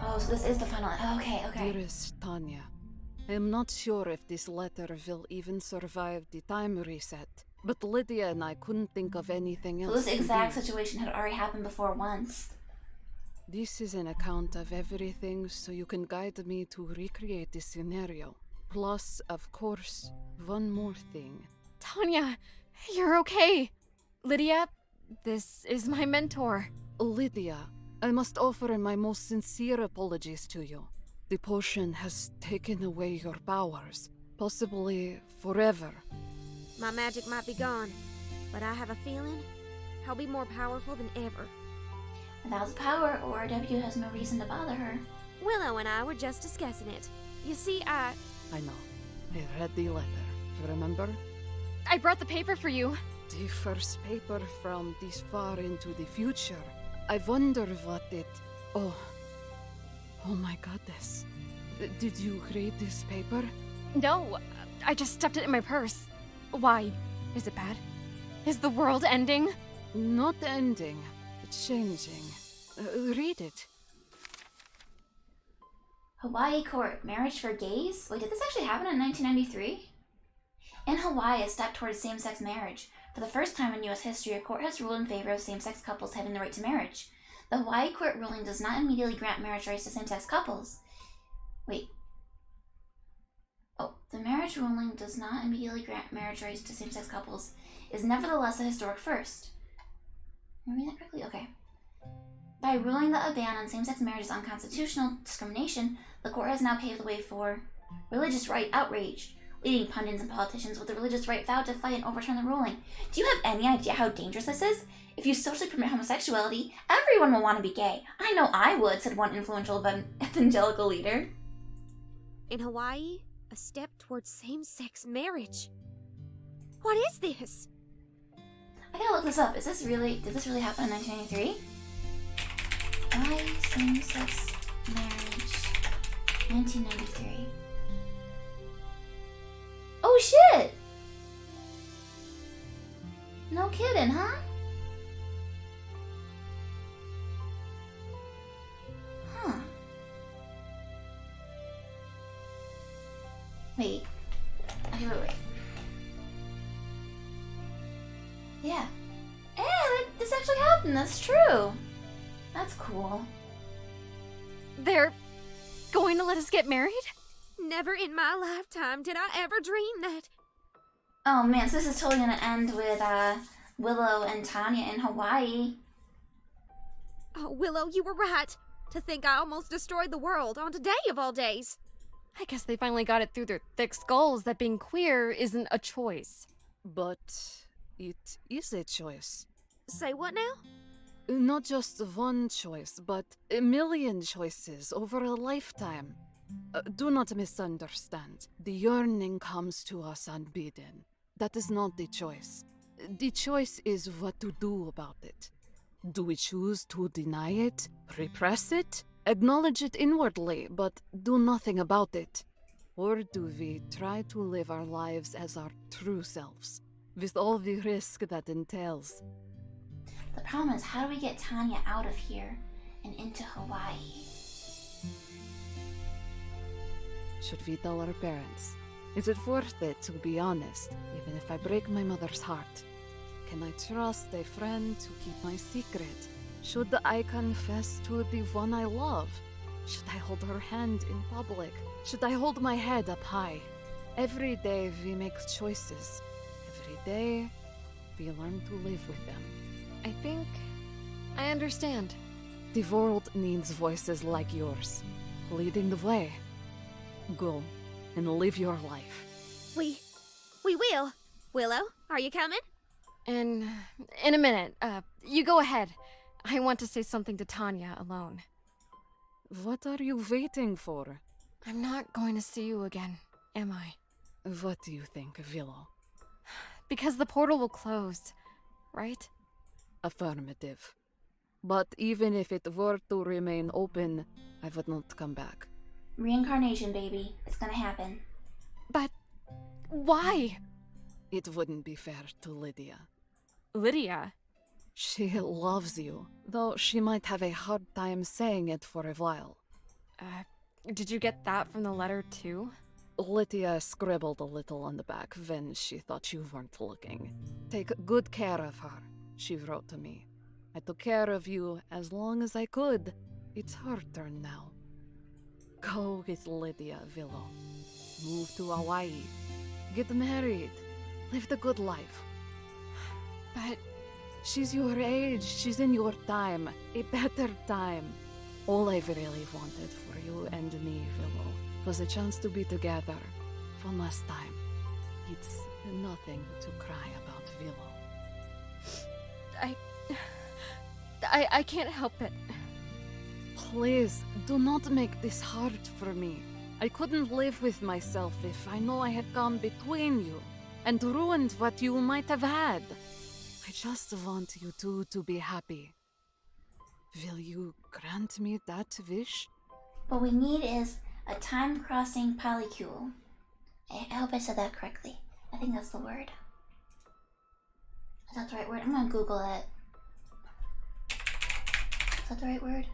Oh, so this is the final... Okay. Dearest Tanya, I am not sure if this letter will even survive the time reset, but Lydia and I couldn't think of anything So else. this exact situation had already happened before once. This is an account of everything, so you can guide me to recreate the scenario. Plus, of course, one more thing. Tanya, you're okay. Lydia, this is my mentor. Lydia, I must offer my most sincere apologies to you. The potion has taken away your powers, possibly forever. My magic might be gone, but I have a feeling I'll be more powerful than ever. Without the power, ORW has no reason to bother her. Willow and I were just discussing it. You see, I know. I read the letter. Remember? I brought the paper for you. The first paper from this far into the future. I wonder what it... Oh my goodness. Did you read this paper? No, I just stuffed it in my purse. Why? Is it bad? Is the world ending? Not ending. Changing. Read it. Hawaii court, marriage for gays? Wait, did this actually happen in 1993? In Hawaii, a step towards same-sex marriage. For the first time in U.S. history, a court has ruled in favor of same-sex couples having the right to marriage. The Hawaii court ruling does not immediately grant marriage rights to same-sex couples. Wait. Oh, the marriage ruling does not immediately grant marriage rights to same-sex couples is nevertheless a historic first. Am I reading that correctly? Okay. By ruling that a ban on same-sex marriage is unconstitutional discrimination, the court has now paved the way for religious right outrage, leading pundits and politicians with the religious right vowed to fight and overturn the ruling. Do you have any idea how dangerous this is? If you socially permit homosexuality, everyone will want to be gay. I know I would, said one influential evangelical leader. In Hawaii, a step towards same-sex marriage. What is this? I gotta look this up. Did this really happen in 1993? Why same-sex marriage, 1993. Oh shit! No kidding, huh? Huh. Wait. Okay, wait. Yeah. This actually happened. That's true. That's cool. They're going to let us get married? Never in my lifetime did I ever dream that. Oh man, so this is totally gonna end with Willow and Tanya in Hawaii. Oh, Willow, you were right. To think I almost destroyed the world on today of all days. I guess they finally got it through their thick skulls that being queer isn't a choice. But it is a choice. Say what now? Not just one choice, but a million choices over a lifetime. Do not misunderstand. The yearning comes to us unbidden. That is not the choice. The choice is what to do about it. Do we choose to deny it, repress it, acknowledge it inwardly, but do nothing about it? Or do we try to live our lives as our true selves, with all the risk that entails? The problem is, how do we get Tanya out of here and into Hawaii? Should we tell our parents? Is it worth it to be honest, even if I break my mother's heart? Can I trust a friend to keep my secret? Should I confess to the one I love? Should I hold her hand in public? Should I hold my head up high? Every day we make choices. Every day we learn to live with them. I think I understand. The world needs voices like yours, leading the way. Go and live your life. We will. Willow, are you coming? In a minute. You go ahead. I want to say something to Tanya alone. What are you waiting for? I'm not going to see you again, am I? What do you think, Willow? Because the portal will close, right? Affirmative. But even if it were to remain open, I would not come back. Reincarnation, baby. It's gonna happen. But why? It wouldn't be fair to Lydia. Lydia? She loves you, though she might have a hard time saying it for a while. Did you get that from the letter too? Lydia scribbled a little on the back when she thought you weren't looking. Take good care of her, she wrote to me. I took care of you as long as I could. It's her turn now. Go with Lydia, Willow. Move to Hawaii. Get married. Live the good life. But she's your age. She's in your time. A better time. All I've really wanted for you and me, Willow, was a chance to be together one last time. It's nothing to cry about, Willow. I can't help it. Please, do not make this hard for me. I couldn't live with myself if I know I had come between you and ruined what you might have had. I just want you two to be happy. Will you grant me that wish? What we need is a time-crossing polycule. I hope I said that correctly. I think that's the word. Is that the right word? I'm gonna Google it. Is that the right word?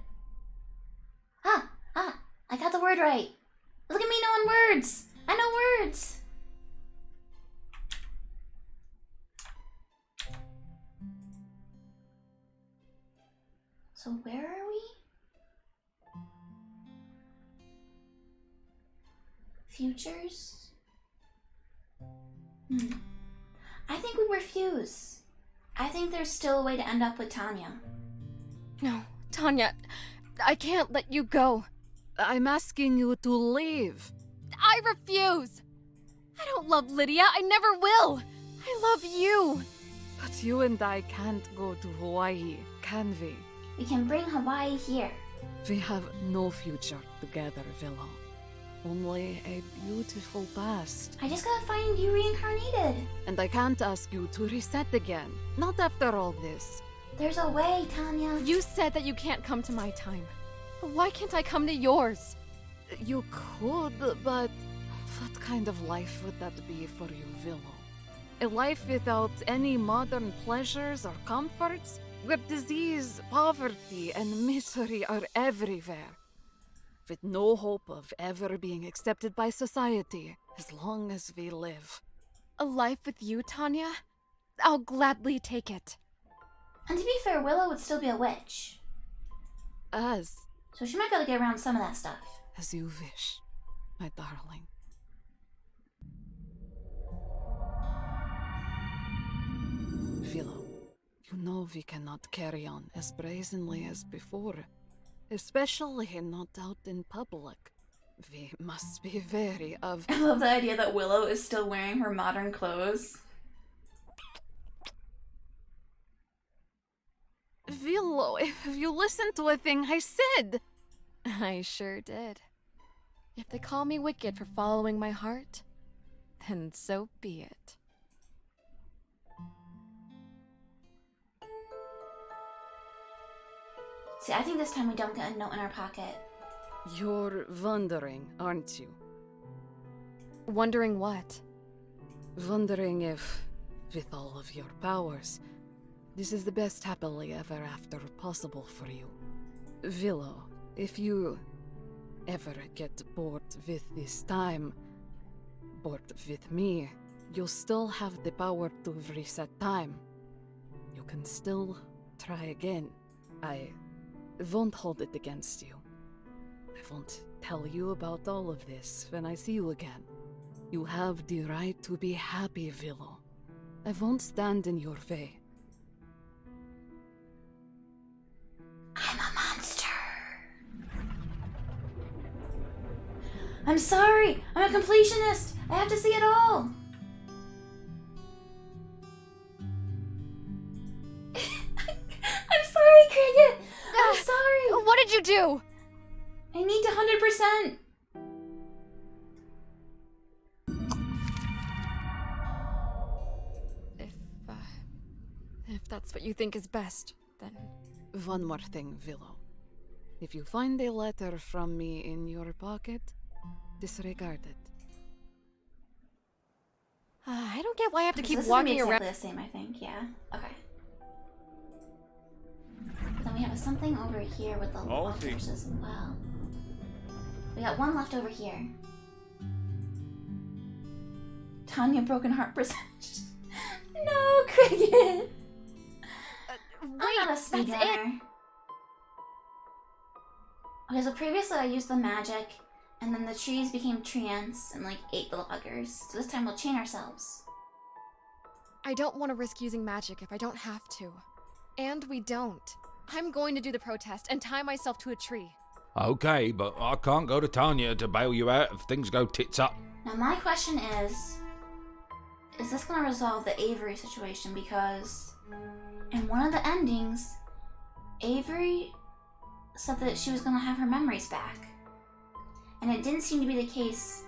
I got the word right. Look at me knowing words. I know words. So where are we? Futures? I think we refuse. I think there's still a way to end up with Tanya. No, Tanya, I can't let you go. I'm asking you to leave. I refuse. I don't love Lydia. I never will. I love you. But you and I can't go to Hawaii, can we? We can bring Hawaii here. We have no future together, Willow. Only a beautiful past. I just gotta find you reincarnated. And I can't ask you to reset again. Not after all this. There's a way, Tanya. You said that you can't come to my time. But why can't I come to yours? You could, but what kind of life would that be for you, Willow? A life without any modern pleasures or comforts? Where disease, poverty, and misery are everywhere. With no hope of ever being accepted by society as long as we live. A life with you, Tanya? I'll gladly take it. And to be fair, Willow would still be a witch. So she might be able to get around some of that stuff. As you wish, my darling. Willow, you know we cannot carry on as brazenly as before. Especially not out in public. We must be wary of... I love the idea that Willow is still wearing her modern clothes. Willow, if you listened to a thing I said... I sure did. If they call me wicked for following my heart, then so be it. See, I think this time we don't get a note in our pocket. You're wondering, aren't you? Wondering what? Wondering if, with all of your powers, this is the best happily ever after possible for you. Willow, if you ever get bored with this time, bored with me, you'll still have the power to reset time. You can still try again. I won't hold it against you. I won't tell you about all of this when I see you again. You have the right to be happy, Willow. I won't stand in your way. I'm a monster. I'm sorry. I'm a completionist. I have to see it all. did you do? I need 100%. If that's what you think is best, then... One more thing, Willow. If you find a letter from me in your pocket, disregard it. I don't get why I have to keep This walking is gonna around. be exactly the same, I think. Yeah. Okay. Then we have something over here with the lockers as well. We got one left over here. Tanya, broken heart percentage. No, Cricket. I'm not a speedrunner. Okay, so previously I used the magic, and then the trees became trance and like ate the loggers. So this time we'll chain ourselves. I don't want to risk using magic if I don't have to. And we don't. I'm going to do the protest and tie myself to a tree. Okay, but I can't go to Tanya to bail you out if things go tits up. Now my question is this gonna resolve the Avery situation? Because in one of the endings, Avery said that she was gonna have her memories back. And it didn't seem to be the case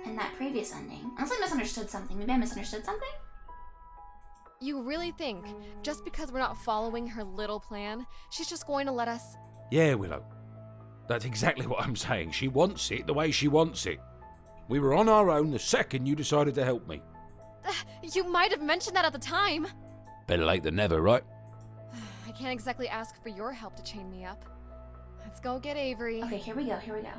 in that previous ending. Unless I misunderstood something. Maybe I misunderstood something? You really think, just because we're not following her little plan, she's just going to let us... Yeah, Willow. That's exactly what I'm saying. She wants it the way she wants it. We were on our own the second you decided to help me. You might have mentioned that at the time. Better late than never, right? I can't exactly ask for your help to chain me up. Let's go get Avery. Okay, here we go, here we go.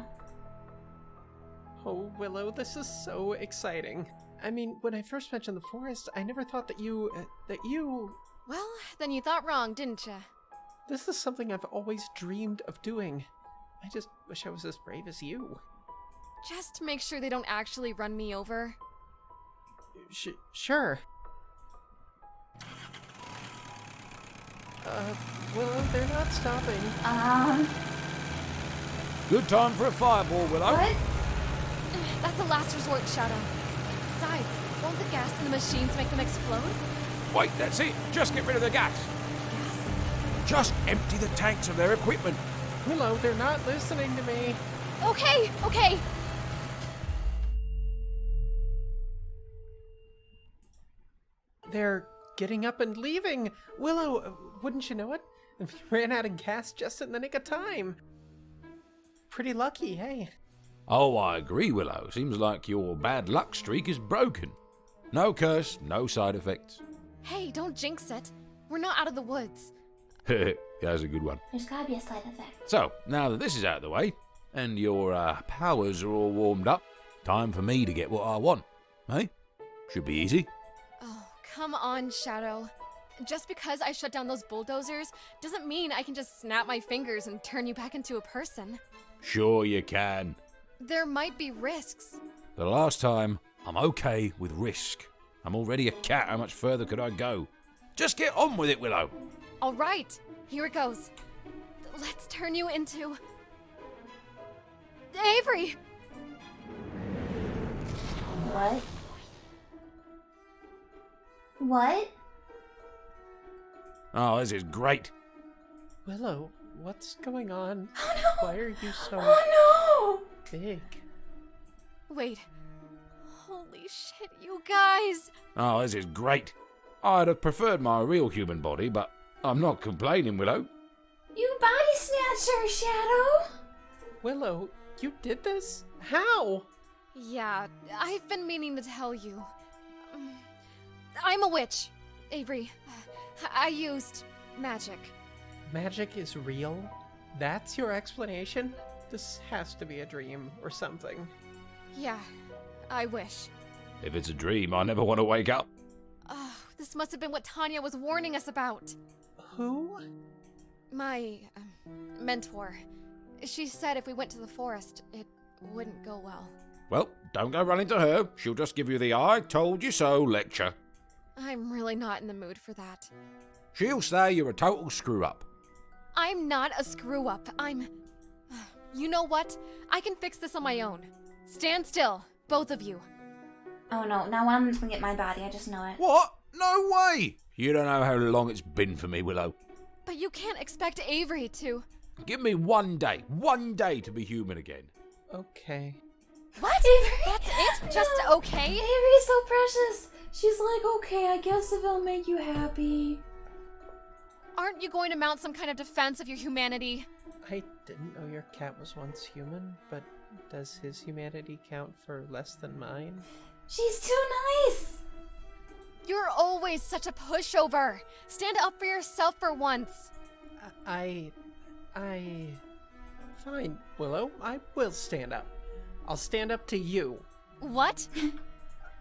Oh, Willow, this is so exciting. I mean, when I first mentioned the forest, I never thought that you... Well, then you thought wrong, didn't ya? This is something I've always dreamed of doing. I just wish I was as brave as you. Just make sure they don't actually run me over. Sure. Willow, they're not stopping. Good time for a fireball, Willow. What? That's a last resort, Shadow. Besides, won't the gas in the machines make them explode? Wait, that's it. Just get rid of the gas. Just empty the tanks of their equipment. Willow, they're not listening to me. Okay, okay. They're getting up and leaving. Willow, wouldn't you know it? We ran out of gas just in the nick of time. Pretty lucky, hey? Oh, I agree, Willow. Seems like your bad luck streak is broken. No curse, no side effects. Hey, don't jinx it. We're not out of the woods. That's a good one. There's gotta be a side effect. So, now that this is out of the way, and your powers are all warmed up, time for me to get what I want. Hey? Should be easy. Oh, come on, Shadow. Just because I shut down those bulldozers doesn't mean I can just snap my fingers and turn you back into a person. Sure you can. There might be risks. The last time, I'm okay with risk. I'm already a cat, how much further could I go? Just get on with it, Willow. All right, here it goes. Let's turn you into... Avery! What? What? Oh, this is great. Willow, what's going on? Oh no! Why are you so Oh big? Wait. Holy shit, you guys! Oh, this is great. I'd have preferred my real human body, but I'm not complaining, Willow. no! You body snatcher, Shadow! Willow, you did this? How? Yeah, I've been meaning to tell you. I'm a witch, Avery. I used magic. Magic is real? That's your explanation? This has to be a dream or something. Yeah, I wish. If it's a dream, I never want to wake up. Oh, this must have been what Tanya was warning us about. Who? My mentor. She said if we went to the forest, it wouldn't go well. Well, don't go running to her. She'll just give you the I told you so lecture. I'm really not in the mood for that. She'll say you're a total screw-up. I'm not a screw-up. I'm... You know what? I can fix this on my own. Stand still, both of you. Oh no, now one of them's gonna get my body, I just know it. What? No way! You don't know how long it's been for me, Willow. But you can't expect Avery to... Give me one day to be human again. Okay. What? Avery! That's it? Just okay? Avery's so precious. She's like, okay, I guess if it'll make you happy. Aren't you going to mount some kind of defense of your humanity? I didn't know your cat was once human, but does his humanity count for less than mine? She's too nice. You're always such a pushover. Stand up for yourself for once. Fine, Willow. I will stand up. I'll stand up to you. What?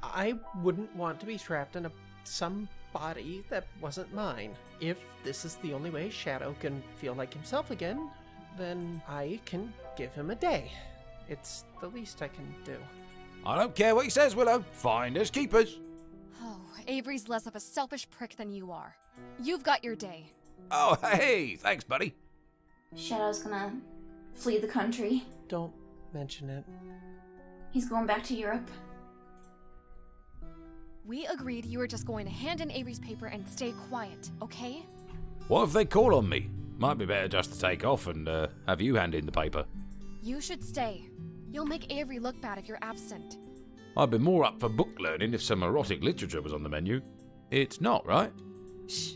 I wouldn't want to be trapped in some body that wasn't mine. If this is the only way Shadow can feel like himself again, then I can give him a day. It's the least I can do. I don't care what he says, Willow. Finders keepers. Oh, Avery's less of a selfish prick than you are. You've got your day. Oh, hey, thanks, buddy. Shadow's gonna flee the country. Don't mention it. He's going back to Europe. We agreed you were just going to hand in Avery's paper and stay quiet, okay? What if they call on me? Might be better just to take off and have you hand in the paper. You should stay. You'll make Avery look bad if you're absent. I'd be more up for book learning if some erotic literature was on the menu. It's not, right? Shh.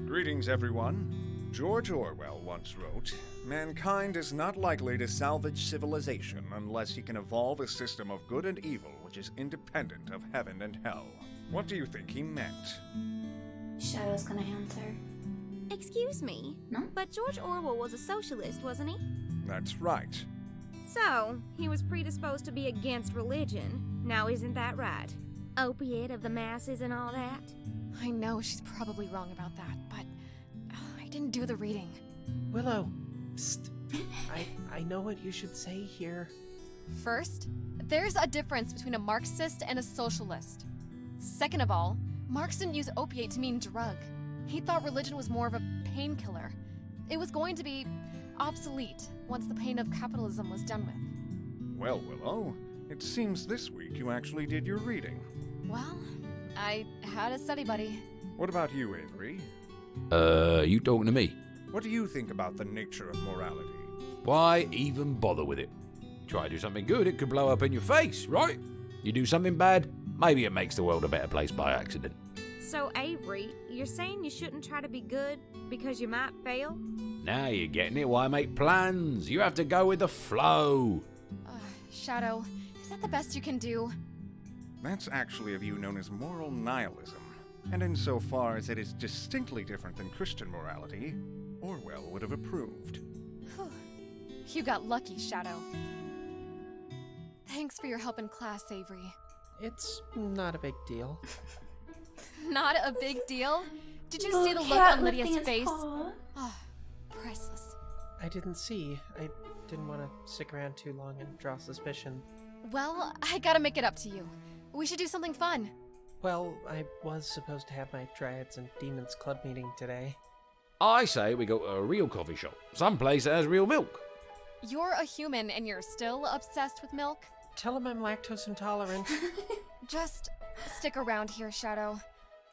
Greetings, everyone. George Orwell once wrote, "Mankind is not likely to salvage civilization unless he can evolve a system of good and evil which is independent of heaven and hell." What do you think he meant? Shadow's gonna answer. Excuse me? No? But George Orwell was a socialist, wasn't he? That's right. So, he was predisposed to be against religion. Now isn't that right? Opiate of the masses and all that? I know she's probably wrong about that, but I didn't do the reading. Willow, psst. I know what you should say here. First, there's a difference between a Marxist and a socialist. Second of all, Marx didn't use opiate to mean drug. He thought religion was more of a painkiller. It was going to be obsolete once the pain of capitalism was done with. Well, Willow, it seems this week you actually did your reading. Well, I had a study buddy. What about you, Avery? You talking to me? What do you think about the nature of morality? Why even bother with it? Try to do something good, it could blow up in your face, right? You do something bad, maybe it makes the world a better place by accident. So, Avery, you're saying you shouldn't try to be good because you might fail? Now you're getting it, why make plans? You have to go with the flow. Shadow, is that the best you can do? That's actually a view known as moral nihilism. And insofar as it is distinctly different than Christian morality, Orwell would have approved. Whew. You got lucky, Shadow. Thanks for your help in class, Avery. It's not a big deal. Not a big deal? Did you see the look cat on Lydia's lifting his face? paw. Oh, priceless. I didn't see. I didn't want to stick around too long and draw suspicion. Well, I gotta make it up to you. We should do something fun. Well, I was supposed to have my Dryads and Demons Club meeting today. I say we go to a real coffee shop, someplace that has real milk. You're a human and you're still obsessed with milk? Tell him I'm lactose intolerant. Just stick around here, Shadow.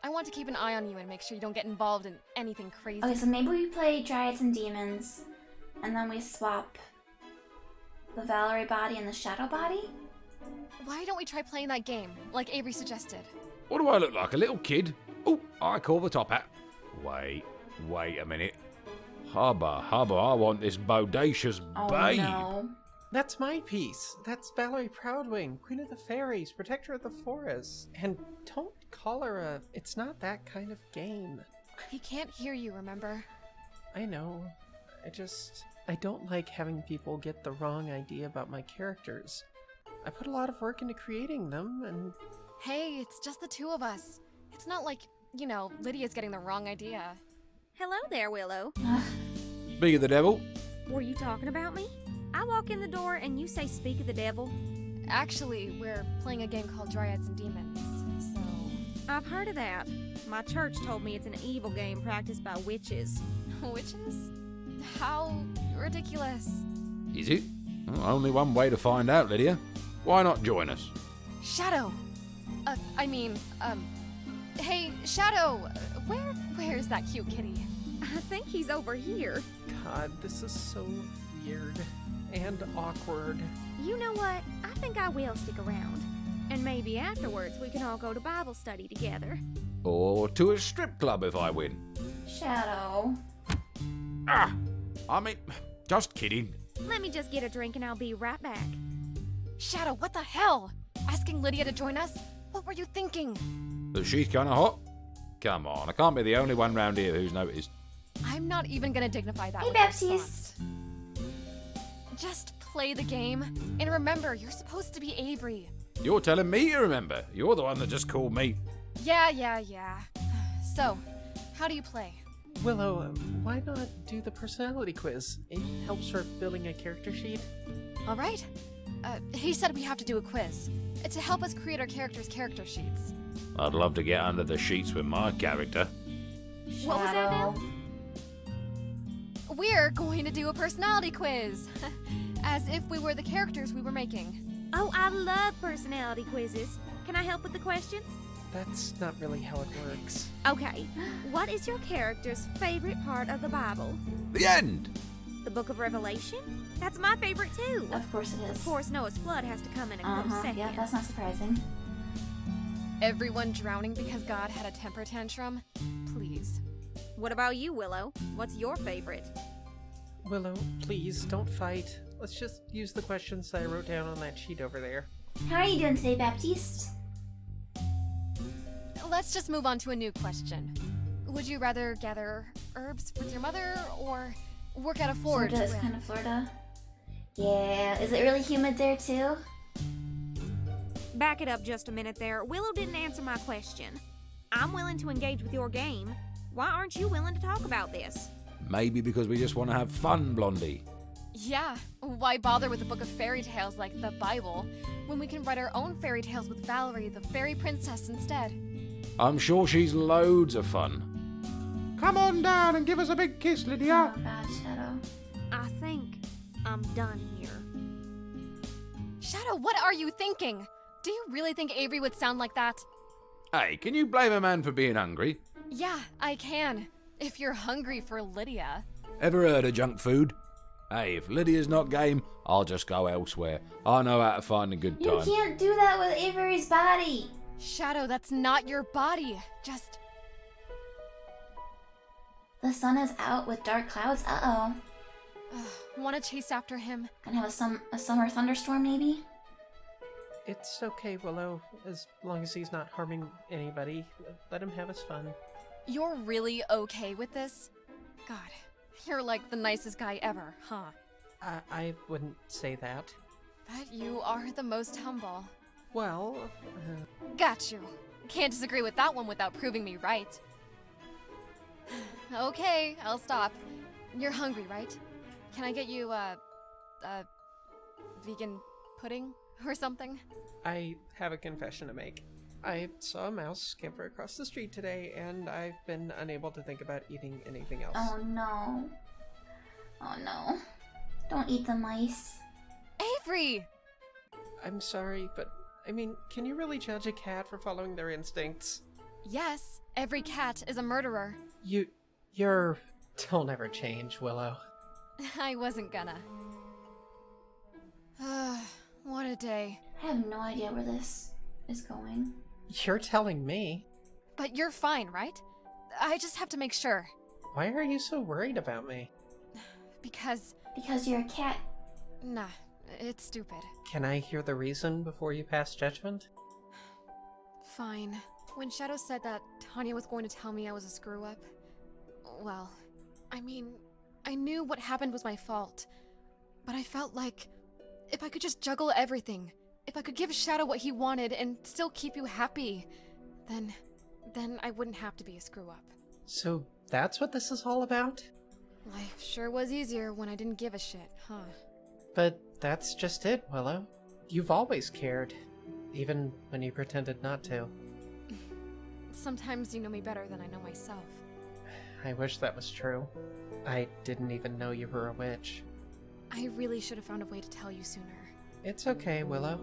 I want to keep an eye on you and make sure you don't get involved in anything crazy. Okay, so maybe we play Dryads and Demons, and then we swap the Valerie body and the Shadow body? Why don't we try playing that game, like Avery suggested? What do I look like, a little kid? Oh, I call the top hat. Wait a minute. Hubba, I want this bodacious babe. No. That's my piece. That's Valerie Proudwing, Queen of the Fairies, Protector of the Forest. And don't call her a... It's not that kind of game. He can't hear you, remember? I know. I don't like having people get the wrong idea about my characters. I put a lot of work into creating them, and... Hey, it's just the two of us. It's not like, Lydia's getting the wrong idea. Hello there, Willow. Speak of the devil. Were you talking about me? I walk in the door and you say speak of the devil. Actually, we're playing a game called Dryads and Demons, so... I've heard of that. My church told me it's an evil game practiced by witches. Witches? How ridiculous. Is it? Well, only one way to find out, Lydia. Why not join us? Shadow! Hey, Shadow! Where's that cute kitty? I think he's over here. God, this is so weird and awkward. You know what? I think I will stick around. And maybe afterwards we can all go to Bible study together. Or to a strip club if I win. Shadow. Ah! I mean, just kidding. Let me just get a drink and I'll be right back. Shadow, what the hell? Asking Lydia to join us? What were you thinking? But she's kinda hot. Come on, I can't be the only one round here who's noticed. I'm not even gonna dignify that Hey, with a Baptiste. response. Just play the game. And remember, you're supposed to be Avery. You're telling me you remember. You're the one that just called me. Yeah. So, how do you play? Willow, why not do the personality quiz? It helps for building a character sheet. Alright. He said we have to do a quiz. To help us create our characters' character sheets. I'd love to get under the sheets with my character. What was that now? We're going to do a personality quiz. As if we were the characters we were making. Oh, I love personality quizzes. Can I help with the questions? That's not really how it works. Okay. What is your character's favorite part of the Bible? The end! The Book of Revelation? That's my favorite too. Of course it is. Of course, Noah's flood has to come in a close second. Yeah, that's not surprising. Everyone drowning because God had a temper tantrum? Please. What about you, Willow? What's your favorite? Willow, please, don't fight. Let's just use the questions that I wrote down on that sheet over there. How are you doing today, Baptiste? Let's just move on to a new question. Would you rather gather herbs with your mother or work at a forge? Florida is kind of Florida. Yeah, is it really humid there too? Back it up just a minute there. Willow didn't answer my question. I'm willing to engage with your game. Why aren't you willing to talk about this? Maybe because we just want to have fun, Blondie. Yeah, why bother with a book of fairy tales like the Bible when we can write our own fairy tales with Valerie, the fairy princess, instead? I'm sure she's loads of fun. Come on down and give us a big kiss, Lydia. Oh God, Shadow. I think I'm done here. Shadow, what are you thinking? Do you really think Avery would sound like that? Hey, can you blame a man for being hungry? Yeah, I can. If you're hungry for Lydia. Ever heard of junk food? Hey, if Lydia's not game, I'll just go elsewhere. I know how to find a good time. You can't do that with Avery's body. Shadow, that's not your body. Just... The sun is out with dark clouds. Uh-oh. Want to chase after him? Gonna have a summer thunderstorm, maybe? It's okay, Willow, as long as he's not harming anybody. Let him have his fun. You're really okay with this? God, you're like the nicest guy ever, huh? I wouldn't say that. But you are the most humble. Well, Got you. Can't disagree with that one without proving me right. Okay, I'll stop. You're hungry, right? Can I get you, vegan pudding or something? I have a confession to make. I saw a mouse scamper across the street today, and I've been unable to think about eating anything else. Oh no. Oh no. Don't eat the mice. Avery! I'm sorry, but I mean, can you really judge a cat for following their instincts? Yes, every cat is a murderer. You're... Don't ever change, Willow. I wasn't gonna. What a day. I have no idea where this is going. You're telling me. But you're fine, right? I just have to make sure. Why are you so worried about me? Because you're a cat. Nah, it's stupid. Can I hear the reason before you pass judgment? Fine. When Shadow said that Tanya was going to tell me I was a screw-up, well, I mean, I knew what happened was my fault. But I felt like if I could just juggle everything, if I could give Shadow what he wanted and still keep you happy, then I wouldn't have to be a screw-up. So that's what this is all about? Life sure was easier when I didn't give a shit, huh? But that's just it, Willow. You've always cared, even when you pretended not to. Sometimes you know me better than I know myself. I wish that was true. I didn't even know you were a witch. I really should have found a way to tell you sooner. It's okay, Willow.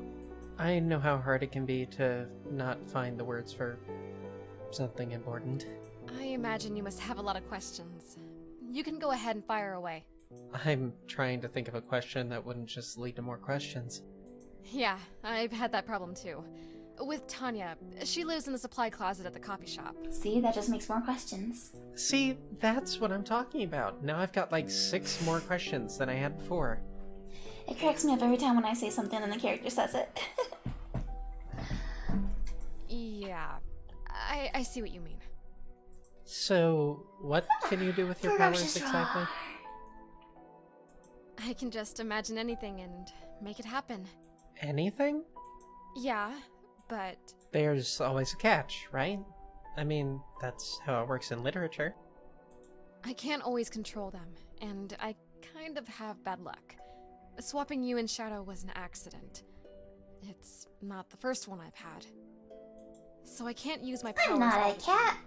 I know how hard it can be to not find the words for something important. I imagine you must have a lot of questions. You can go ahead and fire away. I'm trying to think of a question that wouldn't just lead to more questions. Yeah, I've had that problem too. With Tanya, she lives in the supply closet at the coffee shop. See, that just makes more questions. See, that's what I'm talking about. Now I've got like 6 more questions than I had before. It cracks me up every time when I say something and the character says it. Yeah, I see what you mean. So, what can you do with your powers exactly? I can just imagine anything and make it happen. Anything? Yeah, but... There's always a catch, right? I mean, that's how it works in literature. I can't always control them, and I kind of have bad luck. Swapping you and Shadow was an accident. It's not the first one I've had. So I can't use my powers. I'm not a cat.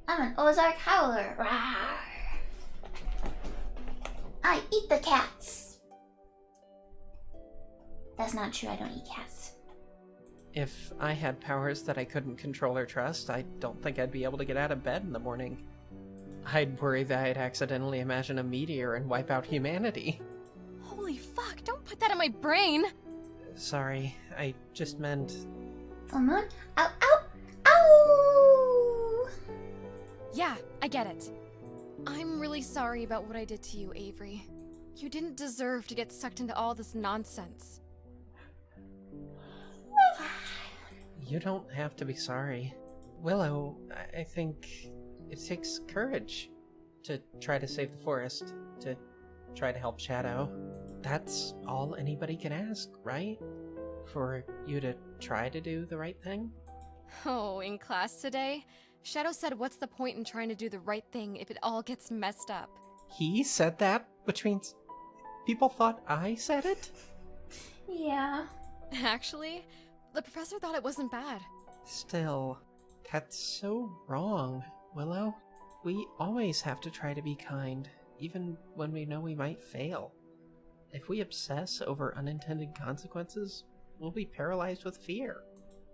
I'm an Ozark howler. Rawr. I eat the cats. That's not true, I don't eat cats. If I had powers that I couldn't control or trust, I don't think I'd be able to get out of bed in the morning. I'd worry that I'd accidentally imagine a meteor and wipe out humanity. Holy fuck, don't put that in my brain! Sorry, I just meant... Full moon? Ow, ow, ow! Yeah, I get it. I'm really sorry about what I did to you, Avery. You didn't deserve to get sucked into all this nonsense. You don't have to be sorry. Willow, I think it takes courage to try to save the forest, to try to help Shadow. That's all anybody can ask, right? For you to try to do the right thing? Oh, in class today, Shadow said what's the point in trying to do the right thing if it all gets messed up? He said that? Which means people thought I said it? Yeah. Actually, the professor thought it wasn't bad. Still, that's so wrong, Willow. We always have to try to be kind, even when we know we might fail. If we obsess over unintended consequences, we'll be paralyzed with fear.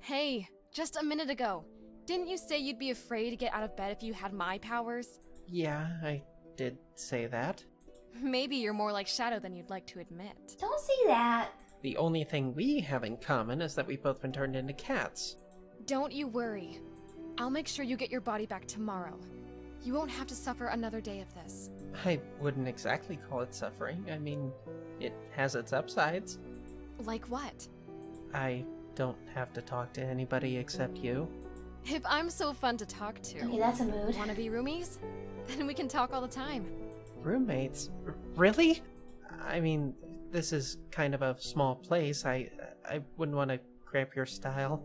Hey, just a minute ago, didn't you say you'd be afraid to get out of bed if you had my powers? Yeah, I did say that. Maybe you're more like Shadow than you'd like to admit. Don't say that. The only thing we have in common is that we've both been turned into cats. Don't you worry. I'll make sure you get your body back tomorrow. You won't have to suffer another day of this. I wouldn't exactly call it suffering. I mean, it has its upsides. Like what? I don't have to talk to anybody except you. If I'm so fun to talk to... Okay, that's a mood. Wanna be roomies? Then we can talk all the time. Roommates? Really? I mean, this is kind of a small place. I wouldn't want to cramp your style.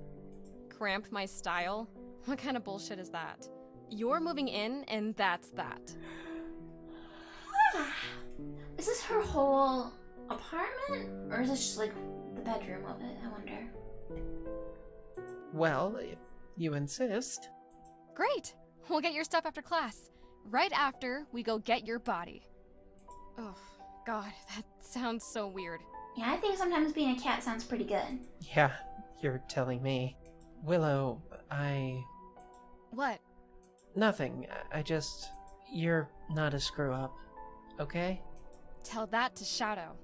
Cramp my style? What kind of bullshit is that? You're moving in, and that's that. Is this her whole apartment? Or is this just like the bedroom of it, I wonder? Well, if you insist. Great! We'll get your stuff after class. Right after we go get your body. Oh, God, that sounds so weird. Yeah, I think sometimes being a cat sounds pretty good. Yeah, you're telling me. Willow, What? Nothing. You're not a screw-up, okay? Tell that to Shadow.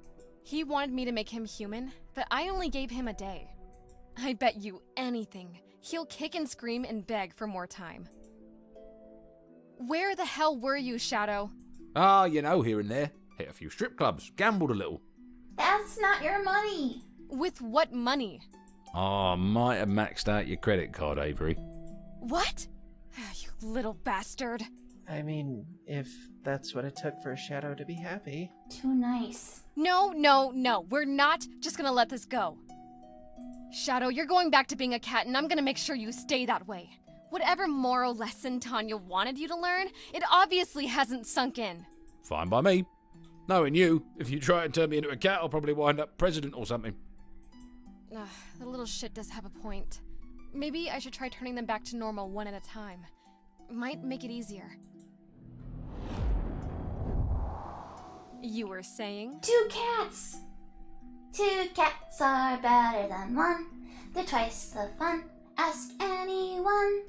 He wanted me to make him human, but I only gave him a day. I bet you anything, he'll kick and scream and beg for more time. Where the hell were you, Shadow? Ah, you know, here and there. Hit a few strip clubs, gambled a little. That's not your money. With what money? Ah, might have maxed out your credit card, Avery. What? You little bastard. I mean, if that's what it took for Shadow to be happy. Too nice. No, we're not just gonna let this go. Shadow, you're going back to being a cat, and I'm gonna make sure you stay that way. Whatever moral lesson Tanya wanted you to learn, it obviously hasn't sunk in. Fine by me. Knowing you, if you try and turn me into a cat, I'll probably wind up president or something. Ugh, the little shit does have a point. Maybe I should try turning them back to normal one at a time. Might make it easier. You were saying? 2 cats! 2 cats are better than 1. They're twice the fun. Ask anyone.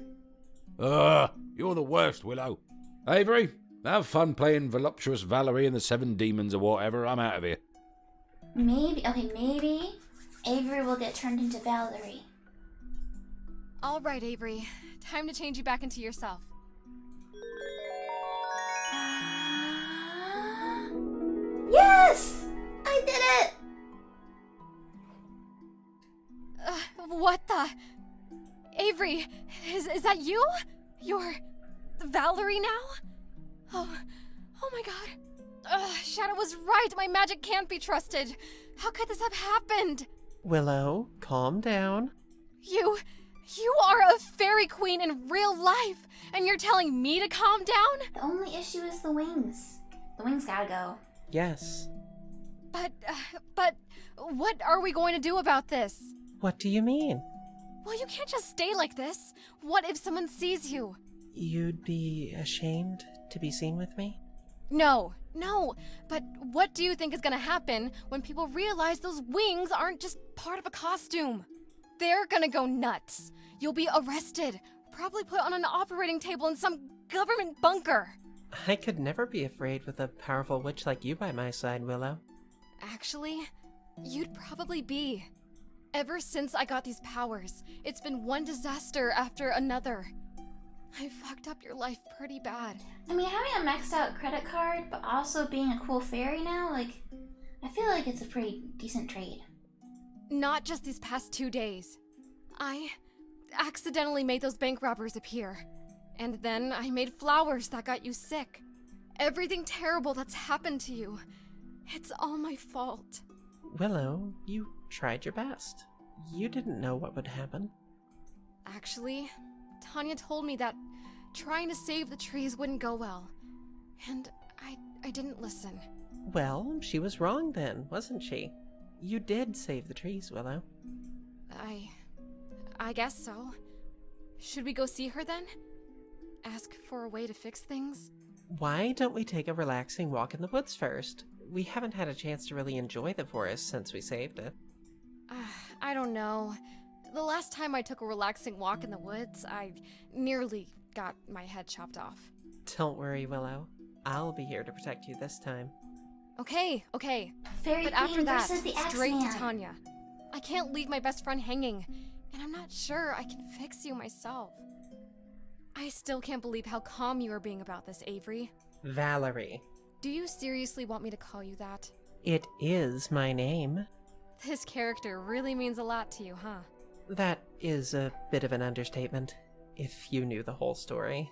You're the worst, Willow. Avery, have fun playing voluptuous Valerie and the Seven Demons or whatever. I'm out of here. Maybe Avery will get turned into Valerie. All right, Avery. Time to change you back into yourself. Yes! I did it! What the? Avery, is that you? You're Valerie now? Oh my god. Shadow was right. My magic can't be trusted. How could this have happened? Willow, calm down. You are a fairy queen in real life, and you're telling me to calm down? The only issue is the wings. The wings gotta go. Yes. But what are we going to do about this? What do you mean? Well, you can't just stay like this. What if someone sees you? You'd be ashamed to be seen with me? No. But what do you think is gonna happen when people realize those wings aren't just part of a costume? They're gonna go nuts. You'll be arrested, probably put on an operating table in some government bunker. I could never be afraid with a powerful witch like you by my side, Willow. Actually, you'd probably be. Ever since I got these powers, it's been one disaster after another. I fucked up your life pretty bad. I mean, having a maxed out credit card, but also being a cool fairy now, I feel like it's a pretty decent trade. Not just these past 2 days. I accidentally made those bank robbers appear. And then I made flowers that got you sick. Everything terrible that's happened to you. It's all my fault. Willow, you tried your best. You didn't know what would happen. Actually, Tanya told me that trying to save the trees wouldn't go well. And I didn't listen. Well, she was wrong then, wasn't she? You did save the trees, Willow. I guess so. Should we go see her then? Ask for a way to fix things? Why don't we take a relaxing walk in the woods first? We haven't had a chance to really enjoy the forest since we saved it. I don't know. The last time I took a relaxing walk in the woods, I nearly got my head chopped off. Don't worry, Willow. I'll be here to protect you this time. Okay. Fairy But after Queen that, versus the straight to Axeman. Tanya. I can't leave my best friend hanging, and I'm not sure I can fix you myself. I still can't believe how calm you are being about this, Avery. Valerie. Do you seriously want me to call you that? It is my name. This character really means a lot to you, huh? That is a bit of an understatement, if you knew the whole story.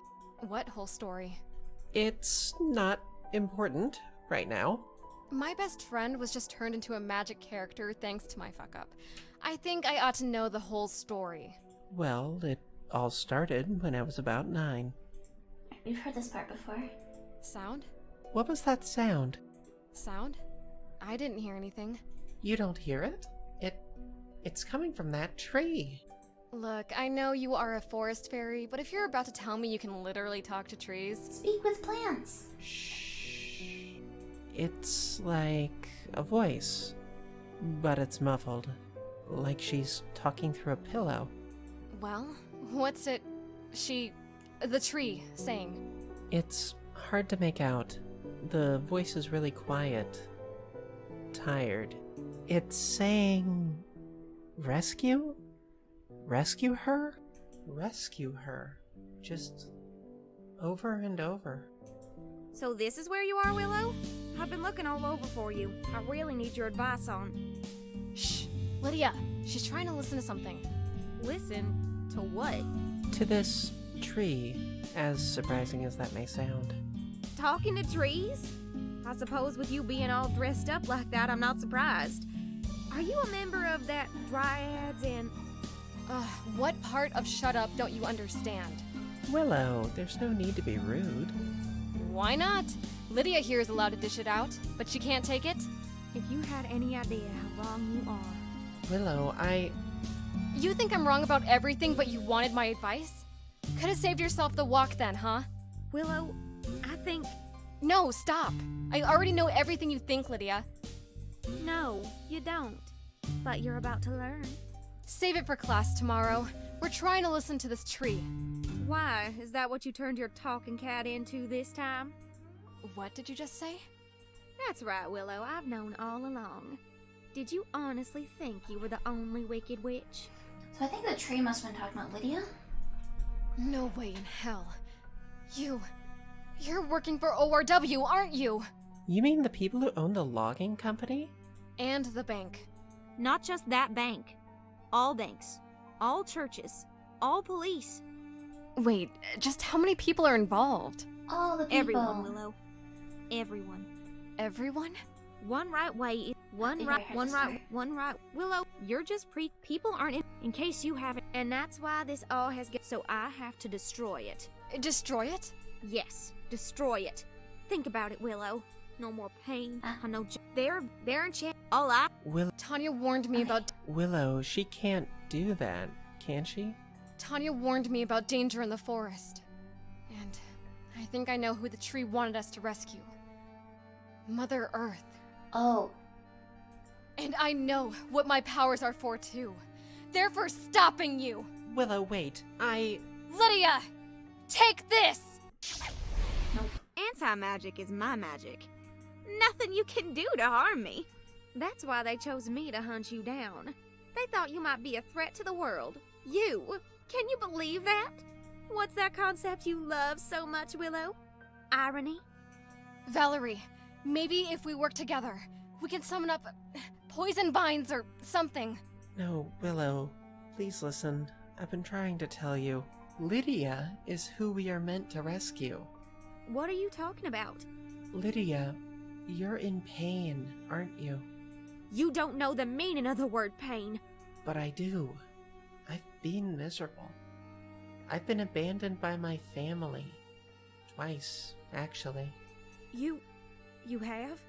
What whole story? It's not important right now. My best friend was just turned into a magic character thanks to my fuck-up. I think I ought to know the whole story. Well, it all started when I was about 9. We've heard this part before. Sound? What was that sound? Sound? I didn't hear anything. You don't hear it? It's coming from that tree. Look, I know you are a forest fairy, but if you're about to tell me you can literally talk to trees... Speak with plants. Shh. It's like a voice, but it's muffled, like she's talking through a pillow. Well, what's it... the tree saying? It's hard to make out. The voice is really quiet. Tired. It's saying... Rescue? Rescue her? Rescue her. Just... over and over. So this is where you are, Willow? I've been looking all over for you. I really need your advice on... Shh! Lydia! She's trying to listen to something. Listen? To what? To this tree, as surprising as that may sound. Talking to trees? I suppose with you being all dressed up like that, I'm not surprised. Are you a member of that Dryads and... What part of shut up don't you understand? Willow, there's no need to be rude. Why not? Lydia here is allowed to dish it out, but she can't take it? If you had any idea how wrong you are... Willow, You think I'm wrong about everything, but you wanted my advice? Could have saved yourself the walk then, huh? Willow, I think... No, stop! I already know everything you think, Lydia. No, you don't. But you're about to learn. Save it for class tomorrow. We're trying to listen to this tree. Why? Is that what you turned your talking cat into this time? What did you just say? That's right, Willow. I've known all along. Did you honestly think you were the only wicked witch? So I think the tree must have been talking about Lydia. No way in hell. You're working for ORW, aren't you? You mean the people who own the logging company? And the bank. Not just that bank. All banks. All churches. All police. Wait, just how many people are involved? All the people. Everyone, Willow. Everyone. Everyone? One right way. One right. Willow, you're just people aren't in case you haven't. And that's why this all has so I have to destroy it. Destroy it? Yes, destroy it. Think about it, Willow. No more pain. I know they're in chat. All I. Tanya warned me about. Willow, she can't do that, can she? Tanya warned me about danger in the forest. And I think I know who the tree wanted us to rescue. Mother Earth. Oh. And I know what my powers are for, too. They're for stopping you! Willow, wait. Lydia! Take this! Nope. Anti-magic is my magic. Nothing you can do to harm me. That's why they chose me to hunt you down. They thought you might be a threat to the world. You? Can you believe that? What's that concept you love so much, Willow? Irony? Valerie, maybe if we work together, we can summon up poison vines or something. No, Willow, please listen. I've been trying to tell you. Lydia is who we are meant to rescue. What are you talking about? Lydia, you're in pain, aren't you? You don't know the meaning of the word pain. But I do. I've been miserable. I've been abandoned by my family. Twice, actually. You have?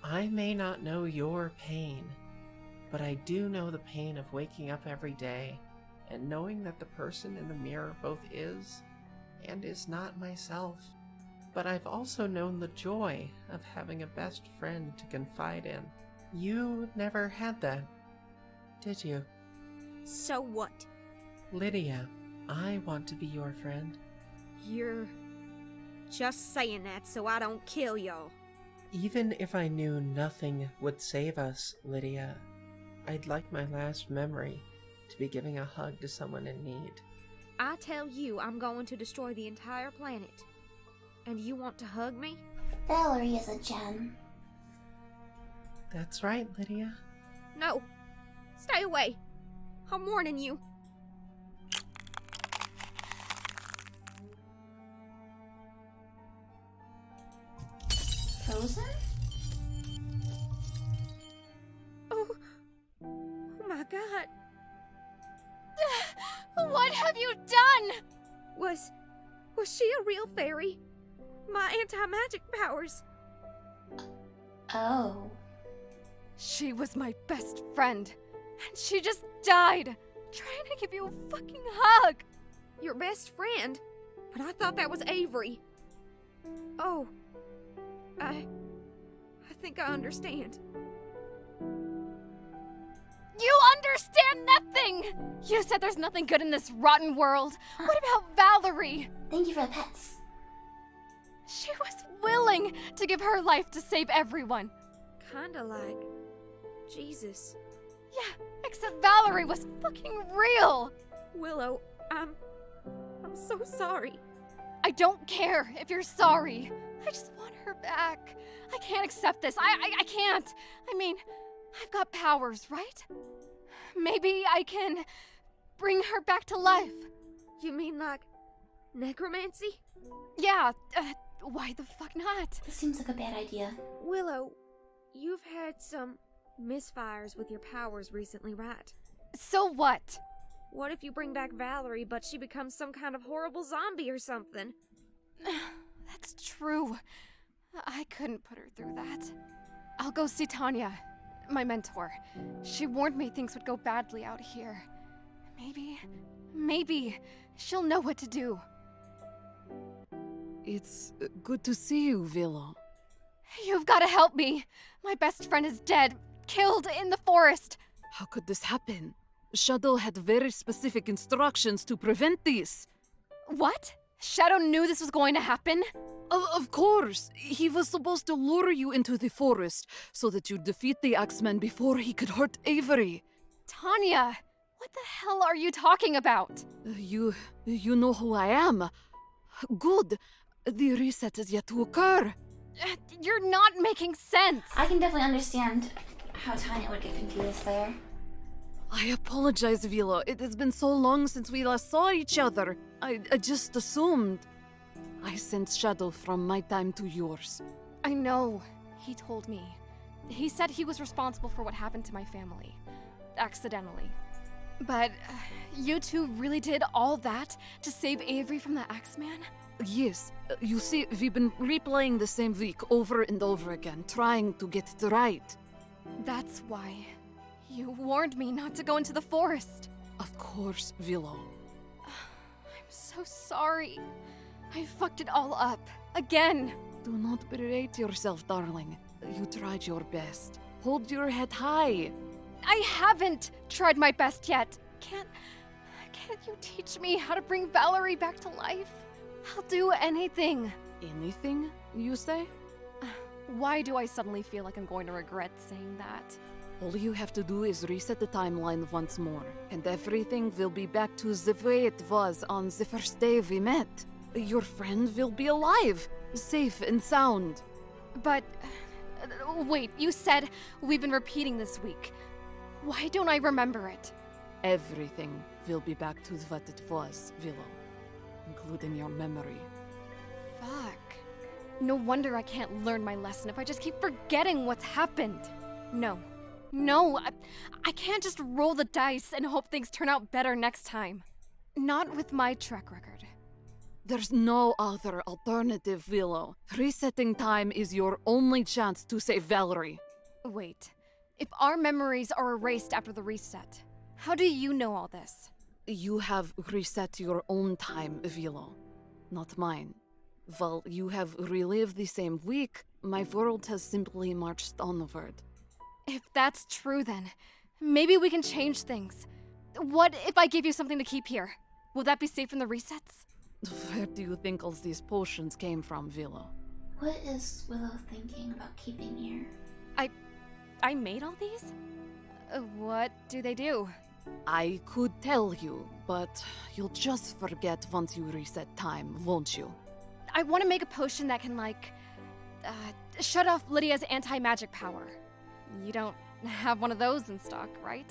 I may not know your pain, but I do know the pain of waking up every day and knowing that the person in the mirror both is and is not myself. But I've also known the joy of having a best friend to confide in. You never had that, did you? So what? Lydia, I want to be your friend. You're just saying that so I don't kill y'all. Even if I knew nothing would save us, Lydia, I'd like my last memory to be giving a hug to someone in need. I tell you I'm going to destroy the entire planet. And you want to hug me? Valerie is a gem. That's right, Lydia. No. Stay away. I'm warning you. Frozen? Oh my God. What have you done? Was she a real fairy? My anti-magic powers. Oh. She was my best friend, and she just died, trying to give you a fucking hug. Your best friend? But I thought that was Avery. Oh. I think I understand. You understand nothing! You said there's nothing good in this rotten world. What about Valerie? Thank you for the pets. She was willing to give her life to save everyone. Kinda like Jesus. Yeah, except Valerie was fucking real. Willow, I'm so sorry. I don't care if you're sorry. I just want her back. I can't accept this. I can't. I mean, I've got powers, right? Maybe I can bring her back to life. You mean like necromancy? Yeah, why the fuck not? This seems like a bad idea. Willow, you've had some misfires with your powers recently, right? So what? What if you bring back Valerie, but she becomes some kind of horrible zombie or something? That's true. I couldn't put her through that. I'll go see Tanya, my mentor. She warned me things would go badly out here. Maybe she'll know what to do. It's good to see you, Willow. You've got to help me. My best friend is dead, killed in the forest. How could this happen? Shadow had very specific instructions to prevent this. What? Shadow knew this was going to happen? Of course! He was supposed to lure you into the forest so that you'd defeat the Axeman before he could hurt Avery. Tanya! What the hell are you talking about? You know who I am. Good. The reset is yet to occur. You're not making sense. I can definitely understand how Tanya would get confused there. I apologize, Vilo. It has been so long since we last saw each other. I just assumed. I sensed Shadow from my time to yours. I know. He told me. He said he was responsible for what happened to my family. Accidentally. But you two really did all that to save Avery from the Axeman? Yes. You see, we've been replaying the same week over and over again, trying to get it right. That's why. You warned me not to go into the forest. Of course, Vilo. I'm so sorry. I fucked it all up. Again. Do not berate yourself, darling. You tried your best. Hold your head high. I haven't tried my best yet. Can't you teach me how to bring Valerie back to life? I'll do anything. Anything, you say? Why do I suddenly feel like I'm going to regret saying that? All you have to do is reset the timeline once more, and everything will be back to the way it was on the first day we met. Your friend will be alive, safe and sound. But, wait, you said we've been repeating this week. Why don't I remember it? Everything will be back to what it was, Vilo, including your memory. Fuck. No wonder I can't learn my lesson if I just keep forgetting what's happened. No, I can't just roll the dice and hope things turn out better next time. Not with my track record. There's no other alternative, Willow. Resetting time is your only chance to save Valerie. Wait, if our memories are erased after the reset, how do you know all this? You have reset your own time, Willow, not mine. While you have relived the same week, my world has simply marched onward. If that's true, then maybe we can change things. What if I give you something to keep here? Will that be safe from the resets? Where do you think all these potions came from, Willow? What is Willow thinking about keeping here? I made all these? What do they do? I could tell you, but you'll just forget once you reset time, won't you? I want to make a potion that can, shut off Lydia's anti-magic power. You don't have one of those in stock, right?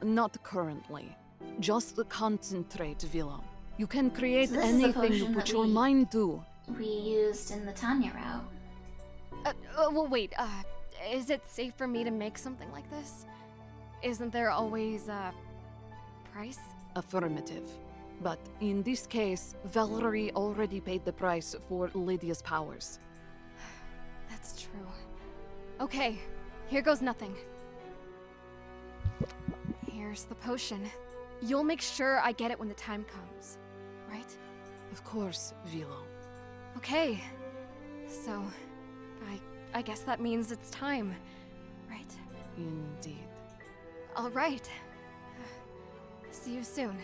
Not currently. Just the concentrate, Willow. You can create So this is the anything you potion put that your mind to. We used in the Tanya route. Well, wait, is it safe for me to make something like this? Isn't there always a price? Affirmative. But in this case, Valerie already paid the price for Lydia's powers. That's true. Okay, here goes nothing. Here's the potion. You'll make sure I get it when the time comes, right? Of course, Willow. Okay. So, I guess that means it's time, right? Indeed. All right. See you soon.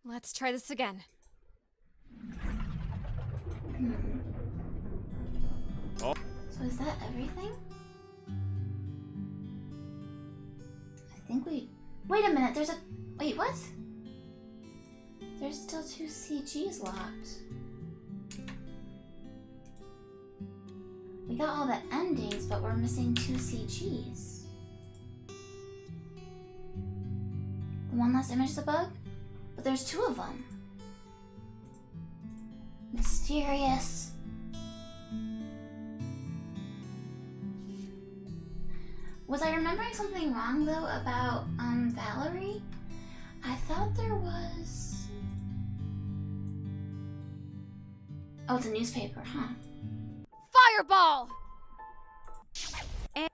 Let's try this again. So is that everything? I think we... Wait a minute, there's a... Wait, what? There's still 2 CGs locked. We got all the endings, but we're missing 2 CGs. The one last image is a bug? But there's 2 of them. Mysterious. Was I remembering something wrong, though, about, Valerie? I thought there was... Oh, it's a newspaper, huh? Fireball! And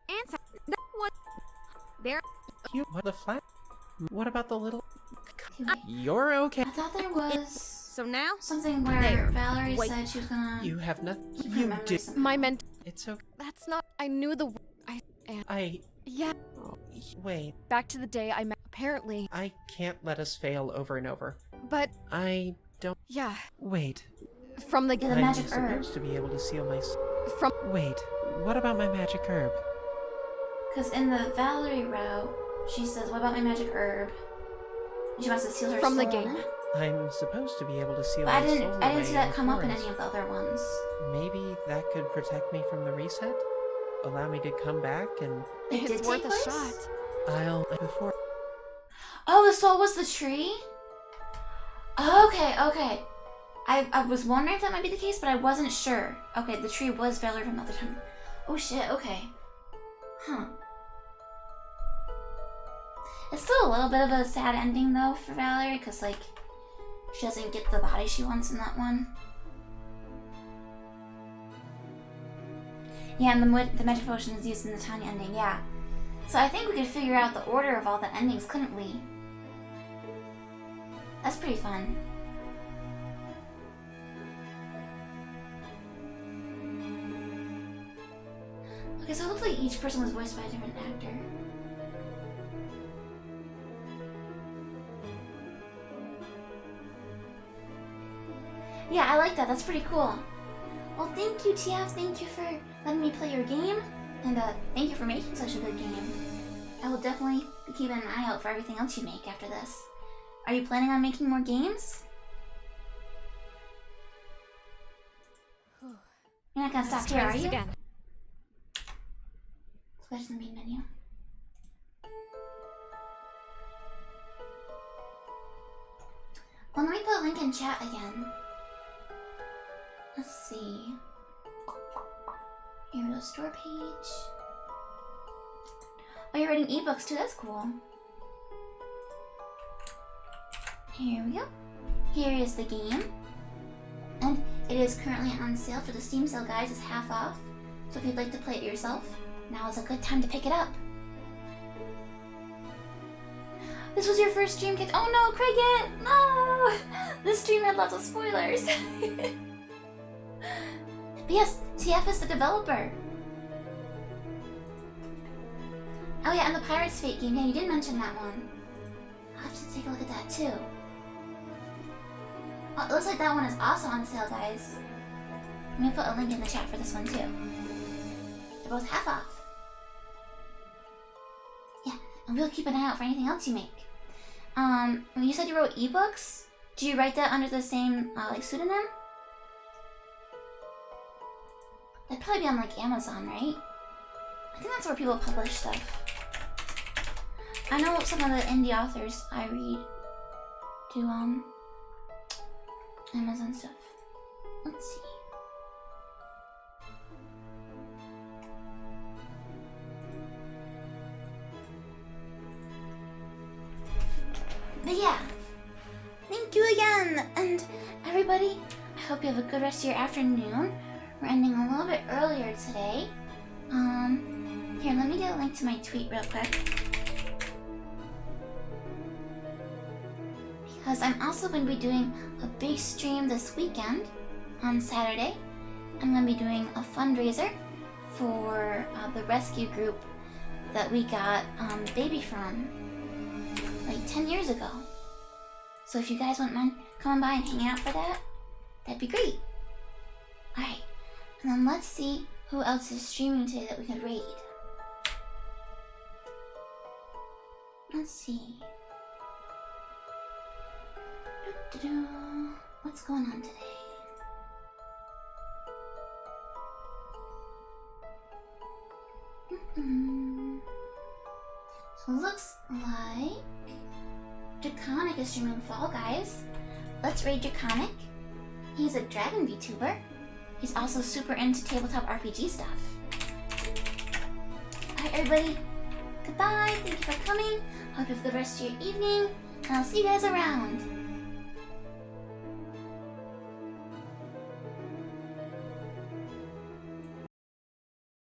what? There. What the flat? What about the little? Wait, You're okay. I thought there was So now? something where There. Valerie Wait. said she was gonna... You have nothing. keep her You memory did. somehow. My ment... It's okay. That's not... I knew the... I Yeah, wait. back to the day I met a apparently. I can't let us fail over and over. But... I don't... Yeah. Wait. From the... The I'm magic herb. supposed to be able to seal my... From... Wait. What about my magic herb? Because in the Valerie route, she says, what about my magic herb? She wants to seal her From soul the game? in it. I'm supposed to be able to seal But my I soul didn't away see that in come up in forest. any of the other ones. Maybe that could protect me from the reset? Allow me to come back and... It did It's worth take a place? shot. Before... Oh, the soul was the tree? Okay. I was wondering if that might be the case, but I wasn't sure. Okay, the tree was Valerie from the other time. Oh shit, okay. Huh. It's still a little bit of a sad ending though for Valerie, because like, she doesn't get the body she wants in that one. Yeah, and the magic potion is used in the tiny ending, yeah. So I think we could figure out the order of all the endings, couldn't we? That's pretty fun. Okay, so it looks like each person was voiced by a different actor. Yeah, I like that. That's pretty cool. Well, thank you, TF. Thank you for letting me play your game. And thank you for making such a good game. I will definitely be keeping an eye out for everything else you make after this. Are you planning on making more games? You're not gonna stop here, are you? Again. Switch the main menu. Well, let me put a link in chat again. Let's see. Here we go, store page. Oh, you're reading ebooks too, that's cool. Here we go. Here is the game. And it is currently on sale for the Steam sale, guys. It's half off. So if you'd like to play it yourself, now is a good time to pick it up. This was your first stream, kid. Oh no, Cricket! No! This stream had lots of spoilers. But yes, TF is the developer. Oh yeah, and the Pirates Fate game. Yeah, you did mention that one. I'll have to take a look at that too. Oh, it looks like that one is also on sale, guys. Let me put a link in the chat for this one too. They're both half off. Yeah, and we'll keep an eye out for anything else you make. When you said you wrote ebooks, do you write that under the same like pseudonym? That'd probably be on like Amazon, right? I think that's where people publish stuff. I know some of the indie authors I read do Amazon stuff. Let's see. But yeah, thank you again, and everybody, I hope you have a good rest of your afternoon. We're ending a little bit earlier today. Here, let me get a link to my tweet real quick. Because I'm also going to be doing a big stream this weekend on Saturday. I'm going to be doing a fundraiser for the rescue group that we got Baby from like 10 years ago. So if you guys wouldn't mind coming by and hanging out for that, that'd be great. Alright, and then let's see who else is streaming today that we could raid. Let's see. What's going on today? So it looks like Draconic is streaming Fall Guys. Let's raid Draconic. He's a dragon VTuber. He's also super into tabletop RPG stuff. Alright everybody, goodbye, thank you for coming. Hope you have a good rest of your evening, and I'll see you guys around.